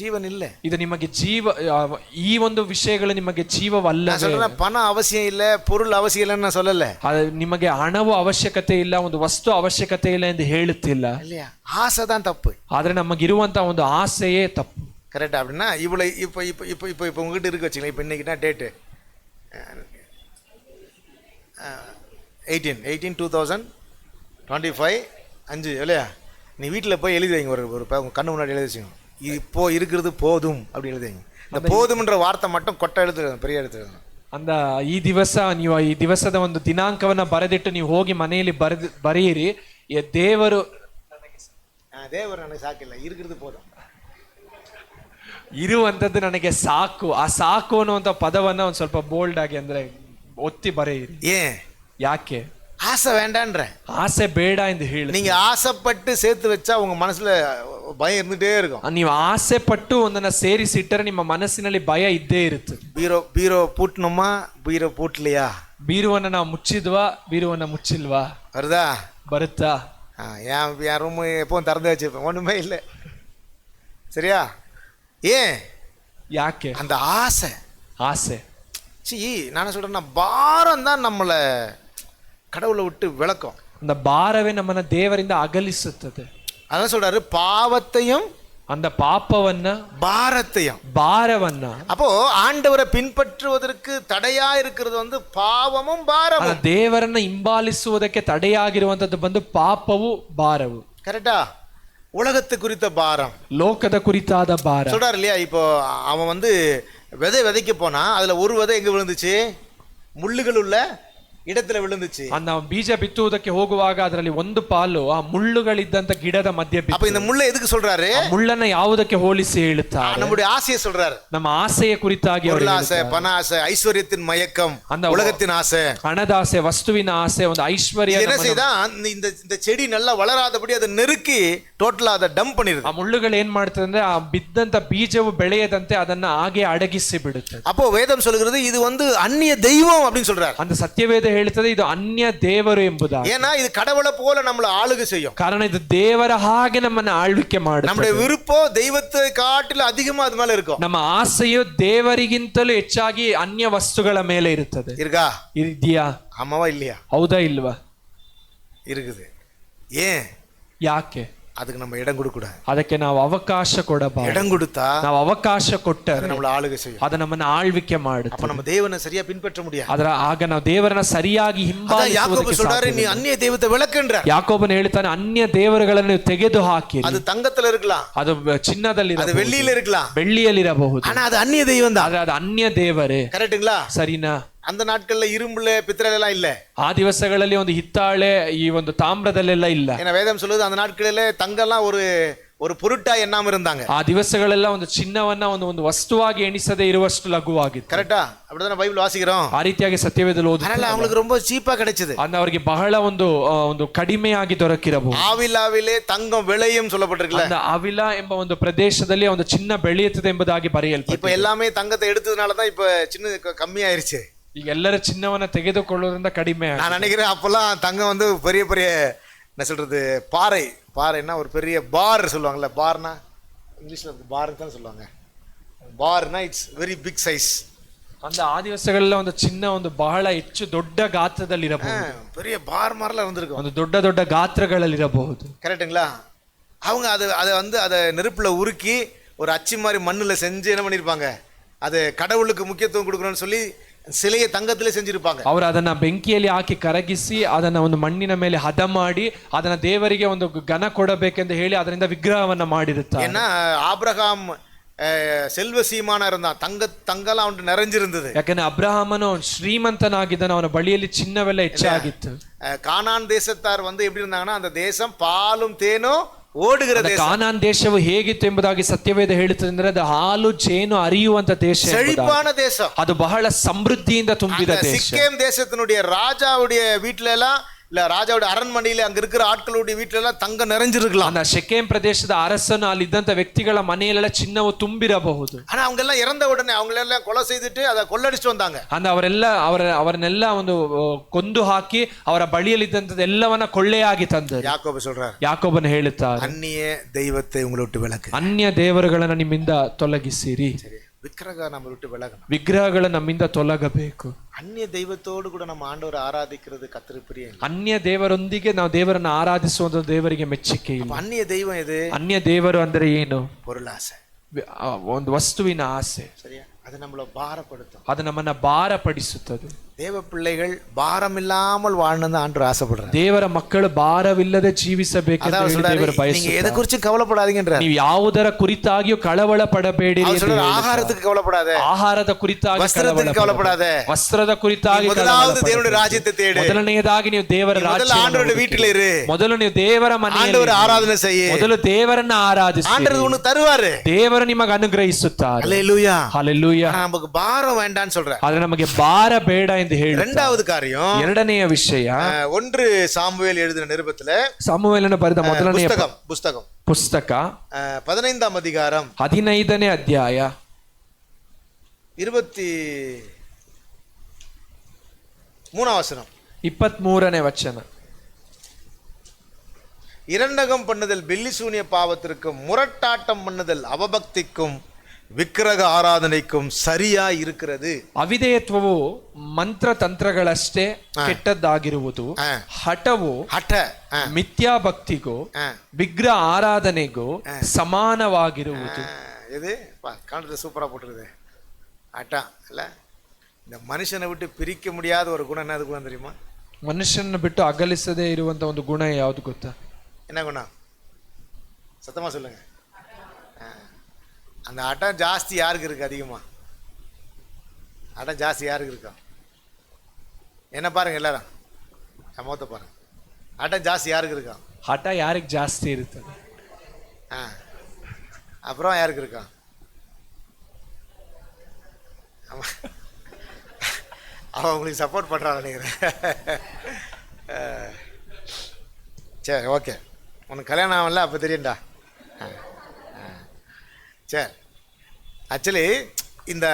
ಜೀವನ ಇಲ್ಲ, ಇದು ನಿಮಗೆ ಜೀವ, ಈ ಒಂದು ವಿಷಯಗಳು ನಿಮಗೆ ಜೀವವಲ್ಲ. ಪಣ ಅವಶ್ಯ ಇಲ್ಲ, ಪೊರುಳು ಅವಶ್ಯ ಇಲ್ಲ ನಾನು சொல்லல. ನಿಮಗೆ ಹಣವು ಅವಶ್ಯಕತೆ ಇಲ್ಲ, ಒಂದು ವಸ್ತು ಅವಶ್ಯಕತೆ ಇಲ್ಲ ಎಂದು ಹೇಳುತ್ತಿಲ್ಲ. ಆಸೆ தான் தப்பு. ಆದ್ರೆ ನಮಗಿರುವಂತಹ ಒಂದು ಆಸೆಯೇ ತಪ್ಪು. கரெக்ட்? அப்படின்னா இவ்வளவு இப்போ உங்ககிட்ட இருக்கு வச்சுக்கலாம். இப்போ இன்னைக்கு டேட்டு 18/2025 5 இல்லையா? நீ வீட்டில் போய் எழுதி வைங்க, ஒரு கண்ணு முன்னாடி எழுதி வச்சுங்க, இப்போ இருக்கிறது போதும் அப்படி எழுதுங்க. இந்த போதும்ன்ற வார்த்தை மட்டும் கொட்டை எழுத்து, பெரிய எழுத்து. ಅಂದ ಈ ದಿವಸ ನೀವು ಈ ದಿವಸದ ಒಂದು ದಿನಾಂಕವನ್ನ ಬರೆದಿಟ್ಟು ನೀವು ಹೋಗಿ ಮನೆಯಲ್ಲಿ ಬರೆಯಿರಿ, ದೇವರು ನನಗೆ ಸಾಕಿಲ್ಲ, இருக்கிறது போதும், ಇರುವಂತದ್ದು ನನಗೆ ಸಾಕು. ಆ ಸಾಕು ಅನ್ನುವಂತ ಪದವನ್ನ ಒಂದ್ ಸ್ವಲ್ಪ ಬೋಲ್ಡ್ ಆಗಿ ಅಂದ್ರೆ ಒತ್ತಿ ಬರೆಯಿರಿ. ಯಾಕೆ? ஆசை வேண்டான்ற, ஆசை ಬೇಡ ಎಂದು ಹೇಳಿ. நீங்க ஆசைப்பட்டு சேர்த்து வச்சா உங்க மனசுல பயம் இருந்துட்டே இருக்கும். ನೀವು ಆಸೆ ಪಟ್ಟು ಒಂದನ್ನ ಸೇರಿಸಿಟ್ಟರೆ ನಿಮ್ಮ ಮನಸ್ಸಿನಲ್ಲಿ ಭಯ ಇದ್ದೇ ಇರುತ್ತೆ. ಬೀರೋ ಪೂಟ್ನಮ್ಮ, ಬೀರೋ ಪೂಟ್ಲಿಯಾ? ಬೀರುವನ್ನ ನಾವು ಮುಚ್ಚಿದ್ವಾ, ಬೀರುವನ್ನ ಮುಚ್ಚಿಲ್ವಾ? ಬರುತ್ತಾ? என் ரூம் எப்பவும் திறந்து வச்சிருப்பேன், ஒண்ணுமே இல்லை. சரியா? ஏன்? ಯಾಕೆ? அந்த ஆசை. நான் சொல்றேன்னா பாரம் தான் நம்மளை கடவுளை விட்டு விளக்கும். அந்த பாரவே நம்மன தேவರಿಂದ ಅಗಲಿಸುತ್ತದೆ. அதான் சொல்றாரு, பாவத்தையும் அந்த பாಪವನ್ನ பாரத்தையும் ಭಾರವನ್ನ அப்போ ஆண்டவரை பின்பற்றுவதற்கு தடையா இருக்கிறது வந்து பாவமும் பாரமும். ದೇವರನ್ನ ಹಿಂಬಾಲಿಸುವುದಕ್ಕೆ ತಡೆಯಾಗಿರುವಂತದ್ದು ಬಂದು ಪಾಪವು ಭಾರವು. கரெக்டா? உலகத்தை குறித்த பாரம், ಲೋಕದ ಕುರಿತಾದ ಭಾರ. சொல்றாரு இல்லையா? இப்போ அவன் வந்து விதைக்க போனா அதுல ஒரு விதை எங்க விழுந்துச்சு? முள்ளுகள் உள்ள இடத்துல விழுந்துச்சு. அந்த ಬೀಜ ಬಿತ್ತುವುದಕ್ಕೆ ಹೋಗುವಾಗ ಅದರಲ್ಲಿ ಒಂದು ಪಾಲು ಆ ಮುಳ್ಳುಗಳಿದ್ದಂತ ಗಿಡದ ಮಧ್ಯೆ ಬಿತ್ತು. அப்ப இந்த முள்ளை எதுக்கு சொல்றாரு? ಮುಳ್ಳನ್ನ ಯಾವುದಕ್ಕೆ ಹೋಲಿಸಿ ಹೇಳುತ್ತಾರೆ? நம்முடைய ஆசையை சொல்றாரு. ನಮ್ಮ ಆಸೆಯ ಕುರಿತಾಗಿ ಅವರು ஆசை, பண ஆசை, ஐஸ்வர்யத்தின் மயக்கம், அந்த உலகத்தின் ஆசை, ಹಣದ ಆಸೆ, ವಸ್ತುವಿನ ಆಸೆ, ಒಂದು ಐಶ್ವರ್ಯ. என்ன செய்தா இந்த செடி நல்லா வளராதபடி அதை நெருக்கி ಟೋಟಲ್ அதை ಡಂಪ್ பண்ணிருது. ಆ ಮುಳ್ಳುಗಳು ಏನ್ ಮಾಡ್ತದೆ ಅಂದ್ರೆ ಆ ಬಿದ್ದಂತ ಬೀಜವು ಬೆಳೆಯದಂತೆ ಅದನ್ನ ಹಾಗೆ ಅಡಗಿಸಿ ಬಿಡುತ್ತದೆ. அப்போ வேதம் சொல்கிறது இது வந்து அந்நிய தெய்வம் அப்படின்னு சொல்றாரு. அந்த ಸತ್ಯವೇದ ಹೇಳುತ್ತದೆ ಇದು ಅನ್ಯ ದೇವರು ಎಂಬುದಾಗಿ. ஏன்னா இது கடவுளை போல நம்மள ஆளுகை செய்யும். ಕಾರಣ ಇದು ದೇವರ ಹಾಗೆ ನಮ್ಮನ್ನ ಆಳ್ವಿಕೆ ಮಾಡುತ್ತದೆ. நம்முடைய விருப்பம் தெய்வத்தை காட்டிலும் அதிகமா அது மேல இருக்கும். ನಮ್ಮ ಆಸೆಯು ದೇವರಿಗಿಂತಲೂ ಹೆಚ್ಚಾಗಿ ಅನ್ಯ ವಸ್ತುಗಳ ಮೇಲೆ ಇರುತ್ತದೆ. இருக்கா? ಇದೆಯಾ? ஆமாவா இல்லையா? ಹೌದಾ ಇಲ್ವಾ? இருக்குது. ஏன்? ಯಾಕೆ? அதுக்கு நம்ம இடம் கொடுக்க கூடாது. ಅದಕ್ಕೆ ನಾವು ಅವಕಾಶ ಕೊಡಬಾರದು. இடம் கொடுத்தா ನಾವು ಅವಕಾಶ ಕೊಟ್ಟರೆ நம்மள ಆளுகை செய்யும். ಅದು ನಮ್ಮನ್ನ ಆಳ್ವಿಕೆ ಮಾಡುತ್ತೆ. அப்ப நம்ம தேவனை சரியா பின்பற்ற முடியாது. ಆಗ ನಾವು ದೇವರನ್ನ ಸರಿಯಾಗಿ ಹಿಂಬಾಲಿಸುವುದಕ್ಕೆ சொல்றாரு நீ அந்நிய தெய்வத்தை விலக்குன்ற. ಯಾಕೋಬನು ಹೇಳ್ತಾನೆ ಅನ್ಯ ದೇವರುಗಳನ್ನು ತೆಗೆದು ಹಾಕಿ. அது தங்கத்துல இருக்கலாம், ಅದು ಚಿನ್ನದಲ್ಲಿ, அது வெள்ளியில இருக்கலாம், ಬೆಳ್ಳಿಯಲ್ಲಿರಬಹುದು. ஆனா அது அந்நிய தெய்வம் தான். ಅದು ಅನ್ಯ ದೇವರೇ. கரெக்ட்டுங்களா? ಸರಿನಾ? அந்த நாட்கள்ல இரும்புல பித்தளை எல்லாம் இல்ல. ಆ ದಿವಸಗಳಲ್ಲಿ ಒಂದು ಹಿತ್ತಾಳೆ ಈ ಒಂದು ತಾಮ್ರದಲ್ಲೆಲ್ಲ ಇಲ್ಲ. ஏன்னா வேதம் சொல்லுது அந்த நாட்களிலே தங்கம்லாம் ஒரு பொருட்டா எண்ணாம இருந்தாங்க. ಆ ದಿವಸಗಳೆಲ್ಲ ಒಂದು ಚಿನ್ನವನ್ನ ಒಂದು ವಸ್ತುವಾಗಿ ಎಣಿಸದೇ ಇರುವಷ್ಟು ಲಘುವಾಗಿತ್ತು. கரெக்ட்டா? அப்படிதான் பைபிள் வாசிக்கிறோம். ಆ ರೀತಿಯಾಗಿ ಸತ್ಯವೇದದಲ್ಲಿ ಓದುತ್ತಾರೆ. அதனால அவங்களுக்கு ரொம்ப சீப்பா கிடைச்சது. ಅಂದ್ರೆ ಅವರಿಗೆ ಬಹಳ ಒಂದು ಕಡಿಮೆಯಾಗಿ ದೊರಕಿರಬಹುದು. ஆவிலாவிலே தங்கம் விளையும் சொல்லப்பட்டிருக்குல்ல. அந்த ಅವಿಲಾ ಎಂಬ ಒಂದು ಪ್ರದೇಶದಲ್ಲಿ ಒಂದು ಚಿನ್ನ ಬೆಳೆಯುತ್ತದೆ ಎಂಬುದಾಗಿ ಬರೆಯಲ್ಪಟ್ಟಿದೆ. இப்ப எல்லாமே தங்கத்தை எடுத்ததுனால தான் இப்ப சின்ன கம்மியாயிருச்சு. ಈಗ ಎಲ್ಲರ ಚಿನ್ನವನ್ನ ತೆಗೆದುಕೊಳ್ಳೋದ್ರಿಂದ ಕಡಿಮೆ. நான் நினைக்கிறேன் அப்பெல்லாம் தங்கம் வந்து பெரிய பெரிய என்ன சொல்றது பாறைன்னா ஒரு பெரிய பார் சொல்லுவாங்கல்ல. பார்னா இங்கிலீஷ்ல பார் தான் சொல்லுவாங்க. பார்னா இட்ஸ் வெரி பிக் சைஸ். அந்த ಆ ದಿವಸಗಳೆಲ್ಲ ಒಂದು ಚಿನ್ನ ಒಂದು ಬಹಳ ಹೆಚ್ಚು ದೊಡ್ಡ ಗಾತ್ರದಲ್ಲಿ ಇರಬಹುದು. பெரிய பார் மாதிரிலாம் இருந்திருக்கும். ಒಂದು ದೊಡ್ಡ ದೊಡ್ಡ ಗಾತ್ರಗಳಲ್ಲಿ ಇರಬಹುದು. கரெக்ட்டுங்களா? அவங்க அதை நெருப்புல உருக்கி ஒரு அச்சு மாதிரி மண்ணுல செஞ்சு என்ன பண்ணிருப்பாங்க, அது கடவுளுக்கு முக்கியத்துவம் கொடுக்கணும்னு சொல்லி சிலையை தங்கத்திலே செஞ்சிருப்பாங்க. ಅವರು ಅದನ್ನ ಬೆಂಕಿಯಲ್ಲಿ ಹಾಕಿ ಕರಗಿಸಿ ಅದನ್ನ ಒಂದು ಮಣ್ಣಿನ ಮೇಲೆ ಹದ ಮಾಡಿ ಅದನ್ನ ದೇವರಿಗೆ ಒಂದು ಘನ ಕೊಡಬೇಕೆಂದು ಹೇಳಿ ಅದರಿಂದ ವಿಗ್ರಹವನ್ನ ಮಾಡಿರುತ್ತಾರೆ. ஏன்னா ஆபிரகாம் செல்வ சீமானா இருந்தான். தங்கலாம் அவனுக்கு நிறைஞ்சிருந்தது. ಯಾಕಂದ್ರೆ ಅಬ್ರಹಾಮನು ಶ್ರೀಮಂತನಾಗಿದ್ದನು, ಅವನ ಬಳಿಯಲ್ಲಿ ಚಿನ್ನವೆಲ್ಲ ಹೆಚ್ಚಾಗಿತ್ತು. ಕಾನಾನ್ ದೇಶத்தார் வந்து எப்படி இருந்தாங்கன்னா அந்த தேசம் பாலும் தேனும் ಓಡುಗರ ದೇಶ. ಕಾನಾನ್ ದೇಶವು ಹೇಗಿತ್ತು ಎಂಬುದಾಗಿ ಸತ್ಯವೇದ ಹೇಳುತ್ತದೆ ಅಂದ್ರೆ ಅದು ಹಾಲು ಜೇನು ಹರಿಯುವಂತ ದೇಶ, செழிப்பான தேசம். ಅದು ಬಹಳ ಸಮೃದ್ಧಿಯಿಂದ ತುಂಬಿದ ದೇಶ. சிக்கேம் தேசத்தினுடைய ராஜாவுடைய வீட்ல எல்லாம் இல்ல ராஜாவுடைய அரண்மனையில அங்க இருக்கிற ஆட்களுடைய வீட்ல எல்லாம் தங்கம் நிறைஞ்சிருக்கலாம். அந்த ಶೆಕೆಮ್ ಪ್ರದೇಶದ ಅರಸನು ಅಲ್ಲಿದ್ದಂತ ವ್ಯಕ್ತಿಗಳ ಮನೆಯಲ್ಲೆಲ್ಲ ಚಿನ್ನವು ತುಂಬಿರಬಹುದು. ஆனா அவங்க எல்லாம் இறந்த உடனே அவங்களெல்லாம் கொலை செய்துட்டு அதை கொள்ளடிச்சிட்டு வந்தாங்க. ಅಂದ್ರೆ ಅವರನ್ನೆಲ್ಲ ಒಂದು ಕೊಂದು ಹಾಕಿ ಅವರ ಬಳಿಯಲ್ಲಿದ್ದಂಥದ್ದು ಎಲ್ಲವನ್ನ ಕೊಳ್ಳೆಯಾಗಿ ತಂದರು. ಯಾಕೋಬ சொல்றார், ಯಾಕೋಬನು ಹೇಳುತ್ತಾರೆ, அந்நிய தெய்வத்தை உங்களை விட்டு விலக்கு. ಅನ್ಯ ದೇವರುಗಳನ್ನು ನಿಮ್ಮಿಂದ ತೊಲಗಿಸಿರಿ. விக்கிரக நம்ம விட்டு விலகணும். ವಿಗ್ರಹಗಳು ನಮ್ಮಿಂದ ತೊಲಗಬೇಕು. அந்நிய தெய்வத்தோடு கூட நம்ம ஆண்டவரை ஆராதிக்கிறது கர்த்தருக்கு பிரியம். ಅನ್ಯ ದೇವರೊಂದಿಗೆ ನಾವು ದೇವರನ್ನು ಆರಾಧಿಸುವುದು ದೇವರಿಗೆ ಮೆಚ್ಚುಗೆ ಇಲ್ಲ. ಅನ್ಯ ದೈವ ಎದು? ಅನ್ಯ ದೇವರು ಅಂದ್ರೆ ಏನು? பொருளாசை, ಒಂದು ವಸ್ತುವಿನ ಆಸೆ. சரியா? அது நம்மள பாரப்படுத்தும். ಅದು ನಮ್ಮನ್ನ ಭಾರಪಡಿಸುತ್ತದೆ. தேவ பிள்ளைகள் பாரம் இல்லாமல் வாழணும்னு ஆண்டவர் ஆசைப்படுறார். ದೇವರ ಮಕ್ಕಳು ಭಾರವಿಲ್ಲದೆ ಜೀವಿಸಬೇಕು ಅಂತ ಹೇಳಿ ದೇವರು ಬಯಸುತ್ತಾರೆ. நீங்க எதை குறித்து கவலைப்படாதீங்கன்றார். ನೀವು ಯಾವುದರ ಕುರಿತಾಗಿಯೂ ಕಳವಳ ಪಡಬೇಡಿರಿ. ಆಹಾರಕ್ಕೆ ಕವಲಪಡಾದೆ, ಆಹಾರದ ಕುರಿತಾಗಿ ವಸ್ತ್ರಕ್ಕೆ ಕವಲಪಡಾದೆ, ವಸ್ತ್ರದ ಕುರಿತಾಗಿ ಮೊದಲಾவது தேவனுடைய ராஜ்யத்தை தேடு. ಮೊದಲನೆಯದಾಗಿ ನೀವು ದೇವರ ರಾಜ್ಯ, ஆண்டவருடைய வீட்டில இரு. ಮೊದಲು ನೀವು ದೇವರ ಮನೆಯಲ್ಲಿ ஆண்டவரை ஆராதனை செய்யு. ಮೊದಲು ದೇವರನ್ನ ಆರಾಧಿಸಿ. ஆண்டவர் உனக்கு தருவாரு. ದೇವರು ನಿಮಗೆ ಅನುಗ್ರಹಿಸುತ್ತಾರೆ. ஹல்லேலூயா, ஹல்லேலூயா. நமக்கு பாரம் வேண்டாம்னு சொல்றார். ಆದ್ರೆ ನಮಗೆ ಭಾರ ಬೇಡ ಎಂದು ಹೇಳಿ. இரண்டாவது காரியம், ಎರಡನೆಯ ವಿಷಯ, 1 சாமுவேல் எழுதின நிருபத்துல, ಸಾಮುವೇಲನ ಬರೆದ ಮೊದಲನೆಯ ಪುಸ್ತಕ 15ஆம் அதிகாரம் 15ನೇ ಅಧ್ಯಾಯ 23ஆம் வசனம், 23ನೇ ವಚನ. இரண்டகம் பண்ணுதல் பில்லி சூனிய பாவத்திற்கும், முரட்டாட்டம் பண்ணுதல் அவபக்திக்கும், விக்கிரக ஆராதனைக்கும் சரியா இருக்கிறது. ಅವಿಧೇಯತ್ವವು ಮಂತ್ರ ತಂತ್ರಗಳಷ್ಟೇ ಕೆಟ್ಟದ್ದಾಗಿರುವುದು, ಹಠವು ಮಿಥ್ಯಾ ಭಕ್ತಿಗೂ ವಿಗ್ರಹ ಆರಾಧನೆಗೂ ಸಮಾನವಾಗಿರುವುದು. இது காணது சூப்பரா போட்டுருது. அட்டா இல்ல, இந்த மனுஷனை விட்டு பிரிக்க முடியாத ஒரு குணம் என்ன குணம் தெரியுமா? ಮನುಷ್ಯನ ಬಿಟ್ಟು ಅಗಲಿಸದೇ ಇರುವಂತ ಒಂದು ಗುಣ ಯಾವುದು ಗೊತ್ತಾ? என்ன குணம்? சத்தமா சொல்லுங்க. அந்த அடம் ஜாஸ்தி யாருக்கு இருக்கு? அதிகமா அடம் ஜாஸ்தி யாருக்கு இருக்கா? என்ன பாருங்க எல்லாரும் மொத்த பாருங்க. அடம் ஜாஸ்தி யாருக்கு இருக்கா? ಹಠ ಯಾರಿಗೆ ಜಾಸ್ತಿ ಇರುತ್ತದೆ? அப்புறம் யாருக்கு இருக்கா? அவன் உங்களுக்கு சப்போர்ட் பண்ணுறான் நினைக்கிறேன். சரி, ஓகே. உனக்கு கல்யாணம் ஆகல அப்போ தெரியும்டா. சரி, ஆக்சுவலி இந்த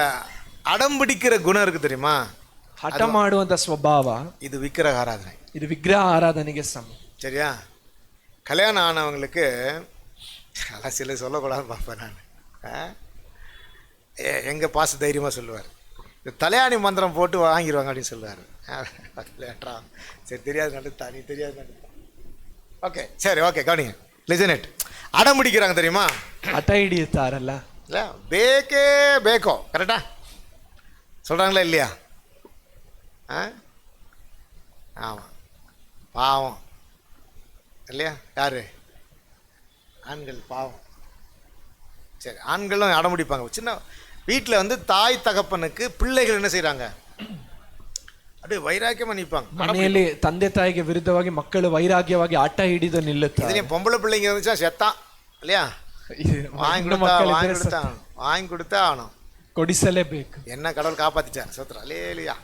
அடம்பிடிக்கிற குணம் இருக்குது தெரியுமா? ಹಠ ಮಾಡುವಂತ ಸ್ವಭಾವ இது விக்கிரக ஆராதனை. ಇದು ವಿಗ್ರಹ ಆರಾಧನೆಗೆ ಸಮ. சரியா? கல்யாணம் ஆனவங்களுக்கு அதான் சில சொல்லக்கூடாதுன்னு பார்ப்பேன் நான். எங்கள் பாச தைரியமாக சொல்லுவார், இந்த தலையாணி மந்திரம் போட்டு வாங்கிடுவாங்க அப்படின்னு சொல்லுவார். லேட்டரா சரி, தெரியாது நடுத்தா, நீ தெரியாது நடுத்தா. ஓகே, சரி, ஓகே, கவனிங்க, லிசன் இட். அடம் பிடிக்கிறாங்க தெரியுமா? ಹಠ ಹಿಡಿಯುತ್ತಾರಲ್ಲ, இல்லை பேக்கே பேக்கோ, கரெக்டா சொல்கிறாங்களா இல்லையா? ஆமாம், பாவம் இல்லையா? யார்? ஆண்கள் பாவம். சரி, ஆண்களும் அடம் பிடிப்பாங்க. சின்ன வீட்டில் வந்து தாய் தகப்பனுக்கு பிள்ளைகள் என்ன செய்கிறாங்க? அப்படியே வைராக்கியமாக நிற்பாங்க. ಮನೆಯಲ್ಲಿ ತಂದೆ ತಾಯಿಗೆ ವಿರುದ್ಧವಾಗಿ ಮಕ್ಕಳು ವೈರಾಗ್ಯವಾಗಿ ಆಟ ಹಿಡಿದು ನಿಲ್ಲುತ್ತಾರೆ. இதுலேயும் பொம்பளை பிள்ளைங்க இருந்துச்சா செத்தான் இல்லையா? வாங்கி கொடுத்தா ஆகணும், ಕೊಡಿಸಲೇಬೇಕು. என்ன கடவுள் காப்பாத்திச்சார், சோத்ரா இல்லையா?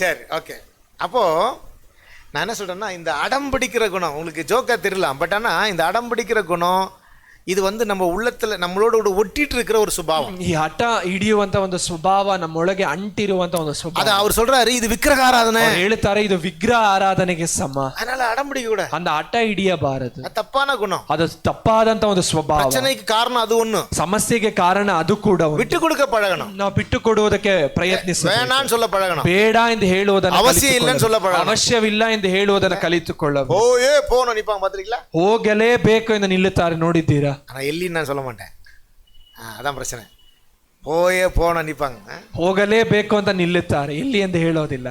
சரி, ஓகே. அப்போது நான் என்ன சொல்கிறேன்னா, இந்த அடம் பிடிக்கிற குணம் உங்களுக்கு ஜோக்காக தெரியலாம், பட் ஆனால் இந்த அடம் பிடிக்கிற குணம் இது வந்து நம்ம உள்ளத்தில் நம்மளோட ஒட்டிட்டு இருக்கிற ஒரு சுபாவம். ಈ ಹಠ ಹಿಡಿಯುವಂತ ಒಂದು ಸ್ವಭಾವ ನಮ್ಮೊಳಗೆ ಅಂಟಿರುವಂತ ಒಂದು ಸ್ವಭಾವ. ಅದ ಅವರು சொல்றாரு இது விக்கிரக ஆராதனை. ಹೇಳ್ತಾರೆ ಇದು ವಿಗ್ರಹ ಆರಾಧನೆಗೆ ಸಮ. அதனால அடம் பிடிக்க கூட அந்த ಹಠ ಹಿಡಿಯಬಾರದು. அது தப்பான குணம், ಅದು ತಪ್ಪಾದಂತ ಒಂದು ಸ್ವಭಾವ. பிரச்சனைக்கு காரணம் அது ஒண்ணு, ಸಮಸ್ಯೆಗೆ ಕಾರಣ ಅದು ಕೂಡ. விட்டு கொடுக்க பழகணும், ನಾವು ಬಿಟ್ಟು ಕೊಡುವುದಕ್ಕೆ ಪ್ರಯತ್ನಿಸಬೇಕು. வேணான்னு சொல்ல பழகணும், ಬೇಡ ಎಂದು ಹೇಳುವುದನ್ನು அவசியம் இல்லைன்னு சொல்ல பழಗணும், ಅವಶ್ಯವಿಲ್ಲ ಎಂದು ಹೇಳುವುದನ್ನು ಕಲಿತುಕೊಳ್ಳಬೇಕು. ஓயே போன நிப்பாங்க பாத்தீங்களா? ಹೋಗಲೇಬೇಕು ಎಂದು ನಿಲ್ಲುತ್ತಾರೆ, ನೋಡಿದ್ದೀರಾ? ஆனா எல்லின்னு நான் சொல்ல மாட்டேன், அதான் பிரச்சனை. போயே போன நிப்பாங்க, ಹೋಗಲೇಬೇಕು ಅಂತ ನಿಲ್ಲುತ್ತಾರೆ, ಎಲ್ಲಿ ಎಂದು ಹೇಳೋದಿಲ್ಲ.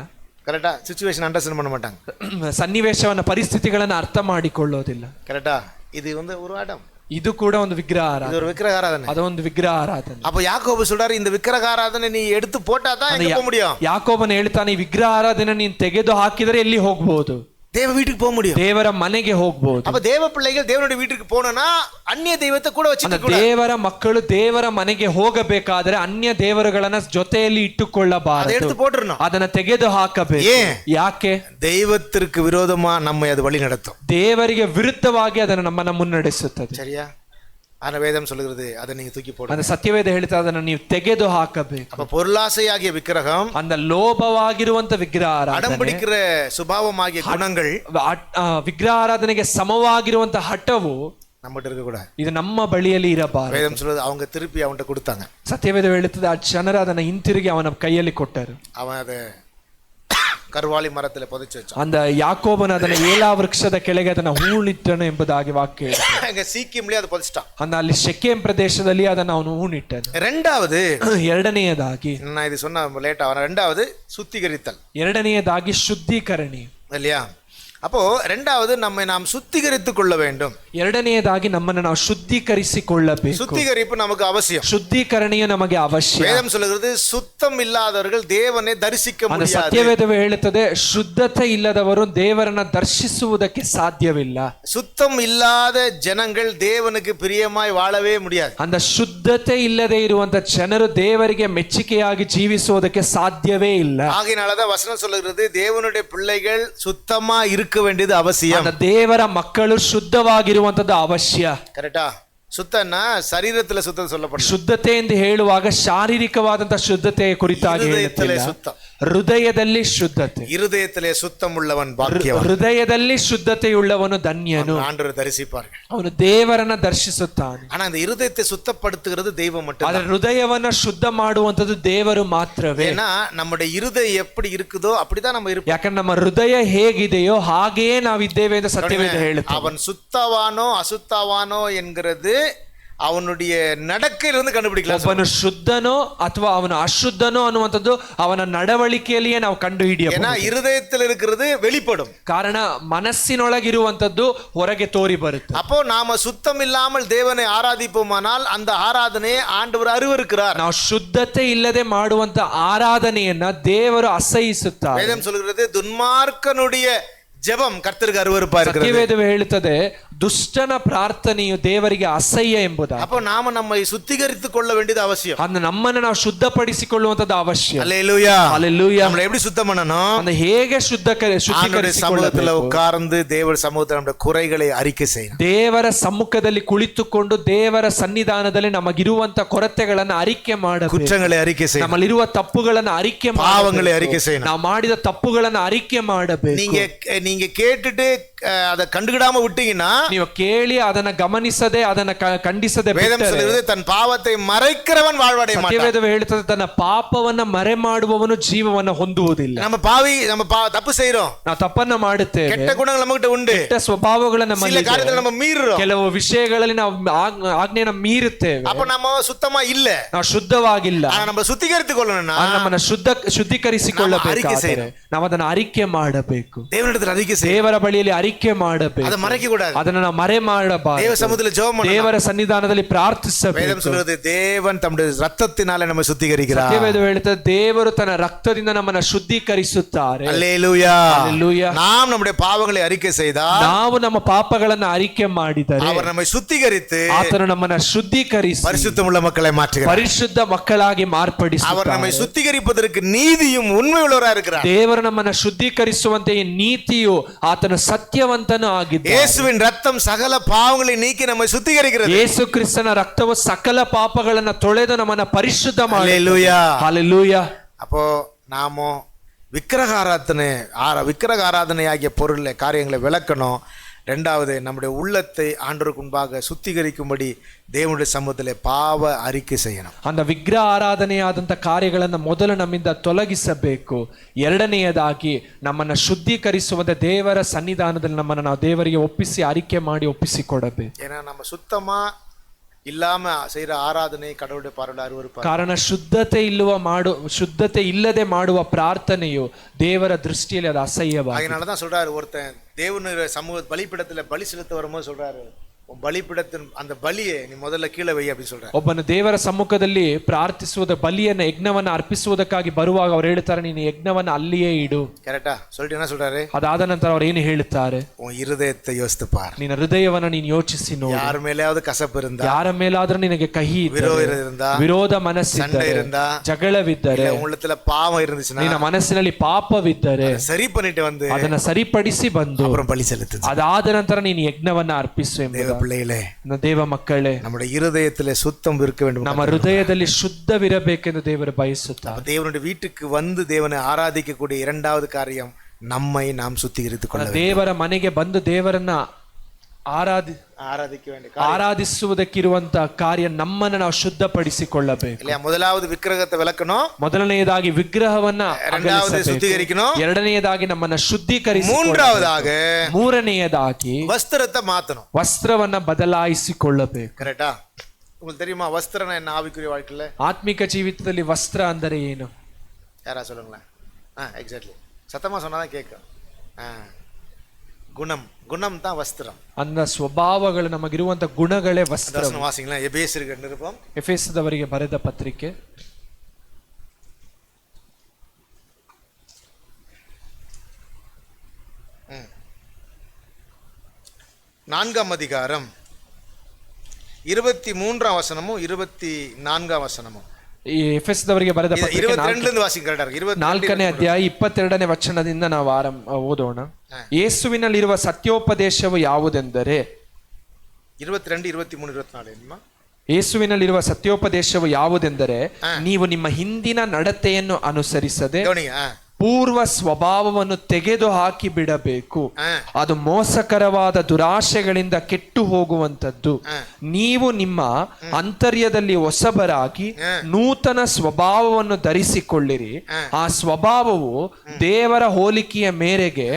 கரெக்டா? சிச்சுவேஷன் அண்டர்ஸ்டாண்ட் பண்ண மாட்டாங்க, ಸನ್ನಿವೇಶವನ್ನ ಪರಿಸ್ಥಿತಿಗಳನ್ನು ಅರ್ಥ ಮಾಡಿಕೊಳ್ಳೋದಿಲ್ಲ. கரெக்டா? இது வந்து ஒரு அடம், ಇದು ಕೂಡ ಒಂದು ವಿಗ್ರಹ இது ಆರಾಧನೆ, ஒரு விக்கிரக ஆராதனை. ಅದೊಂದು ವಿಗ್ರಹ ಆರಾಧನೆ. அப்ப யாக்கோபு சொல்றாரு, இந்த விக்கிரக ஆராதனை நீ எடுத்து போட்டா தான் எங்க போக முடியும். ಯಾಕೋಬನು ಹೇಳ್ತಾನೆ, ಈ ವಿಗ್ರಹ ಆರಾಧನೆ ನೀನು ತೆಗೆದು ಹಾಕಿದರೆ ಎಲ್ಲಿ ಹೋಗಬಹುದು? தேவ வீட்டுக்கு போக முடியும், ದೇವರ ಮನೆಗೆ ಹೋಗಬಹುದು. அப்ப தேவ பிள்ளைகள் தேவனுடைய வீட்டுக்கு போனா அந்நிய தெய்வத்தை கூட வச்சுக்க. ದೇವರ ಮಕ್ಕಳು ದೇವರ ಮನೆಗೆ ಹೋಗಬೇಕಾದ್ರೆ ಅನ್ಯ ದೇವರುಗಳನ್ನ ಜೊತೆಯಲ್ಲಿ ಇಟ್ಟುಕೊಳ್ಳಬಾರದು, எடுத்து போட்டுறணும், ಅದನ್ನ ತೆಗೆದು ಹಾಕಬೇಕು. ಯಾಕೆ? தெய்வத்திற்கு விரோதமா நம்மை அது வழி நடத்தும், ದೇವರಿಗೆ ವಿರುದ್ಧವಾಗಿ ಅದನ್ನು ನಮ್ಮನ್ನ ಮುನ್ನಡೆಸುತ್ತದೆ. சரியா? ஆனா வேதம் சொல்லுகிறது அதை நீங்க தூக்கி போடுங்க. அந்த ಸತ್ಯವೇದ ಹೇಳ್ತಾ ಅದನ್ನ ನೀವು ತೆಗೆದು ಹಾಕಬೇಕು. அப்ப பொருளாசையாகிய விக்கிரகம், அந்த ಲೋಭವಾಗಿರುವಂತ ವಿಗ್ರಹ ಆರಾಧನೆ, அடம் பிடிக்கிற சுபாவமாகிய குணங்கள், ವಿಗ್ರಹ ಆರಾಧನೆಗೆ ಸಮವಾಗಿರುವಂತ ಹಠವು நம்மகிட்ட இருக்க கூடாது. ಇದು ನಮ್ಮ ಬಳಿಯಲ್ಲಿ ಇರಬಾರದು. வேதம் சொல்றது அவங்க திருப்பி அவன்கிட்ட கொடுத்தாங்க. ಸತ್ಯವೇದ ಹೇಳುತ್ತದೆ, ಆ ಜನರು ಅದನ್ನ ಹಿಂತಿರುಗಿ ಅವನ ಕೈಯಲ್ಲಿ ಕೊಟ್ಟರು. அவன் அதை கர்வாலி மரத்துல புதைச்சு வச்சான். அந்த யாக்கோபன் ಅದನ್ನ ಏಲಾ ವೃಕ್ಷದ ಕೆಳಗೆ ಅದನ್ನ ಹೂಣಿಟ್ಟನು ಎಂಬುದಾಗಿ ವಾಕ್ಯ ಹೇಳುತ್ತದೆ. அங்க சீக்கியம்லயே அதை புதைச்சிட்டான். அந்த ಅಲ್ಲಿ ಶೆಕೆಮ್ ಪ್ರದೇಶದಲ್ಲಿ ಅದನ್ನ ಅವನು ಹೂಣಿಟ್ಟನು. ரெண்டாவது, ಎರಡನೆಯದಾಗಿ, நான் இது சொன்ன லேட்டா வர, ரெண்டாவது சுத்திகரித்தல், ಎರಡನೆಯದಾಗಿ ಶುದ್ಧೀಕರಣೆ இல்லையா? அப்போ ரெண்டாவது நம்மை நாம் சுத்திகரித்துக் கொள்ள வேண்டும். ಎರಡನೆಯದಾಗಿ ನಮ್ಮನ್ನು ನಾವು ಶುದ್ಧೀಕರಿಸಿಕೊಳ್ಳಬೇಕು. சுத்திகரிப்பு நமக்கு அவசியம், ಶುದ್ಧೀಕರಣೆಯು ನಮಗೆ ಅವಶ್ಯ. வேதம் சொல்லுகிறது சுத்தம் இல்லாதவர்கள் தேவனை தரிசிக்க முடியாது. ಸತ್ಯವೇದವೇ ಹೇಳುತ್ತದೆ, ಶುದ್ಧತೆ ಇಲ್ಲದವರು ದೇವರನ್ನ ದರ್ಶಿಸುವುದಕ್ಕೆ ಸಾಧ್ಯವಿಲ್ಲ. சுத்தம் இல்லாத ஜனங்கள் தேவனுக்கு பிரியமாய் வாழவே முடியாது. அந்த ಶುದ್ಧತೆ ಇಲ್ಲದೆ ಇರುವಂತ ಜನರು ದೇವರಿಗೆ ಮೆಚ್ಚುಗೆಯಾಗಿ ಜೀವಿಸುವುದಕ್ಕೆ ಸಾಧ್ಯವೇ ಇಲ್ಲ. ஆகையினாலதான் வசனம் சொல்லுகிறது, தேவனுடைய பிள்ளைகள் சுத்தமா இருக்க வேண்டியது அவசியம். ದೇವರ ಮಕ್ಕಳು ಶುದ್ಧವಾಗಿರುವಂತದ್ದು ಅವಶ್ಯ. ಕರೆಕ್ಟಾ? ಸುತ್ತನ್ನ ಶರೀರத்துல ಸುತ್ತ சொல்லப்படும். ಶುದ್ಧತೆ ಎಂದು ಹೇಳುವಾಗ ಶಾರೀರಿಕವಾದಂತಹ ಶುದ್ಧತೆಯ ಕುರಿತಾಗಿ ಹೇಳುತ್ತಿಲ್ಲ, ಹೃದಯದಲ್ಲಿ ಶುದ್ಧತೆ. இருதயத்திலே சுத்தம் உள்ளவன் பாக்கியவான். ಹೃದಯದಲ್ಲಿ ಶುದ್ಧತೆಯುಳ್ಳವನು ಧನ್ಯನು. ஆண்டவர் தரிசிப்பார்கள். ಅವನು ದೇವರನ್ನ ದರ್ಶಿಸುತ್ತಾನೆ. ஆனா அந்த இருதயத்தை சுத்தப்படுத்துகிறது தெய்வம் மட்டும். ಆದ್ರೆ ಹೃದಯವನ್ನ ಶುದ್ಧ ಮಾಡುವಂತದ್ದು ದೇವರು ಮಾತ್ರವೇ. ஏன்னா நம்முடைய இருதயம் எப்படி இருக்குதோ அப்படிதான் நம்ம இருப்போம். ಯಾಕಂದ್ರೆ ನಮ್ಮ ಹೃದಯ ಹೇಗಿದೆಯೋ ಹಾಗೆಯೇ ನಾವಿದ್ದೇವೆ ಎಂದು ಸತ್ಯವೇದ ಹೇಳುತ್ತೆ. அவன் சுத்தவானோ அசுத்தவானோ என்கிறது அவனுடைய நடக்கையிலிருந்து கண்டுபிடிக்கலாம். ಒಬ್ಬನು ಶುದ್ಧನೋ ಅಥವಾ ಅವನು ಅಶುದ್ಧನೋ ಅನ್ನುವಂಥದ್ದು ಅವನ ನಡವಳಿಕೆಯಲ್ಲಿಯೇ ನಾವು ಕಂಡು ಹಿಡಿಯಬಹುದು. ஏன்னா இருதயத்தில் இருக்கிறது வெளிப்படும். ಕಾರಣ ಮನಸ್ಸಿನೊಳಗಿರುವಂತದ್ದು ಹೊರಗೆ ತೋರಿ ಬರುತ್ತೆ. அப்போ நாம சுத்தம் இல்லாமல் தேவனை ஆராதிப்போமானால் அந்த ஆராதனையை ஆண்டவர் அருவருக்கிறார். ನಾವು ಶುದ್ಧತೆ ಇಲ್ಲದೆ ಮಾಡುವಂತ ಆರಾಧನೆಯನ್ನ ದೇವರು ಅಸಹಿಸುತ್ತಾರೆ. வேதம் சொல்கிறது துன்மார்க்கனுடைய ஜெபம் கர்த்தருக்கு அருவருப்பா இருக்கிறது. ಸತ್ಯವೇದವು ಹೇಳುತ್ತದೆ ದುಷ್ಟನ ಪ್ರಾರ್ಥನೆಯು ದೇವರಿಗೆ ಅಸಹ್ಯ ಎಂಬುದು. அப்போ நாம நம்மை சுத்திகரித்துக் கொள்ள வேண்டியது அவசியம். ಅಂದ್ರೆ ನಮ್ಮನ್ನು ನಾವು ಶುದ್ಧಪಡಿಸಿಕೊಳ್ಳುವಂತದ್ದು ಅವಶ್ಯ. அல்லேலூயா. அல்லேலூயா. நம்மளை எப்படி சுத்தம் பண்ணணும்? ಅಂದ್ರೆ ಹೇಗೆ சமூகத்துல ಶುದ್ಧೀಕರಿಸಿಕೊಳ್ಳಬೇಕು? உட்கார்ந்து தேவ சமூகத்தில் நம்முடைய குறைகளை அறிக்கை செய்யணும். ದೇವರ ಸಮ್ಮುಖದಲ್ಲಿ ಕುಳಿತುಕೊಂಡು ದೇವರ ಸನ್ನಿಧಾನದಲ್ಲಿ ನಮಗಿರುವಂತ ಕೊರತೆಗಳನ್ನು ಅರಿಕೆ ಮಾಡಬೇಕು. குற்றங்களை அறிக்கை செய்யணும். ನಮ್ಮಲ್ಲಿರುವ ತಪ್ಪುಗಳನ್ನು ಅರಿಕೆ பாவங்களை அறிக்கை செய்யணும். ನಾವು ಮಾಡಿದ ತಪ್ಪುಗಳನ್ನು ಅರಿಕೆ ಮಾಡಬೇಕು. நீங்க கேட்டுட்டு அதை கண்டுக்கிடாம விட்டீங்கன்னா, ನೀವು ಕೇಳಿ ಅದನ್ನ ಗಮನಿಸದೆ ಅದನ್ನ ಖಂಡಿಸದೆ வேதம் சொல்கிறது தன் பாவத்தை மறைக்கிறவன் வாழ்வடைய மாட்டான். ಸತ್ಯವೇದವು ಹೇಳುತ್ತದೆ ತನ್ನ ಪಾಪವನ್ನ ಮರೆ ಮಾಡುವವನು ಜೀವವನ್ನ ಹೊಂದುವುದಿಲ್ಲ. நம்ம தப்பு செய்றோம், ನಾವು ತಪ್ಪನ್ನ ಮಾಡುತ್ತೇವೆ, ಕೆಟ್ಟ ಗುಣಗಳು ನಮ್ಮகிட்ட ಉಂಟು, ಕೆಟ್ಟ ಸ್ವಭಾವಗಳು ನಮ್ಮಲ್ಲಿ சில காரியங்களை நம்ம மீறுறோம், ಕೆಲವು ವಿಷಯಗಳಲ್ಲಿ ನಾವು ಆಜ್ಞೆಯನ್ನು ಮೀರುತ್ತೇವೆ. அப்ப நம்ம சுத்தமா இல்ல, ನಾವು ಶುದ್ಧವಾಗಿಲ್ಲ. நம்ம ಸುತ್ತಿಗರಿಸಿಕೊಳ್ಳೋಣ, ನಮ್ಮನ್ನ ಶುದ್ಧೀಕರಿಸಿಕೊಳ್ಳಬೇಕಾದರೆ ನಾವು ಅದನ್ನ ಅರಿಕೆ ಮಾಡಬೇಕು. ದೇವರ ಬಳಿಯಲ್ಲಿ ಅರಿಕೆ ಮಾಡಬೇಕು. அதை மறைக்க கூடாது. ಅದನ್ನ ನಾವು ಮರೆ ಮಾಡಬಾರದು. தேவ சமூகத்தில் ஜெபம் பண்ணணும். ದೇವರ ಸನ್ನಿಧಾನದಲ್ಲಿ ಪ್ರಾರ್ಥಿಸಬೇಕು. வேதம் சொல்கிறது தேவன் தம்முடைய இரத்தத்தினாலே நம்மை சுத்திகரிக்கிறார். ಸತ್ಯವೇದ ಹೇಳುತ್ತದೆ ದೇವರು ತನ್ನ ರಕ್ತದಿಂದ ನಮ್ಮನ್ನ ಶುದ್ಧೀಕರಿಸುತ್ತಾರೆ. அல்லேலூயா. அல்லேலೂயா. நாம் நம்முடைய பாவங்களை அறிக்கை செய்தால், ನಾವು ನಮ್ಮ ಪಾಪಗಳನ್ನು ಅರಿಕೆ ಮಾಡಿದರೆ அவர் நம்மை சுத்திகரித்து ಆತನು ನಮ್ಮನ್ನ ಶುದ್ಧೀಕರಿಸಿ பரிசுத்தமுள்ள மக்களை மாற்றுகிறார். ಪರಿಶುದ್ಧ ಮಕ್ಕಳಾಗಿ ಮಾರ್ಪಡಿಸುತ್ತಾರೆ. அவர் நம்மை சுத்திகரிப்பதற்கு நீதியும் உண்மையுள்ளவராக இருக்கிறார். ದೇವರು ನಮ್ಮನ್ನ ಶುದ್ಧೀಕರಿಸುವಂತೆ ನೀತಿಯು ಆತನ ಸತ್ಯವಂತನೂ ಆಗಿದ್ದಾನೆ. இயேசுவின் ரத்தம் சகல பாவங்களை நீக்கி நம்மை சுத்திகரிக்கிறது. ಯೇಸು ಕ್ರಿಸ್ತನ ರಕ್ತವು ಸಕಲ ಪಾಪಗಳನ್ನು ತೊಳೆದು ನಮ್ಮನ್ನ ಪರಿಶುದ್ಧ ಮಾಡಿ. அல்லேலூயா. ஹalleluya. அப்போ நாமோ விக்கிரக ஆராதனையாகிய பொருளை காரியங்களை விளக்கணும். ரெண்டாவது, நம்முடைய உள்ளத்தை ஆண்டவருக்கு முன்பாக சுத்திகரிக்கும்படி தேவனுடைய சமூகத்திலே பாவ அறிக்கை செய்யணும். அந்த ವಿಗ್ರಹ ಆರಾಧನೆಯಾದಂಥ ಕಾರ್ಯಗಳನ್ನು ಮೊದಲು ನಮ್ಮಿಂದ ತೊಲಗಿಸಬೇಕು. ಎರಡನೆಯದಾಗಿ ನಮ್ಮನ್ನು ಶುದ್ಧೀಕರಿಸುವಂತೆ ದೇವರ ಸನ್ನಿಧಾನದಲ್ಲಿ ನಮ್ಮನ್ನು ನಾವು ದೇವರಿಗೆ ಒಪ್ಪಿಸಿ ಅರಿಕೆ ಮಾಡಿ ಒಪ್ಪಿಸಿಕೊಡಬೇಕು. ஏன்னா நம்ம சுத்தமா இல்லாம செய்யற ஆராதனை கடவுளுடைய பார்வையில் அருவருப்பாக. ಕಾರಣ ಶುದ್ಧತೆ ಇಲ್ಲದೆ ಮಾಡುವ ಪ್ರಾರ್ಥನೆಯು ದೇವರ ದೃಷ್ಟಿಯಲ್ಲಿ ಅದು ಅಸಹ್ಯವಾಗಿದೆ. அதனாலதான் சொல்றாரு, ஒருத்தன் தேவனுடைய சமூக பலிபீடத்துல பலி செலுத்த வரும்போது சொல்றாரு, பலிபீடத்தின் அந்த பலியை நீ முதல்ல கீழே வை அப்படின்னு சொல்றாரு. ಒಬ್ಬನ ದೇವರ ಸಮ್ಮುಖದಲ್ಲಿ ಪ್ರಾರ್ಥಿಸುವುದ ಬಲಿಯನ್ನ ಯಜ್ಞವನ್ನ ಅರ್ಪಿಸುವುದಕ್ಕಾಗಿ ಬರುವಾಗ ಅವ್ರು ಹೇಳ್ತಾರೆ, ನೀನು ಯಜ್ಞವನ್ನ ಅಲ್ಲಿಯೇ ಇಡು. ಕರೆಕ್ಟಾ? சொல்லிட்டு என்ன சொல்றாரு? ಅದಾದ ನಂತರ ಅವ್ರು ಏನು ಹೇಳ್ತಾರೆ? உன் இருதயத்தை யோசித்து பார். ನಿನ್ನ ಹೃದಯವನ್ನ ನೀನು ಯೋಚಿಸಿ ನೋಡು. ಯಾರ ಮೇಲಾவது ಕಸப்பு இருந்தா, ಯಾರ ಮೇಲಾದ್ರೂ ನಿನಗೆ ಕಹಿ ವಿರೋಧ ಮನಸ್ಸಿದ್ದರೆ, ಜಗಳವಿದ್ದರೆ, உள்ளத்துல பாவம் இருந்துச்சுன்னா, ನಿನ್ನ ಮನಸ್ಸಿನಲ್ಲಿ ಪಾಪವಿದ್ದರೆ ಸರಿ பண்ணிட்டு வந்து ಅದನ್ನ ಸರಿಪಡಿಸಿ ಬಂದು அப்புறம் பலி செலுத்து. ಅದಾದ ನಂತರ ನೀನು ಯಜ್ಞವನ್ನ ಅರ್ಪಿಸು ಎಂಬುದು. பிள்ளைகளே, ದೇವ ಮಕ್ಕಳೇ, நம்முடைய இருதயத்திலே சுத்தம் இருக்க வேண்டும். ನಮ್ಮ ಹೃದಯದಲ್ಲಿ ಶುದ್ಧವಿರಬೇಕೆಂದು ದೇವರು ಬಯಸುತ್ತಾರೆ. தேவனுடைய வீட்டுக்கு வந்து தேவனை ஆராதிக்கக்கூடிய இரண்டாவது காரியம், நம்மை நாம் சுத்திகரித்துக் கொள்ள வேண்டும். ದೇವರ ಮನೆಗೆ ಬಂದು ದೇವರನ್ನ ಆರಾಧಿಸುವುದಕ್ಕಿರುವಂತ ಕಾರ್ಯ ನಮ್ಮನ್ನು ನಾವು ಶುದ್ಧಪಡಿಸಿಕೊಳ್ಳಬೇಕು. ಮೊದಲಾவது ವಿಗ್ರಹத்தை விளக்கணும், ಮೊದಲನೆಯದಾಗಿ ವಿಗ್ರಹವನ್ನ சுத்திகரிக்கணும், ಎರಡನೆಯದಾಗಿ ನಮ್ಮನ್ನ ಶುದ್ಧೀಕರಿಸಿ, ಮೂರನೆಯದಾಗಿ ವಸ್ತ್ರத்தை மாத்தணும், ವಸ್ತ್ರವನ್ನ ಬದಲಾಯಿಸಿಕೊಳ್ಳಬೇಕು. ಕರೆಕ್ಟಾ? உங்களுக்கு தெரியுமா வஸ்திரம்னா என்ன? ஆவிக்குரிய வாழ்க்கையில ಆತ್ಮಿಕ ಜೀವಿತದಲ್ಲಿ ವಸ್ತ್ರ ಅಂದರೆ ಏನು? யாரா சொல்லுங்களேன். எக்ஸாக்ட்லி, சத்தமா சொன்னாதான் கேட்கும். குணம் தான் வஸ்திரம். அந்த ಸ್ವಭಾವಗಳು ನಮಗಿರುವಂತ ಗುಣಗಳೇ ವಸ್ತ್ರ. ವಾಸಿங்களா? எபேசியருக்கு நிருபம், ಎಫೆಸದವರಿಗೆ ಬರೆದ ಪತ್ರಿಕೆ 4 அதிகாரம் 23 வசனமும் 24 வசனமும். ಈ ಎಫೆಸದವರಿಗೆ ಬರೆದ ಪತ್ರಿಕೆ 4ನೇ ಅಧ್ಯಾಯ 22ನೇ ವಚನದಿಂದ ನಾವು ಓದೋಣ. ಯೇಸುವಿನಲ್ಲಿರುವ ಸತ್ಯೋಪದೇಶವು ಯಾವುದೆಂದರೆ, 22, 23, 24 ಯೇಸುವಿನಲ್ಲಿರುವ ಸತ್ಯೋಪದೇಶವು ಯಾವುದೆಂದರೆ, ನೀವು ನಿಮ್ಮ ಹಿಂದಿನ ನಡತೆಯನ್ನು ಅನುಸರಿಸದೆ கவனிங்க. ಪೂರ್ವ ಸ್ವಭಾವವನ್ನು ತೆಗೆದು ಹಾಕಿ ಬಿಡಬೇಕು. ಅದು ಮೋಸಕರವಾದ ದುರಾಶೆಗಳಿಂದ ಕೆಟ್ಟು ಹೋಗುವಂತದ್ದು. ನೀವು ನಿಮ್ಮ ಅಂತರ್ಯದಲ್ಲಿ ಹೊಸಬರಾಗಿ ನೂತನ ಸ್ವಭಾವವನ್ನು ಧರಿಸಿಕೊಳ್ಳಿರಿ. ಆ ಸ್ವಭಾವವು ದೇವರ ಹೋಲಿಕೆಯ ಮೇರೆಗೆ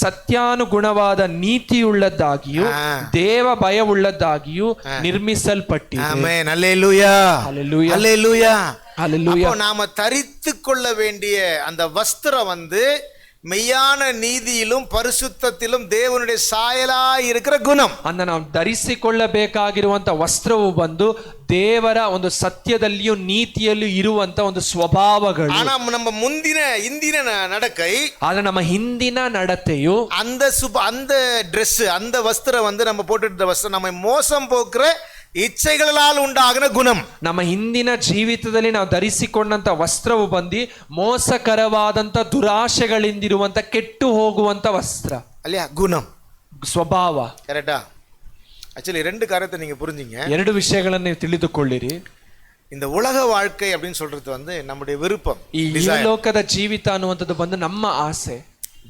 ಸತ್ಯಾನುಗುಣವಾದ ನೀತಿಯುಳ್ಳದ್ದಾಗಿಯೂ ದೇವ ಭಯವುಳ್ಳದ್ದಾಗಿಯೂ ನಿರ್ಮಿಸಲ್ಪಟ್ಟಿದೆ. ஆமென். அல்லேலூயா. அல்லேலூயா. அல்லேலூயா. அல்லேலூயா. அப்போ நாம தரித்து கொள்ள வேண்டிய அந்த வஸ்திரம் மெய்யான நீதியிலும் பரிசுத்தத்திலும் தேவனுடைய சாயலாய் இருக்கிற குணம். ಅಂದ ನಾವು ಧರಿಸಿಕೊಳ್ಳಬೇಕಾಗಿರುವಂತ ವಸ್ತ್ರವು ಬಂದು ದೇವರ ಒಂದು ಸತ್ಯದಲ್ಲಿಯೂ ನೀತಿಯಲ್ಲಿಯೂ ಇರುವಂತ ಒಂದು ಸ್ವಭಾವಗಳು. ஆனா நம்ம இந்தின நடக்கை, ಆದ್ರೆ ನಮ್ಮ ಹಿಂದಿನ ನಡತೆಯು அந்த ட்ரெஸ் அந்த வஸ்திரம் நம்ம போட்டுட்ட வஸ்திரம் நம்ம மோசம் போக்குற ಇಚ್ಛೆಗಳಾல் ಉಂಟಾಗಿನ ಗುಣಂ. ನಮ್ಮ ಹಿಂದಿನ ಜೀವಿತದಲ್ಲಿ ನಾವು ಧರಿಸಿಕೊಂಡಂತ ವಸ್ತ್ರವು ಬಂದು ಮೋಸಕರವಾದಂತ ದುರಾಶೆಗಳಿಂದಿರುವಂತ ಕೆಟ್ಟು ಹೋಗುವಂತ ವಸ್ತ್ರ ಅಲ್ಲಿಯ ಗುಣಂ, ಸ್ವಭಾವ. ಕರೆಕ್ಟಾ? ಆಕ್ಚುಲಿ ரெண்டு காரியத்தை நீங்க புரிஞ்சுங்க. ಎರಡು ವಿಷಯಗಳನ್ನು ನೀವು ತಿಳಿದುಕೊಳ್ಳಿರಿ. இந்த உலக வாழ்க்கை அப்படின்னு சொல்றது நம்முடைய விருப்பம். ಈ ಲೋಕದ ಜೀವಿತ ಅನ್ನುವಂಥದ್ದು ಬಂದು ನಮ್ಮ ಆಸೆ.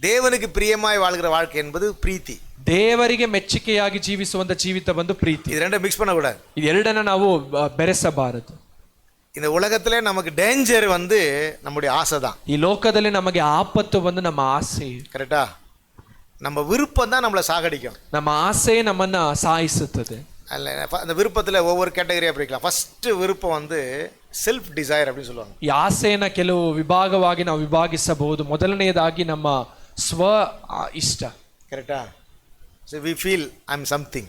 தேவனுக்கு பிரியமாய் வாழ்கிற வாழ்க்கை என்பது பிரீத்தி. ದೇವರಿಗೆ ಮೆಚ್ಚುಗೆಯಾಗಿ ಜೀವಿಸುವಂತ ಜೀವಿತ ಬಂದು ಪ್ರೀತಿ. இது ரெண்டும் மிக்ஸ் பண்ணக்கூடாது. ಇದೆರಡನ್ನ ನಾವು ಬೆರೆಸಬಾರದು. இந்த உலகத்திலே நமக்கு டேஞ்சர் நம்முடைய ஆசை தான். ಈ ಲೋಕದಲ್ಲಿ ನಮಗೆ ಆಪತ್ತು ಬಂದು ನಮ್ಮ ಆಸೆ. ಕರೆಕ್ಟಾ? நம்ம விருப்பம் தான் நம்மளை சாகடிக்கும். ನಮ್ಮ ಆಸೆ ನಮ್ಮನ್ನ ಸಾಯಿಸುತ್ತದೆ. அல்ல, அந்த விருப்பத்தில் ஒவ்வொரு கேட்டகரியாக பிரிக்கலாம். ஃபர்ஸ்ட் விருப்பம் செல்ஃப் டிசைர் அப்படின்னு சொல்லுவாங்க. ಈ ಆಸೆಯನ್ನ ಕೆಲವು ವಿಭಾಗವಾಗಿ ನಾವು ವಿಭಾಗಿಸಬಹುದು. ಮೊದಲನೆಯದಾಗಿ ನಮ್ಮ ಸ್ವ ಇಷ್ಟ. ಕರೆಕ್ಟಾ? So we feel I am something.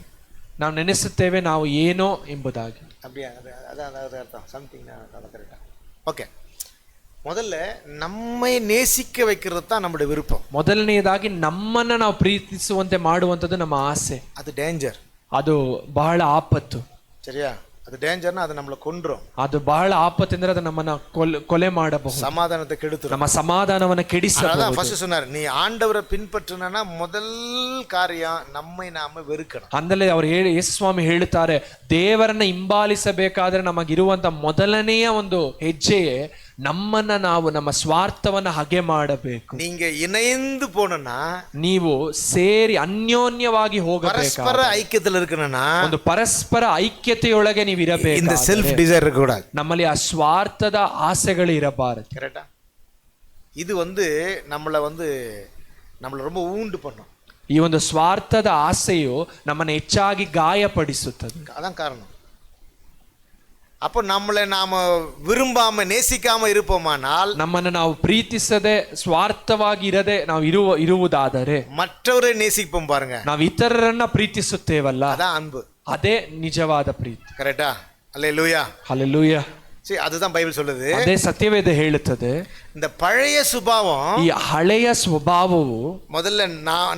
ನಾವು ನೆನೆಸುತ್ತೇವೆ ನಾವು ಏನೋ ಎಂಬುದಾಗಿ. அப்படியா? அதான் அர்த்தம் சம்திங். கரெக்டா? ஓகே. முதல்ல நம்மை நேசிக்க வைக்கிறது தான் நம்முடைய விருப்பம். ಮೊದಲನೆಯದಾಗಿ ನಮ್ಮನ್ನ ನಾವು ಪ್ರೀತಿಸುವಂತೆ ಮಾಡುವಂಥದ್ದು ನಮ್ಮ ಆಸೆ. ಅದು ಡೇಂಜರ್. ಅದು ಬಹಳ ಆಪತ್ತು. சரியா? ಅದು ಡೇಂಜರ್ನ ಅದು நம்மளை கொன்றும். ಅದು ಬಹಳ ಆಪತ್ತು ಅಂದ್ರೆ ಅದು ನಮ್ಮನ್ನ ಕೊಲೆ ಮಾಡಬಹುದು. சமாதானத்தை கெடுத்துரும். ನಮ್ಮ ಸಮಾಧಾನವನ್ನು ಕೆಡಿಸಬಹುದು. அதான் ஃபர்ஸ்ட் சொன்னார், நீ ஆண்டவரை பின்பற்றினா முதல் காரியம் நம்மை நாம வெறுக்கணும். ಅಂದಲೇ ಅವರು ಯೇಸು ಸ್ವಾಮಿ ಹೇಳುತ್ತಾರೆ, ದೇವರನ್ನ ಹಿಂಬಾಲಿಸಬೇಕಾದ್ರೆ ನಮಗಿರುವಂತ ಮೊದಲನೆಯ ಒಂದು ಹೆಜ್ಜೆಯೇ ನಮ್ಮನ್ನ ನಾವು ನಮ್ಮ ಸ್ವಾರ್ಥವನ್ನ ಹಗೆ ಮಾಡಬೇಕು. நீங்க இணைந்து போனா, ನೀವು ಸೇರಿ ಅನ್ಯೋನ್ಯವಾಗಿ ಹೋಗಬೇಕು. ಪರಸ್ಪರ ಐಕ್ಯದಲ್ಲಿ இருக்கணும்னா, ಒಂದು ಪರಸ್ಪರ ಐಕ್ಯತೆಯೊಳಗೆ ನೀವು ಇರಬೇಕು. இந்த செல்ஃப் டிசைர் இருக்க கூடாது. ನಮ್ಮಲ್ಲಿ ಆ ಸ್ವಾರ್ಥದ ಆಸೆಗಳು ಇರಬಾರದು. கரெக்ட்டா? இது நம்மளை நம்மளை ரொம்ப ஊண்டு பண்ணும். ಈ ಒಂದು ಸ್ವಾರ್ಥದ ಆಸೆಯು ನಮ್ಮನ್ನು ಹೆಚ್ಚಾಗಿ ಗಾಯಪಡಿಸುತ್ತದೆ. அதான் காரணம். அப்போ நம்மளை நாம விரும்பாம நேசிக்காம இருப்போமானால், ನಮ್ಮನ್ನು ನಾವು ಪ್ರೀತಿಸದೆ ಸ್ವಾರ್ಥವಾಗಿ ಇರದೆ ನಾವು ಇರುವುದಾದರೆ மற்றவரை நேசிப்போம் பாருங்க, ನಾವು ಇತರರನ್ನ ಪ್ರೀತಿಸುತ್ತೇವಲ್ಲ, அதான் அன்பு. ಅದೇ ನಿಜವಾದ ಪ್ರೀತಿ. கரெக்டா? அல்லேலூயா. ಹಲ್ಲೆಲೂಯಾ. சரி, அதுதான் பைபிள் சொல்லுது. ಅದೇ ಸತ್ಯವೇದ ಹೇಳುತ್ತದೆ. இந்த பழைய சுபாவம், ಈ ಹಳೆಯ ಸ್ವಭಾವವು முதல்ல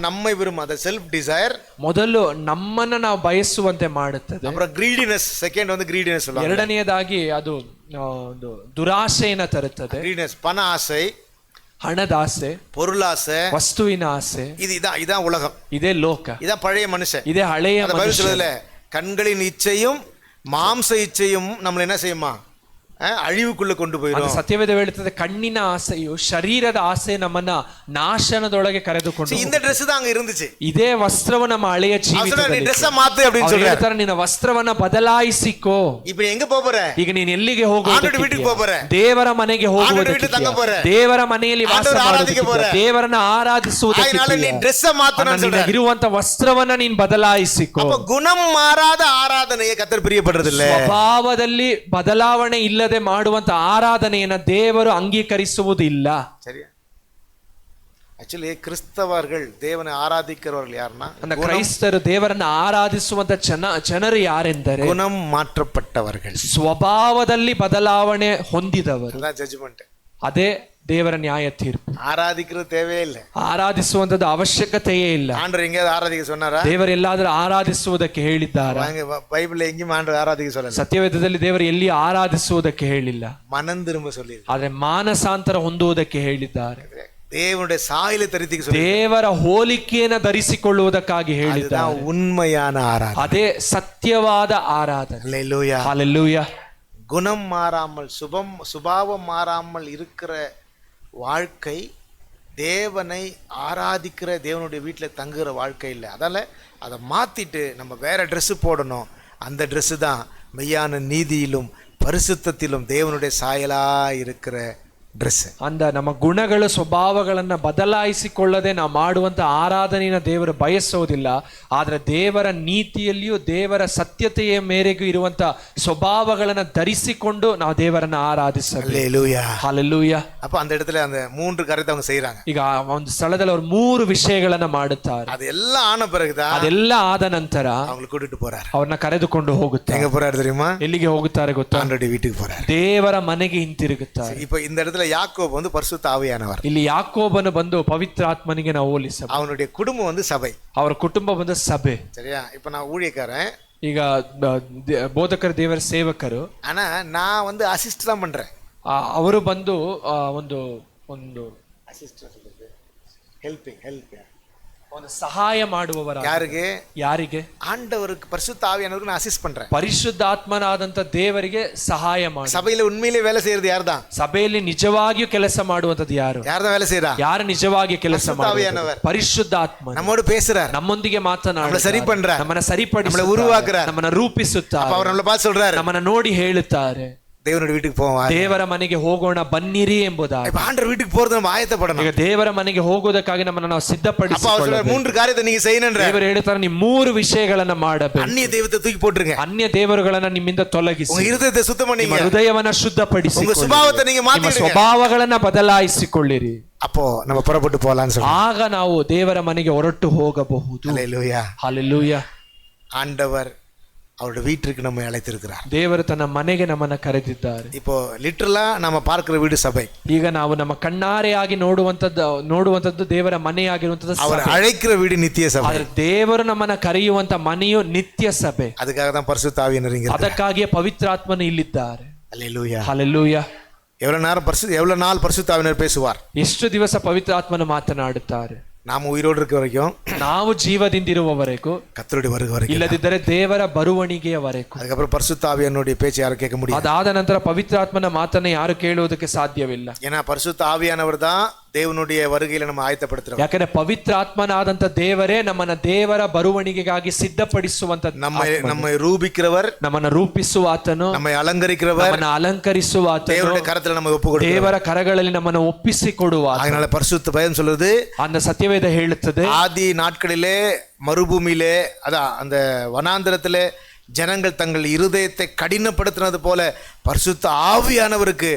நம்மை விரும்ப, அந்த செல்ஃப் டிசைர் ಮೊದಲು ನಮ್ಮನ್ನ ನಾವು ಬಯಸುವಂತೆ ಮಾಡುತ್ತದೆ. அப்புறம் greediness, செகண்ட் greediness சொல்லுவாங்க. ಎರಡನೆಯದಾಗಿ ಅದು ಒಂದು ದುರಾಶೆಯನ್ನು ತರುತ್ತದೆ. greediness, பண ஆசை, ಹಣದಾಸೆ, பொருளாசை, ವಸ್ತುವಿನ ಆಸೆ. இதான் உலகம். ಇದೇ ಲೋಕ. இதான் பழைய மனுஷன். ಇದೇ ಹಳೆಯ பைபிள் சொல்லுதுல, கண்களின் இச்சையும் மாம்ச இச்சையும் நம்மளை என்ன செய்யுமா? ಅಳಿವುக்குள்ள ಕೊಂಡು போயிடும். ಸತ್ಯವೇದ ಹೇಳುತ್ತದೆ, ಕಣ್ಣಿನ ಆಸೆಯು ಶರೀರದ ಆಸೆ ನಮ್ಮನ್ನ ನಾಶನದೊಳಗೆ ಕರೆದುಕೊಂಡು. இந்த Dress தான் அங்க இருந்துச்சு. ಇದೇ ವಸ್ತ್ರವು ನಮ್ಮ ಹಳೆಯ ಜೀವಿತದಲ್ಲಿ. நீ Dress ಮಾத்து அப்படினு சொல்றாரு. ನಿನ್ನ ವಸ್ತ್ರವನ್ನ ಬದಲಾಯಿಸಿಕೋ. இப்போ எங்க போற? ಈಗ ನೀನು ಎಲ್ಲಿಗೆ ಹೋಗೋದು? ಆಂಡ್ರೆ வீட்டுக்கு போற. ದೇವರ ಮನೆಗೆ ಹೋಗುವುದು. ದೇವರ ಮನೆಯಲ್ಲಿ ವಾಸ ಮಾಡುವುದು. ದೇವರನ್ನ ಆರಾಧಿಸುವುದಕ್ಕೆ. அதனால நீ Dress மாத்தணும் சொல்றாரு. ಇರುವಂತ ವಸ್ತ್ರವನ್ನ ನೀನು ಬದಲಾಯಿಸಿಕೋ. அப்ப குணம் மாறாத ஆராதனையை கர்த்தர் பிரியப்படுறதில்லை. ಸ್ವಭಾವದಲ್ಲಿ ಬದಲಾವಣೆ ಇಲ್ಲ ಮಾಡುವಂತ ಆರಾಧನೆಯನ್ನು ದೇವರು ಅಂಗೀಕರಿಸುವುದಿಲ್ಲ. சரியா? ಆಕ್ಚುಲಿ ಕ್ರಿಸ್ತವர்கள் ದೇವನ ಆರಾಧಿக்கிறவர்கள் ಯಾರನ್ನ? அந்த ಕ್ರೈಸ್ತರು ದೇವರನ್ನು ಆರಾಧಿಸುವಂತ ಜನರು ಯಾರೆಂದರೆ ಗುಣಂ ಮಾற்றப்பட்டவர்கள், ಸ್ವಭಾವದಲ್ಲಿ ಬದಲಾವಣೆ ಹೊಂದಿದವರು. ಅದ ಜಡ್ಜ್ಮೆಂಟ್. ಅದೇ ದೇವರ ನ್ಯಾಯ ತೀರ್ಪು. ಆರಾಧಿಕ್கிறது தேவையே ಇಲ್ಲ. ಆರಾಧಿಸುವಂತದ್ದು ಅವಶ್ಯಕತೆಯೇ ಇಲ್ಲ. ಆಂಡ್ರೆ ಎங்கேயாவது ಆರಾಧಿக்க சொன்னாரா? ದೇವರು ಎಲ್ಲಾದರೂ ಆರಾಧಿಸುವುದಕ್ಕೆ ಹೇಳಿದ್ದಾರಾ? ಬೈಬಲ್ எங்கேயும் ஆண்டவர் ஆராதிக்க சொல்லல. ಸತ್ಯವೇದದಲ್ಲಿ ದೇವರು ಎಲ್ಲಿ ಆರಾಧಿಸುವುದಕ್ಕೆ ಹೇಳಿಲ್ಲ. ಮನಂ ತಿರುம்ப சொல்லி, ಆದರೆ ಮಾನಸಾಂತರ ಹೊಂದುವುದಕ್ಕೆ ಹೇಳಿದ್ದಾರೆ. தேவனுடைய சாயலை தரித்திக்க சொல்லி ದೇವರ ಹೋಲಿಕೆಯನ್ನು ಧರಿಸಿಕೊಳ್ಳುವುದಕ್ಕಾಗಿ ಹೇಳಿದ್ದಾರೆ. அதுதான் உண்மையான ஆராதனை. ಅದೇ ಸತ್ಯವಾದ ಆರಾಧನೆ. அல்லேலூயா. ஹalleluya. குணம் மாறாமல் சுபாவம் மாறாமல் இருக்கிற வாழ்க்கை தேவனை ஆராதிக்கிற தேவனுடைய வீட்டில் தங்குகிற வாழ்க்கை இல்லை. அதால அதை மாற்றிட்டு நம்ம வேற ட்ரெஸ்ஸு போடணும். அந்த ட்ரெஸ்ஸு தான் மெய்யான நீதியிலும் பரிசுத்தத்திலும் தேவனுடைய சாயலாக இருக்கிற ಡ್ರೆಸ್. ಅಂದ ನಮ್ಮ ಗುಣಗಳು ಸ್ವಭಾವಗಳನ್ನು ಬದಲಾಯಿಸಿಕೊಳ್ಳದೆ ನಾವು ಮಾಡುವಂಥ ಆರಾಧನೆಯನ್ನು ದೇವರು ಬಯಸೋದಿಲ್ಲ. ಆದರೆ ದೇವರ ನೀತಿಯಲ್ಲಿಯೂ ದೇವರ ಸತ್ಯತೆಯ ಮೇರೆಗೂ ಇರುವಂಥ ಸ್ವಭಾವಗಳನ್ನು ಧರಿಸಿಕೊಂಡು ನಾವು ದೇವರನ್ನ ಆರಾಧಿಸಬೇಕು. ಹಲ್ಲೆಲೂಯಾ. அப்ப அந்த இடத்துல அந்த மூன்று காரியத்தை அவங்க செய்றாங்க. ಈಗ ಒಂದು ಸ್ಥಳದಲ್ಲಿ ಅವರು ಮೂರು ವಿಷಯಗಳನ್ನ ಮಾಡುತ್ತಾರೆ. ಅದೆಲ್ಲ ಆನ பிறகுதான் ಅದೆಲ್ಲ ಆದ ನಂತರ அவங்களை கூட்டிட்டு போறாரு. ಅವ್ರನ್ನ ಕರೆದುಕೊಂಡು ಹೋಗುತ್ತಾರೆ. எங்க போறாரு தெரியுமா? ಎಲ್ಲಿಗೆ ಹೋಗುತ್ತಾರೆ ಗೊತ್ತಾ? ஆண்டவருடைய வீட்டுக்கு போறாரு. ದೇವರ ಮನೆಗೆ ಹಿಂತಿರುಗುತ್ತಾರೆ. இப்போ இந்த இடத்துல யாக்கோபு வந்து பரிசுத்த ஆவியானவர். ಇಲ್ಲಿ ಯಾಕೋಬನು ಬಂದು ಪವಿತ್ರಾತ್ಮನಿಗೆ ನಾವು ಹೋಲಿಸಬಹುದು. அவனுடைய குடும்பம் வந்து சபை. ಅವರ ಕುಟುಂಬ ಬಂದು ಸಭೆ. சரியா? இப்போ நான் ஊழியக்காரன். ಈಗ ಬೋಧಕರು ದೇವರ ಸೇವಕರು. ஆனா நான் வந்து ಅಸಿಸ್ಟ್ தான் பண்றேன். ಅವರು ಬಂದು ಒಂದು ಒಂದು ಅಸಿಸ್ಟ್ ಹೆಲ್ಪಿಂಗ್ ಒಂದು ಸಹಾಯ ಮಾಡುವವರ. ಯಾರಿಗೆ? ஆண்டவருக்கு பரிசுத்த ஆவியானவருக்கு நான் அசிஸ்ட் பண்றேன். ಪರಿಶುದ್ಧಾತ್ಮನಾದಂತ ದೇವರಿಗೆ ಸಹಾಯ ಮಾಡಿ. சபையில உண்மையிலே வேலை செய்யறது யார்தான்? ಸಭೆಯಲ್ಲಿ ನಿಜವಾಗಿಯೂ ಕೆಲಸ ಮಾಡುವಂತದ್ದು ಯಾರು? யார்தான் வேலை செய்யறா? ಯಾರು ನಿಜವಾಗಿ ಕೆಲಸ ಮಾಡುವವರು? ಪರಿಶುದ್ಧಾತ್ಮ நம்மோடு பேசுறார், ನಮ್ಮೊಂದಿಗೆ ಮಾತನಾಡುತ್ತಾರೆ, சரி பண்றார், ನಮ್ಮನ್ನ ಸರಿಪಡಿಸಿ, நம்மளை உருவாக்குறார், ನಮ್ಮನ್ನ ರೂಪಿಸುತ್ತಾರೆ. அப்ப அவர் நம்மளை பார்த்து சொல்றாரு, ನಮ್ಮನ್ನ ನೋಡಿ ಹೇಳುತ್ತಾರೆ, தேவனுடைய வீட்டுக்கு போவோம், ದೇವರ ಮನೆಗೆ ಹೋಗೋಣ ಬನ್ನಿರಿ ಎಂಬುದಾಗಿ. இப்ப ஆண்டவர் வீட்டுக்கு போறது நம்ம ஆயத்தப்படணும். ಈಗ ದೇವರ ಮನೆಗೆ ಹೋಗೋದಕ್ಕಾಗಿ ನಮ್ಮನ್ನ ನಾವು ಸಿದ್ಧಪಡಿಸಿಕೊಳ್ಳಬೇಕು. மூன்று காரியத்தை நீங்க செய்யணும்ன்ற ದೇವರು ಹೇಳ್ತಾರೆ, ನೀವು ಮೂರು ವಿಷಯಗಳನ್ನ ಮಾಡಬೇಕು. அந்நிய தெய்வத்தை தூக்கி போட்டுருங்க. ಅನ್ಯ ದೇವರುಗಳನ್ನ ನಿಮ್ಮಿಂದ ತೊಲಗಿಸಿ, உங்க இதயத்தை சுத்தம் பண்ணீங்க, ನಿಮ್ಮ ಹೃದಯವನ್ನ ಶುದ್ಧಪಡಿಸಿ, உங்க சுபாவத்தை நீங்க மாத்திடுங்க, ನಿಮ್ಮ ಸ್ವಭಾವಗಳನ್ನ ಬದಲಾಯಿಸಿಕೊಳ್ಳಿರಿ. அப்போ நம்ம புறப்பட்டு போலாம்னு சொல்றோம். ಆಗ ನಾವು ದೇವರ ಮನೆಗೆ ಹೊರಟು ಹೋಗಬಹುದು. ஹல்லேலூயா. ಹಲ್ಲೆಲೂಯಾ. ஆண்டவர் அவருடைய வீட்டிற்கு நம்மை அழைத்திருக்கிறார். ದೇವರು ತನ್ನ ಮನೆಗೆ ನಮ್ಮನ್ನ ಕರೆದಿದ್ದಾರೆ. இப்போ ಲಿಟರಲಾ நம்ம பார்க்கிற வீடு சபை. ಈಗ ನಾವು ನಮ್ಮ ಕಣ್ಣಾರೆಯಾಗಿ ನೋಡುವಂತದ್ದು ದೇವರ ಮನೆಯಾಗಿರುವಂತದ್ದು ಸಭೆ. அவர் அழைக்கிற வீடு நித்திய சபை. ಆದರೆ ದೇವರು ನಮ್ಮನ್ನ ಕರೆಯುವಂತ ಮನೆಯು ನಿತ್ಯ ಸಭೆ. அதுக்காக தான் பரிசுத்த ஆவியானவர் இங்க இருக்கார். ಅದಕ್ಕಾಗಿಯೇ ಪವಿತ್ರಾತ್ಮನು ಇಲ್ಲಿದ್ದಾರೆ. ஹல்லேலூயா. ಹಲ್ಲೆಲೂಯಾ. எவ்வளவு நாள் பரிசுத்த ஆவியானவர் பேசுவார்? ಎಷ್ಟು ದಿವಸ ಪವಿತ್ರಾತ್ಮನು ಮಾತನಾಡುತ್ತಾರೆ? நாம் உயிரோடு இருக்க வரைக்கும், ನಾವು ಜೀವದಿಂದಿರುವವರೆಗೂ, கர்த்தருடைய வருகை வரைக்கும், ಇಲ್ಲದಿದ್ದರೆ ದೇವರ ಬರುವಣಿಗೆಯವರೆಗೂ. அதுக்கப்புறம் பரிசுத்த ஆவியானவருடைய பேச்சை யாரும் கேட்க முடியாது. ಅದಾದ ನಂತರ ಪವಿತ್ರಾತ್ಮನ ಮಾತನ್ನ ಯಾರು ಕೇಳುವುದಕ್ಕೆ ಸಾಧ್ಯವಿಲ್ಲ. ஏன்னா பரிசுத்த ஆவியானவர் தான் தேவனுடைய வருகையில நம்ம ஆயத்தப்படுத்துறோம். ಯಾಕಂದ್ರೆ ಪವಿತ್ರಾತ್ಮನಾದಂತ ದೇವರೇ ನಮ್ಮನ್ನ ದೇವರ ಬರುವಣಿಗೆಗಾಗಿ ಸಿದ್ಧಪಡಿಸುವಂತ, நம்மை ரூபிக்கிறவர், ನಮ್ಮನ್ನ ರೂಪಿಸುವ ಆತನು, நம்மை அலங்கரிக்கிறவர், ನಮ್ಮನ್ನ ಅಲಂಕರಿಸುವ ಆತನು, தேவனுடைய கரத்துல நம்ம ஒப்புக்கொடுக்கிறோம், ದೇವರ ಕರಗಳಲ್ಲಿ ನಮ್ಮನ್ನ ಒಪ್ಪಿಸಿಕೊಡುವ. அதனால பரிசுத்த பைபிள் சொல்லுது, அந்த ಸತ್ಯವೇದ ಹೇಳುತ್ತದೆ, ஆதி நாட்களிலே மறுபூமியிலே, அதான் அந்த வனாந்திரத்திலே ஜனங்கள் தங்கள் இருதயத்தை கடினப்படுத்தினது போல பரிசுத்த ஆவியானவருக்கு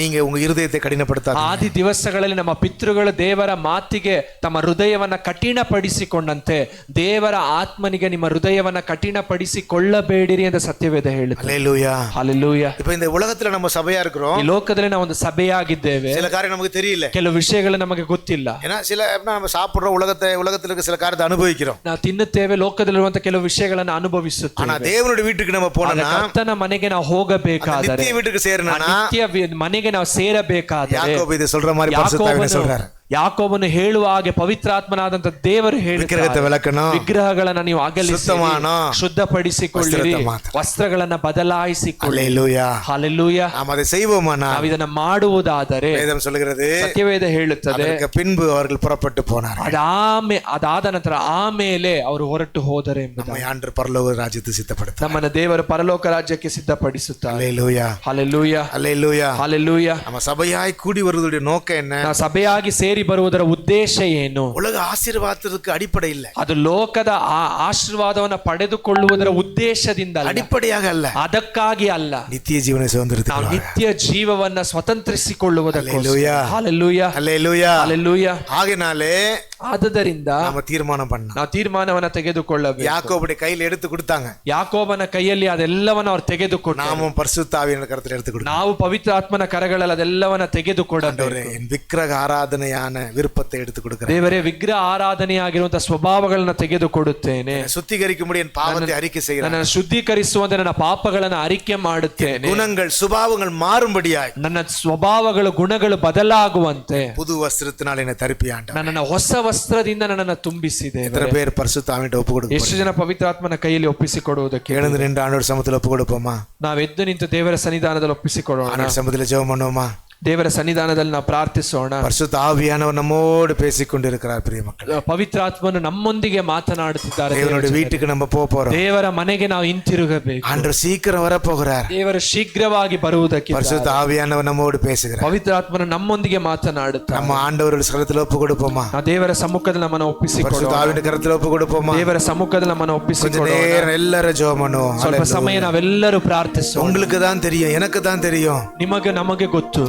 நீங்க உங்க இருதயத்தை கடினப்படுத்தாதீங்க. ಆದಿ ದಿವಸಗಳಲ್ಲಿ ನಮ್ಮ ಪಿತೃಗಳು ದೇವರ ಮಾತಿಗೆ ತಮ್ಮ ಹೃದಯವನ್ನ ಕಠಿಣಪಡಿಸಿಕೊಂಡಂತೆ ದೇವರ ಆತ್ಮನಿಗೆ ನಿಮ್ಮ ಹೃದಯವನ್ನ ಕಠಿಣಪಡಿಸಿಕೊಳ್ಳಬೇಡಿರಿ ಅಂತ ಸತ್ಯವೇದ ಹೇಳುತ್ತದೆ. ஹல்லேலூயா. ಹಲ್ಲೆಲೂಯಾ. இப்போ இந்த உலகத்துல நம்ம சபையா இருக்கிறோம். ಈ ಲೋಕದಲ್ಲಿ ನಾವು ಒಂದು ಸಭೆಯಾಗಿದ್ದೇವೆ. சில காரியம் நமக்கு தெரியல, ಕೆಲವು ವಿಷಯಗಳು ನಮಗೆ ಗೊತ್ತಿಲ್ಲ. ஏன்னா நம்ம சாப்பிடுறோம், உலகத்துல இருக்க சில காரியத்தை அனுபவிக்கிறோம், ನಾವು ತಿನ್ನುತ್ತೇವೆ, ಲೋಕದಲ್ಲಿರುವಂತ ಕೆಲವು ವಿಷಯಗಳನ್ನು ಅನುಭವಿಸುತ್ತೇವೆ. ஆனா தேவனுடைய வீட்டுக்கு நம்ம போனோம்னா, ಕರ್ತನ ಮನೆಗೆ ನಾವು ಹೋಗಬೇಕಾದರೆ, நித்திய வீட்டுக்கு சேரணும்னா, ನಿತ್ಯ ಮನೆಗೆ ನಾವು ಸೇರಬೇಕಾದರೆ, யாக்கோபு இது சொல்ற மாதிரி பரிசுத்த ஆவியானவர் சொல்றாரு. ಯಾಕೋಬನು ಹೇಳುವ ಹಾಗೆ ಪವಿತ್ರಾತ್ಮನಾದಂತ ದೇವರು ವಿಗ್ರಹத்தை விலக்கணும், ವಿಗ್ರಹಗಳನ್ನ ನೀವು ಅಗಲಿಸಿ ಶುದ್ಧಪಡಿಸಿಕೊಳ್ಳಿರಿ, ವಸ್ತ್ರಗಳನ್ನ ಬದಲಾಯಿಸಿಕೊಳ್ಳಿ. ஹல்லேலூயா. ಹಲ್ಲೆಲೂಯಾ. நாம் அதை செய்வோமானா, ನಾವು ಇದನ್ನ ಮಾಡುವುದಾದರೆ, வேதம் சொல்கிறது, ಸತ್ಯವೇದ ಹೇಳುತ್ತದೆ, ಅದಕ್ಕೆ பின்பு அவர்கள் புறப்பட்டு போனார்கள், ಅದಾದ ನಂತರ ಆಮೇಲೆ ಅವರು ಹೊರಟು ಹೋದರೆ ಎಂಬುದು. நம்மை ஆண்டவர் பரலோக ராஜ்யத்தை சித்தப்படுத்த, ನಮ್ಮನ್ನ ದೇವರು ಪರಲೋಕ ರಾಜ್ಯಕ್ಕೆ ಸಿದ್ಧಪಡಿಸುತ್ತಾರೆ. ஹல்லேலூயா. ಹಲ್ಲೆಲೂಯಾ. ஹல்லேலூயா. ಹಲ್ಲೆಲೂಯಾ. நம்ம சபையாய் கூடி வருவதுடைய நோக்கம் என்ன? ನಾವು ಸಭೆಯಾಗಿ ಸೇರಿ ಬರುವುದರ ಉದ್ದೇಶ ಏನು? உலக ஆசீர்வாதத்துக்கு அடிப்படை இல்லை, ಅದು ಲೋಕದ ಆಶೀರ್ವಾದವನ್ನು ಪಡೆದುಕೊಳ್ಳುವುದರ ಉದ್ದೇಶದಿಂದ ಅಡಿಪಡೆಯಾಗ ಅಲ್ಲ, ಅದಕ್ಕಾಗಿ ಅಲ್ಲ, ನಿತ್ಯ ಜೀವನ ನಾವು ನಿತ್ಯ ಜೀವವನ್ನ ಸ್ವತಂತ್ರಿಸಿಕೊಳ್ಳುವುದಕ್ಕೋಸ್ಕರ. ஹல்லேலூயா. ಹಲ್ಲೆಲೂಯಾ. ஹல்லேலூயா. ಹಲ್ಲೆಲೂಯಾ. ஆகையினாலே ಆದುದರಿಂದ நம்ம தீர்மானம் பண்ண ನಾವು ತೀರ್ಮಾನವನ್ನ ತೆಗೆದುಕೊಳ್ಳಬೇಕು. யாக்கோபுடைய கையில் எடுத்து கொடுத்தாங்க. ಯಾಕೋಬನ ಕೈಯಲ್ಲಿ ಅದೆಲ್ಲವನ್ನ ಅವ್ರು ತೆಗೆದುಕೊಂಡರು. நாமும் பரிசுத்த ஆவியான கரத்தில் எடுத்து கொடுக்கணும். ನಾವು ಪವಿತ್ರ ಆತ್ಮನ ಕರಗಳಲ್ಲಿ ಅದೆಲ್ಲವನ್ನ ತೆಗೆದುಕೊಡಬೇಕು. என் விக்கிரக ஆராதனையான விருப்பத்தை எடுத்து கொடுக்கிறேன். ದೇವರೇ, ವಿಗ್ರಹ ಆರಾಧನೆಯಾಗಿರುವಂತಹ ಸ್ವಭಾವಗಳನ್ನ ತೆಗೆದುಕೊಡುತ್ತೇನೆ. சுத்திகரிக்கும்படி என் பாவத்தை அறிக்கை செய்கிறேன். ನನ್ನನ್ನು ಶುದ್ಧೀಕರಿಸುವಂತೆ ನನ್ನ ಪಾಪಗಳನ್ನು ಅರಿಕೆ ಮಾಡುತ್ತೇನೆ. குணங்கள் சுபாவங்கள் மாறும்படியாய் ನನ್ನ ಸ್ವಭಾವಗಳು ಗುಣಗಳು ಬದಲಾಗುವಂತೆ புது வஸ்திரத்தினால் என்னை தரிப்பி ஆண்டவரே. ನನ್ನನ್ನು ಹೊಸ ವಸ್ತ್ರದಿಂದ ನನ್ನನ್ನು ತುಂಬಿಸಿದೆ. எத்தனை பேர் பரிசுத்த ஆவியிட்ட ஒப்பு கொடுப்போம்? ಎಷ್ಟು ಜನ ಪವಿತ್ರಾತ್ಮನ ಕೈಯಲ್ಲಿ ಒಪ್ಪಿಸಿಕೊಡುವುದಕ್ಕೆ எழுந்து நின்று ஆண்டவர் சமூகத்தில் ஒப்பு கொடுப்போமா? ನಾವು ಎದ್ದು ನಿಂತು ದೇವರ ಸನ್ನಿಧಾನದಲ್ಲಿ ಒಪ್ಪಿಸಿಕೊಡೋಣ. ஆண்டவர் சமூகத்தில் ஜெபம் பண்ணுவோமா? ದೇವರ ಸನ್ನಿಧಾನದಲ್ಲಿ ನಾವು ಪ್ರಾರ್ಥಿಸೋಣ. பரிசுத்த ஆவியானவர் நம்மோடு பேசிக் கொண்டிருக்கிறார். பிரிய மக்கள், ಪವಿತ್ರಾತ್ಮನು ನಮ್ಮೊಂದಿಗೆ ಮಾತನಾಡುತ್ತಿದ್ದಾರೆ. தேவனுடைய வீட்டுக்கு நம்ம போறோம். ದೇವರ ಮನೆಗೆ ನಾವು ಹಿಂತಿರುಗಬೇಕು. ஆண்டவர் சீக்கிரம் வர போகிறார். ದೇವರು ಶೀಘ್ರವಾಗಿ ಬರುವುದಕ್ಕೆ பரிசுத்த ஆவியானவர் நம்மோடு பேசுகிறார். ಪವಿತ್ರಾತ್ಮನು ನಮ್ಮೊಂದಿಗೆ ಮಾತನಾಡುತ್ತಾರೆ. நம்ம ஆண்டவருடைய கரத்தில் ஒப்பு கொடுப்போமா? ನಾವು ದೇವರ ಸಮ್ಮುಖದಲ್ಲಿ ನಮ್ಮನ್ನು ಒಪ್ಪಿಸಿಕೊಡೋಣ. பரிசுத்த ஆவியின் கரத்தில் ஒப்பு கொடுப்போமா? ದೇವರ ಸಮ್ಮುಖದಲ್ಲಿ ನಮ್ಮನ್ನು ಒಪ್ಪಿಸಿಕೊಡೋಣ. எல்லாரும் ஜெபம் பண்ணுவோம். ಸ್ವಲ್ಪ ಸಮಯ ನಾವೆಲ್ಲರೂ ಪ್ರಾರ್ಥಿಸೋಣ. உங்களுக்கு தான் தெரியும், எனக்கு தான் தெரியும். ನಿಮಗೆ ನಮಗೆ ಗೊತ್ತು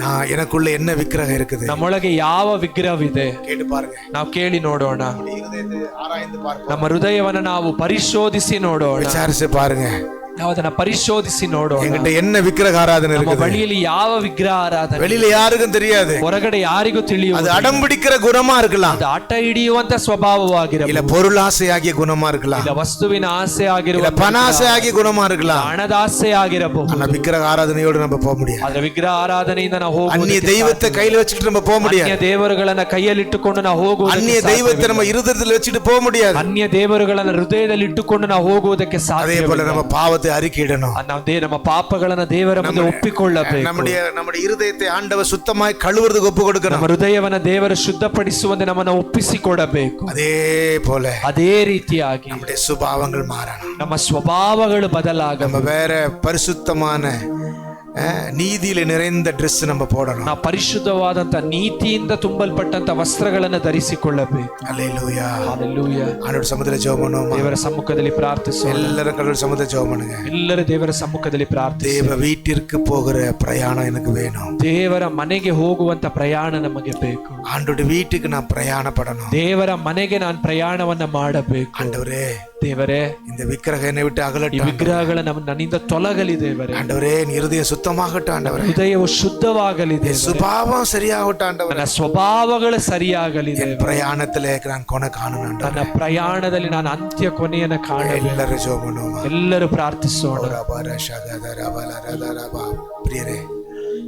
நான் எனக்குள்ள என்ன விக்கிரகம் இருக்குது, ನಮ್ಮೊಳಗೆ ಯಾವ ವಿಗ್ರಹವಿದೆ. கேட்டு பாருங்க. ನಾವು ಕೇಳಿ ನೋಡೋಣ. ஆராய்ந்து பார்ப்போம். ನಮ್ಮ ಹೃದಯವನ್ನು ನಾವು ಪರಿಶೋಧಿಸಿ ನೋಡೋಣ. விசாரிச்சு பாருங்க. ನಾವು ಅದನ್ನ ಪರಿಶೋಧಿಸಿ ನೋಡೋಣ. என்கிட்ட என்ன விக்கிரக ஆராதனை ನಮ್ಮ இருக்குது? ಬಳಿಯಲ್ಲಿ ಯಾವ ವಿಗ್ರಹ ಆರಾಧನೆ, வெளியில யாருக்கும் தெரியாது. ಹೊರಗಡೆ ಯಾರಿಗೂ அது ತಿಳಿಯುವುದು. அடம்பிடிக்கிற குணமா இருக்கலாம், ಅದು ಆಟ ಹಿಡಿಯುವಂತ ಸ್ವಭಾವವಾಗಿರಬಹುದು. இல்ல பொருளாசையாகிய குணமா இருக்கலாம், ಇಲ್ಲ ವಸ್ತುವಿನ ಆಸೆ இல்ல ಆಗಿರುವ, பணாசையாகிய குணமா இருக்கலாம். ಹಣದ ಆಸೆ ಆಗಿರಬಹುದು. ஆனா விக்கிரக ஆராதனையோடு நம்ம போக முடியாது. ಆದ್ರೆ ವಿಗ್ರಹ ಆರಾಧನೆಯಿಂದ ನಾವು அந்நிய ಹೋಗುವುದಕ್ಕೆ தெய்வத்தை கையில வச்சுட்டு நம்ம போக முடியாது. ಅನ್ಯ ದೇವರುಗಳನ್ನ ಕೈಯಲ್ಲಿಟ್ಟುಕೊಂಡು ನಾವು அந்நிய ಹೋಗುವುದಕ್ಕೆ தெய்வத்தை நம்ம இருதயத்தில் வச்சுட்டு போக முடியாது. ಅನ್ಯ ದೇವರುಗಳನ್ನ ಹೃದಯದಲ್ಲಿ ಇಟ್ಟುಕೊಂಡು ನಾವು ಹೋಗುವುದಕ್ಕೆ அதே ಸಾಧ್ಯ. போல நம்ம பாவத்தை அறிக்கையிடணும். ನಾವು ನಮ್ಮ ಪಾಪಗಳನ್ನ ದೇವರ ಮುಂದೆ ಒಪ್ಪಿಕೊಳ್ಳಬೇಕು. நம்முடைய இருதயத்தை ஆண்டவர் சுத்தமாய் கழுவுறதுக்கு ஒப்பு கொடுக்கணும். ನಮ್ಮ ಹೃದಯವನ್ನ ದೇವರು ಶುದ್ಧಪಡಿಸುವಂತೆ ನಮ್ಮನ್ನು ಒಪ್ಪಿಸಿಕೊಡಬೇಕು. அதே போல ಅದೇ ರೀತಿಯಾಗಿ நம்முடைய சுபாவங்கள் மாறணும். ನಮ್ಮ ಸ್ವಭಾವಗಳು ಬದಲಾಗ நம்ம வேற பரிசுத்தமான நீதியில நிறைந்த ட்ரெஸ் நம்ம போடணும். ನಾವು ಪರಿಶುದ್ಧವಾದಂತ ನೀತಿಯಿಂದ ತುಂಬಲ್ಪಟ್ಟಂತ ವಸ್ತ್ರಗಳನ್ನು ಧರಿಸಿಕೊಳ್ಳಬೇಕು. அல்லேலூயா. ಹಲ್ಲೆಲೂಯಾ. ஆண்டவர் சமூகத்தில் ஜெபம் பண்ணுவோம். ದೇವರ ಸಮ್ಮುಖದಲ್ಲಿ ಪ್ರಾರ್ಥಿಸೋಣ. எல்லாரும் கடவுள் சமூகத்தில் ஜெபம் பண்ணுங்க. ಎಲ್ಲರೂ ದೇವರ ಸಮ್ಮುಖದಲ್ಲಿ ಪ್ರಾರ್ಥಿಸಿ. தேவ வீட்டிற்கு போகிற பிரயாணம் எனக்கு வேணும். ದೇವರ ಮನೆಗೆ ಹೋಗುವಂತ ಪ್ರಯಾಣ ನಮಗೆ ಬೇಕು. ஆண்டோட வீட்டுக்கு நான் பிரயாணப்படணும். ದೇವರ ಮನೆಗೆ ನಾನು ಪ್ರಯಾಣವನ್ನ ಮಾಡಬೇಕು. ஆண்டவரே, ದೇವರೇ, இந்த விக்கிரகம் என்னை விட்டு ಈ அகலட்டும். ವಿಗ್ರಹಗಳ ನನ್ನಿಂದ ತೊಲಗಲಿ ದೇವರೇ. ஆண்டவரே, என் இருதயம் சுத்தமாகட்டும். ஆண்டவரே, ಹೃದಯವು ಶುದ್ಧವಾಗಲಿ என் ದೇವರೇ. சுபாவம் சரியாகட்டும். ஆண்டவரே, ನನ್ನ ಸ್ವಭಾವಗಳು ಸರಿಯಾಗಲಿ என் ದೇವರೇ. பிரயாணத்திலே நான் கொன காணணும். ನನ್ನ ஆண்டவரே, ಪ್ರಯಾಣದಲ್ಲಿ ನಾನು ಅಂತ್ಯ ಕೊನೆಯನ್ನು ಕಾಣಬೇಕು. எல்லாரும் ஜெபம் பண்ணுவோம். ಎಲ್ಲರೂ ಪ್ರಾರ್ಥಿಸೋಣ. பிரியரே,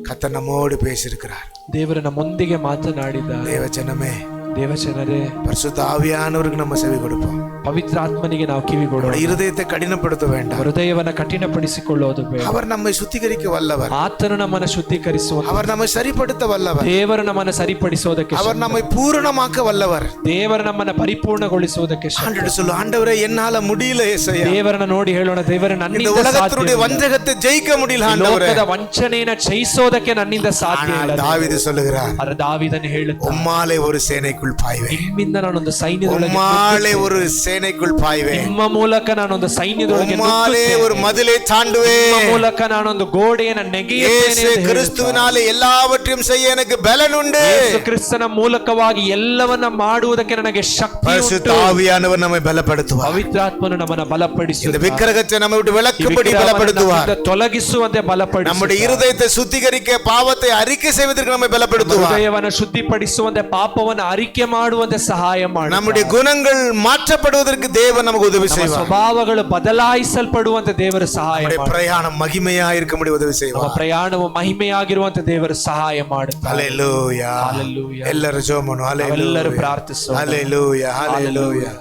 கர்த்தர் நம்மோடு பேசியிருக்கிறார். ದೇವರು ನಮ್ಮೊಂದಿಗೆ ಮಾತನಾಡಿದ್ದಾರೆ. தேவஜனமே, ದೇವಜನರೇ, பரிசுத்த ஆவியானவருக்கு நம்ம செவி கொடுப்போம். ಪವಿತ್ರಾತ್ಮನಿಗೆ ನಾವು ಕಿವಿಗೊಡೋಣ. இருதயத்தை கடினப்படுத்த வேண்டாம். ಹೃದಯವನ್ನ ಕಠಿಣಪಡಿಸಿಕೊಳ್ಳೋದು ಬೇಡ. அவர் நம்மை சுத்திகரிக்க வல்லவர். ಆತನು ನಮ್ಮನ್ನು ಶುದ್ಧೀಕರಿಸುವ, அவர் நம்மை சரிப்படுத்த வல்லவர். ದೇವರು ನಮ್ಮನ್ನು ಸರಿಪಡಿಸೋದಕ್ಕೆ, அவர் நம்மை பூரணமாக்க வல்லவர். ದೇವರು ನಮ್ಮನ್ನು ಪರಿಪೂರ್ಣಗೊಳಿಸುವುದಕ್ಕೆ ಶಕ್ತ. ஆண்டவரே சொல்லு, ஆண்டவரே என்னால முடியல ஏசையா. ದೇವರನ್ನ ನೋಡಿ ಹೇಳೋಣ, ದೇವರೇ இந்த ನನ್ನಿಂದ உலகத்துடைய ಸಾಧ್ಯವಿಲ್ಲ. வஞ்சகத்தை ஜெயிக்க முடியல ಈ ஆண்டவரே. ಲೋಕದ ವಂಚನೆಯನ್ನು ಜಯಿಸೋದಕ್ಕೆ ನನ್ನಿಂದ ಸಾಧ್ಯ ಇಲ್ಲ. தாவீது சொல்லுகிறார், ಆದ್ರೆ ದಾವೀದನು ಹೇಳುತ್ತಾನೆ, உம்மாலே ஒரு சேனைக்குள் பாய்வேன். ನಿಮ್ಮಿಂದ ನಾನೊಂದು ಸೈನ್ಯದೊಳಗೆ உம்மாலே ஒரு சேனைக்குள் பாய்வேன். ನಿಮ್ಮ ಮೂಲಕ ನಾನೊಂದು ಸೈನ್ಯದೊಳಗೆ உம்மாலே ஒரு மதிலை தாண்டுவேன். ನಿಮ್ಮ ಮೂಲಕ ನಾನೊಂದು ಗೋಡೆಯನ್ನು ನೆಗೆಯುತ್ತೇನೆ. இயேசு கிறிஸ்துவினாலே எல்லாவற்றையும் செய்ய எனக்கு பலன் உண்டு. ಯೇಸು ಕ್ರಿಸ್ತನ ಮೂಲಕವಾಗಿ ಎಲ್ಲವನ್ನ ಮಾಡುವುದಕ್ಕೆ ನನಗೆ ಶಕ್ತಿ பரிசுத்த ಉಂಟು. ஆவியானவர் நம்மை பலப்படுத்துவார். ಪವಿತ್ರಾತ್ಮನು ನಮ್ಮನ್ನು இந்த ಬಲಪಡಿಸುತ್ತಾನೆ. விக்கிரகத்தை நம்மை விட்டு விலக்கும்படி பலப்படுத்துவார். ತೊಲಗಿಸುವಂತೆ நம்முடைய ಬಲಪಡಿಸುತ್ತಾನೆ. இருதயத்தை சுத்திகரிக்க, பாவத்தை அறிக்கை செய்வதற்கு நம்மை பலப்படுத்துவார். ಹೃದಯವನ್ನು ಶುದ್ಧಿಪಡಿಸುವಂತೆ, ಪಾಪವನ್ನು ಅರಿಕೆ ಮಾಡುವಂತೆ ಸಹಾಯ ಮಾಡುತ್ತಾನೆ. நம்முடைய குணங்கள் மாற்றப்படுவதற்கு தேவன் நமக்கு உதவி ನಮ್ಮ செய்வார். ಸ್ವಭಾವಗಳು ಬದಲಾಯಿಸಲ್ಪಡುವಂತೆ ದೇವರು ಸಹಾಯ நம்முடைய ಮಾಡುತ್ತಾನೆ. பிரயாணம் மகிமையா இருக்கும்படி உதவி ನಮ್ಮ செய்வார். ಪ್ರಯಾಣವು ಮಹಿಮೆಯಾಗಿರುವಂತೆ ದೇವರು ಸಹಾಯ ಮಾಡುತ್ತಾನೆ. ஹல்லேலூயா. ஹல்லேலூயா. எல்லாரும் ஜெபம் பண்ணுவோம். ನಾವೆಲ್ಲರೂ ஹல்லேலூயா. ಪ್ರಾರ್ಥಿಸೋಣ. ஹல்லேலூயா. ஹல்லேலூயா.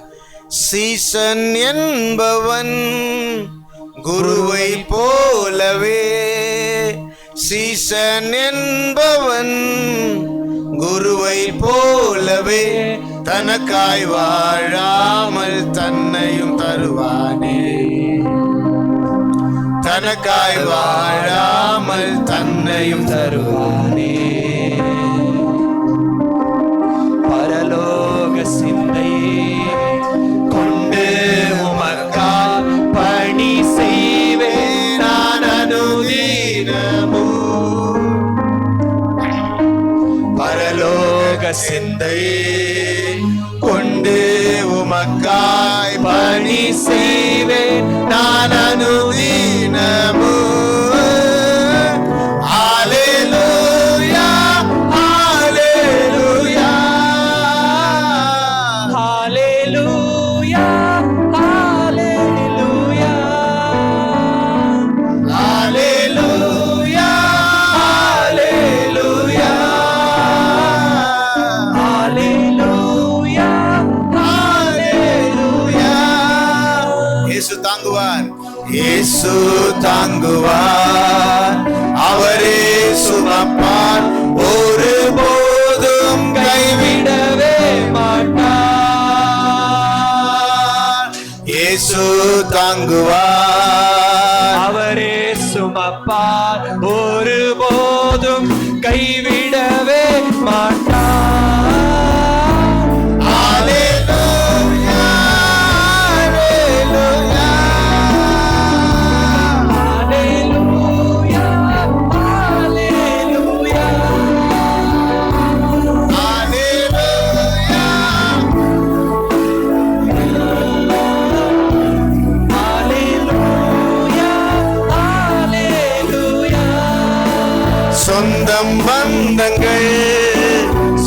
சீசன் என்பவன் குருவை போலவே, சீசன் என்பவன் குருவை போலவே தனக்காய் வாழாமல் தன்னையும் தருவானே. தனக்காய் வாழாமல் தன்னையும் தருவானே. பரலோக சிந்தையே கொண்டு உமக்கா பணி செய்வேன் நான் அனுதினமும். பரலோக சிந்தையே செய்வேன் நான் அனுதினமும். ஹalleluya ஹalleluya ஹalleluya ஹalleluya ஹalleluya ஹalleluya ஹalleluya ஹalleluya. இயேசு தாங்குவார், இயேசு தாங்குவார், அவரே சுமப்பார், ஒருபோதும் கைவிடவே மாட்டார். இயேசு தாங்குவார், அவரே சுமப்பார், ஒருபோதும் கைவிடவே மாட்டார். ஹalleluya ஹalleluya ஹalleluya ஹalleluya. ஹalleluya சொந்தம் பந்தங்கள்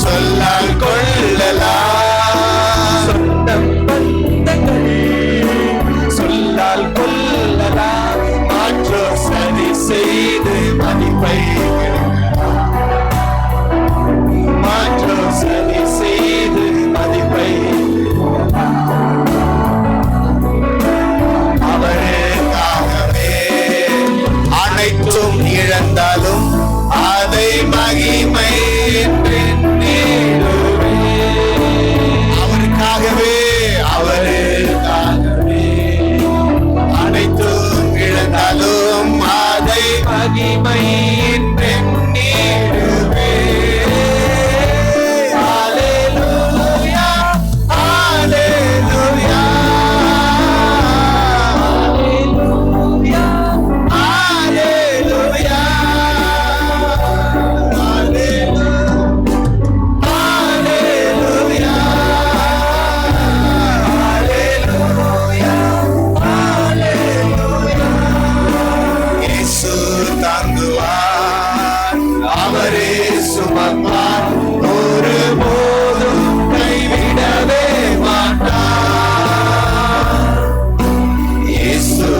சொல்லால் கொள்ளலாம், சொந்தம் பந்தங்கள் சொல்லால் கொள்ளலாம், மாற்றோர் சதி செய்து மதிப்பை மாற்றோர் சதி செய்து மதிப்பை அவருக்காகவே அனைத்தும் இழந்தாலும் அதை மகிமை என்று எண்ணிடுவேன். அவருக்காகவே அவருக்காகவே அனைத்தும் இழந்தாலும் அதை மகிமை என்று எண்ணிடுவேன். ஹalleluya ஹalleluya ஹalleluya ஹalleluya ஹalleluya. இயேசு தாங்குவார், அவரே சுமப்பார், ஒருபோதும் கைவிடவே மாட்டார். இயேசு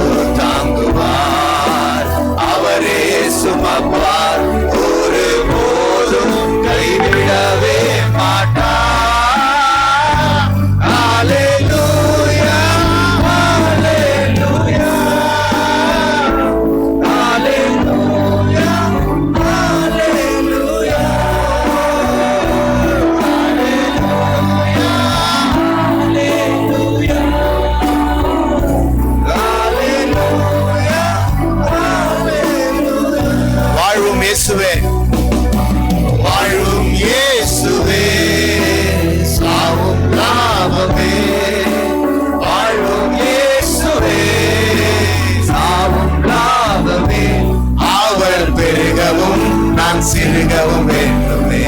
தாங்குவார், அவரே சுமப்பார், ஒருபோதும் கைவிடவே மாட்டார். ஹalleluya ஹalleluya ஹalleluya ஹalleluya வாழ்வும் இயேசுவே, வாழும் இயேசுவே, சாவும் லாபமே. வாழும் இயேசுவே, சாவும் லாபமே. அவர் பெருகவும் நான் சிறுகவும் வேண்டுமே.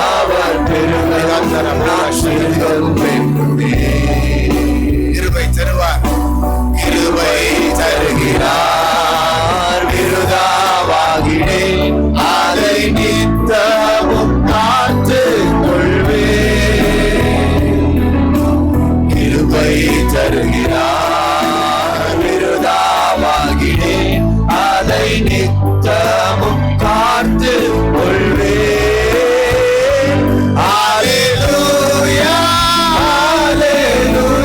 அவர் பெருகவும் நான் சிறுகவும் வேண்டுமே. கிருபை தருவார், கிருபை தருகிறார், விருதாவாகிடேன் அதை நித்தமும் காத்து கொள்வேன். கிருபை தருகிறார், விருதாவாகிடேன் அதை நித்தமும் காத்து கொள்வேன். ஹalleluya ஹalleluya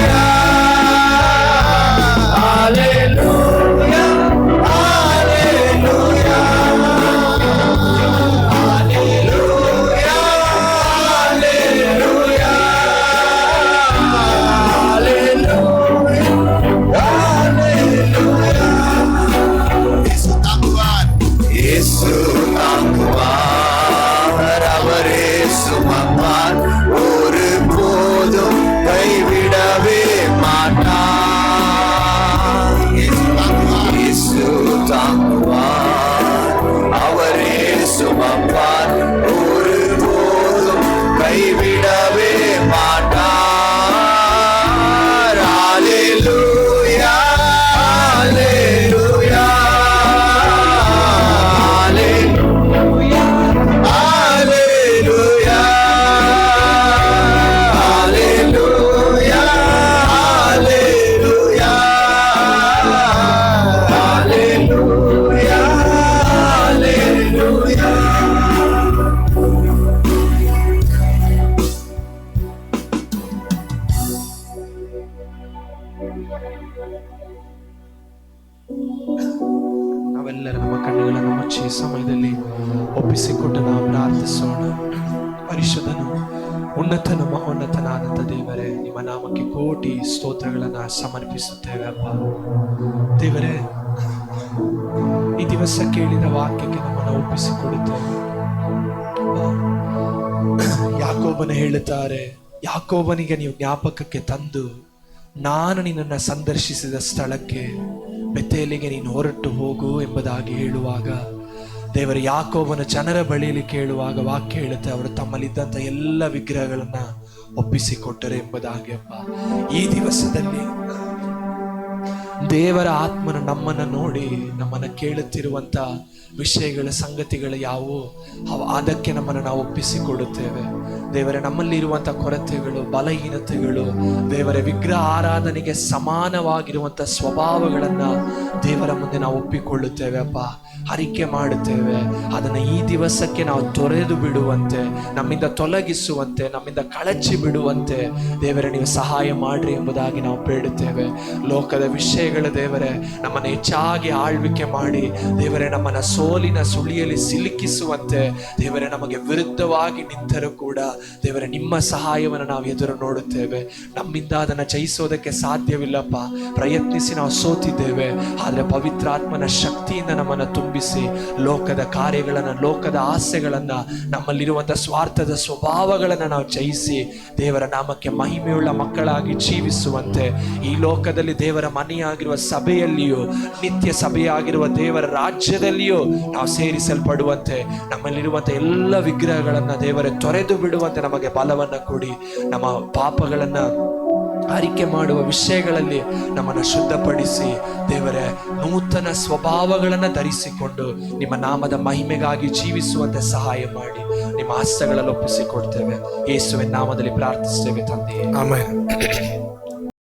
ನಮ್ಮ ಕಣ್ಣುಗಳನ್ನು ಮುಚ್ಚಿ ಸಮಯದಲ್ಲಿ ಒಪ್ಪಿಸಿಕೊಟ್ಟು ನಾವು ಪ್ರಾರ್ಥಿಸೋಣ. ಪರಿಶುದ್ಧನು ಉನ್ನತನು ಮಹೋನ್ನತನಾದಂಥ ದೇವರೇ, ನಿಮ್ಮ ನಾಮಕ್ಕೆ ಕೋಟಿ ಸ್ತೋತ್ರಗಳನ್ನು ಸಮರ್ಪಿಸುತ್ತೇವೆ ಅಪ್ಪ. ದೇವರೇ, ಈ ದಿವಸ ಕೇಳಿದ ವಾಕ್ಯಕ್ಕೆ ನಮ್ಮನ್ನು ಒಪ್ಪಿಸಿಕೊಡುತ್ತೇವೆ. ಯಾಕೋಬನು ಹೇಳುತ್ತಾರೆ, ಯಾಕೋಬನಿಗೆ ನೀವು ಜ್ಞಾಪಕಕ್ಕೆ ತಂದು ನಾನು ನಿನ್ನನ್ನು ಸಂದರ್ಶಿಸಿದ ಸ್ಥಳಕ್ಕೆ ಬೆತೇಲಿಗೆ ನೀನು ಹೊರಟು ಹೋಗು ಎಂಬುದಾಗಿ ಹೇಳುವಾಗ, ದೇವರ ಯಾಕೋಬನ ಜನರ ಬಳಿಯಲ್ಲಿ ಕೇಳುವಾಗ ವಾಕ್ಯ ಹೇಳುತ್ತೆ, ಅವರು ತಮ್ಮಲ್ಲಿದ್ದಂಥ ಎಲ್ಲ ವಿಗ್ರಹಗಳನ್ನ ಒಪ್ಪಿಸಿಕೊಟ್ಟರು ಎಂಬುದಾಗಿ. ಅಪ್ಪ, ಈ ದಿವಸದಲ್ಲಿ ದೇವರ ಆತ್ಮನ ನಮ್ಮನ್ನು ನೋಡಿ ನಮ್ಮನ್ನು ಕೇಳುತ್ತಿರುವಂಥ ವಿಷಯಗಳ ಸಂಗತಿಗಳು ಯಾವುವು ಅದಕ್ಕೆ ನಮ್ಮನ್ನು ನಾವು ಒಪ್ಪಿಸಿಕೊಡುತ್ತೇವೆ. ದೇವರೇ, ನಮ್ಮಲ್ಲಿರುವಂಥ ಕೊರತೆಗಳು, ಬಲಹೀನತೆಗಳು, ದೇವರ ವಿಗ್ರಹ ಆರಾಧನೆಗೆ ಸಮಾನವಾಗಿರುವಂಥ ಸ್ವಭಾವಗಳನ್ನು ದೇವರ ಮುಂದೆ ನಾವು ಒಪ್ಪಿಕೊಳ್ಳುತ್ತೇವೆ ಅಪ್ಪ, ಅರಿಕೆ ಮಾಡುತ್ತೇವೆ. ಅದನ್ನು ಈ ದಿವಸಕ್ಕೆ ನಾವು ತೊರೆದು ಬಿಡುವಂತೆ, ನಮ್ಮಿಂದ ತೊಲಗಿಸುವಂತೆ, ನಮ್ಮಿಂದ ಕಳಚಿ ಬಿಡುವಂತೆ ದೇವರೇ ನೀವು ಸಹಾಯ ಮಾಡ್ರಿ ಎಂಬುದಾಗಿ ನಾವು ಬೇಡುತ್ತೇವೆ. ಲೋಕದ ವಿಷಯಗಳ ದೇವರೇ ನಮ್ಮನ್ನು ಹೆಚ್ಚಾಗಿ ಆಳ್ವಿಕೆ ಮಾಡಿ ದೇವರೇ ನಮ್ಮನ್ನು ಸೋಲಿನ ಸುಳಿಯಲ್ಲಿ ಸಿಲುಕಿಸುವಂತೆ ದೇವರೇ ನಮಗೆ ವಿರುದ್ಧವಾಗಿ ನಿಂತರೂ ಕೂಡ ದೇವರೇ ನಿಮ್ಮ ಸಹಾಯವನ್ನು ನಾವು ಎದುರು ನೋಡುತ್ತೇವೆ. ನಮ್ಮಿಂದ ಅದನ್ನು ಜಯಿಸೋದಕ್ಕೆ ಸಾಧ್ಯವಿಲ್ಲಪ್ಪ. ಪ್ರಯತ್ನಿಸಿ ನಾವು ಸೋತಿದ್ದೇವೆ. ಆದರೆ ಪವಿತ್ರಾತ್ಮನ ಶಕ್ತಿಯಿಂದ ನಮ್ಮನ್ನು ತುಂಬಿಸಿ ಲೋಕದ ಕಾರ್ಯಗಳನ್ನು, ಲೋಕದ ಆಸೆಗಳನ್ನು, ನಮ್ಮಲ್ಲಿರುವಂಥ ಸ್ವಾರ್ಥದ ಸ್ವಭಾವಗಳನ್ನು ನಾವು ಜಯಿಸಿ ದೇವರ ನಾಮಕ್ಕೆ ಮಹಿಮೆಯುಳ್ಳ ಮಕ್ಕಳಾಗಿ ಜೀವಿಸುವಂತೆ, ಈ ಲೋಕದಲ್ಲಿ ದೇವರ ಮನೆಯಾಗಿರುವ ಸಭೆಯಲ್ಲಿಯೂ, ನಿತ್ಯ ಸಭೆಯಾಗಿರುವ ದೇವರ ರಾಜ್ಯದಲ್ಲಿಯೂ ನಾವು ಸೇರಿಸಲ್ಪಡುವಂತೆ, ನಮ್ಮಲ್ಲಿರುವಂಥ ಎಲ್ಲ ವಿಗ್ರಹಗಳನ್ನು ದೇವರೇ ತೊರೆದು ಬಿಡುವಂತೆ ನಮಗೆ ಬಲವನ್ನು ಕೊಡಿ. ನಮ್ಮ ಪಾಪಗಳನ್ನು ಅರಿಕೆ ಮಾಡುವ ವಿಷಯಗಳಲ್ಲಿ ನಮ್ಮನ್ನು ಶುದ್ಧಪಡಿಸಿ ದೇವರೇ ನೂತನ ಸ್ವಭಾವಗಳನ್ನು ಧರಿಸಿಕೊಂಡು ನಿಮ್ಮ ನಾಮದ ಮಹಿಮೆಗಾಗಿ ಜೀವಿಸುವಂತೆ ಸಹಾಯ ಮಾಡಿ ನಿಮ್ಮ ಹಸ್ತಗಳಲ್ಲಿ ಒಪ್ಪಿಸಿಕೊಡ್ತೇವೆ. ಯೇಸುವಿನ ನಾಮದಲ್ಲಿ ಪ್ರಾರ್ಥಿಸ್ತೇವೆ ತಂದೆಯೇ, ಆಮೆನ್.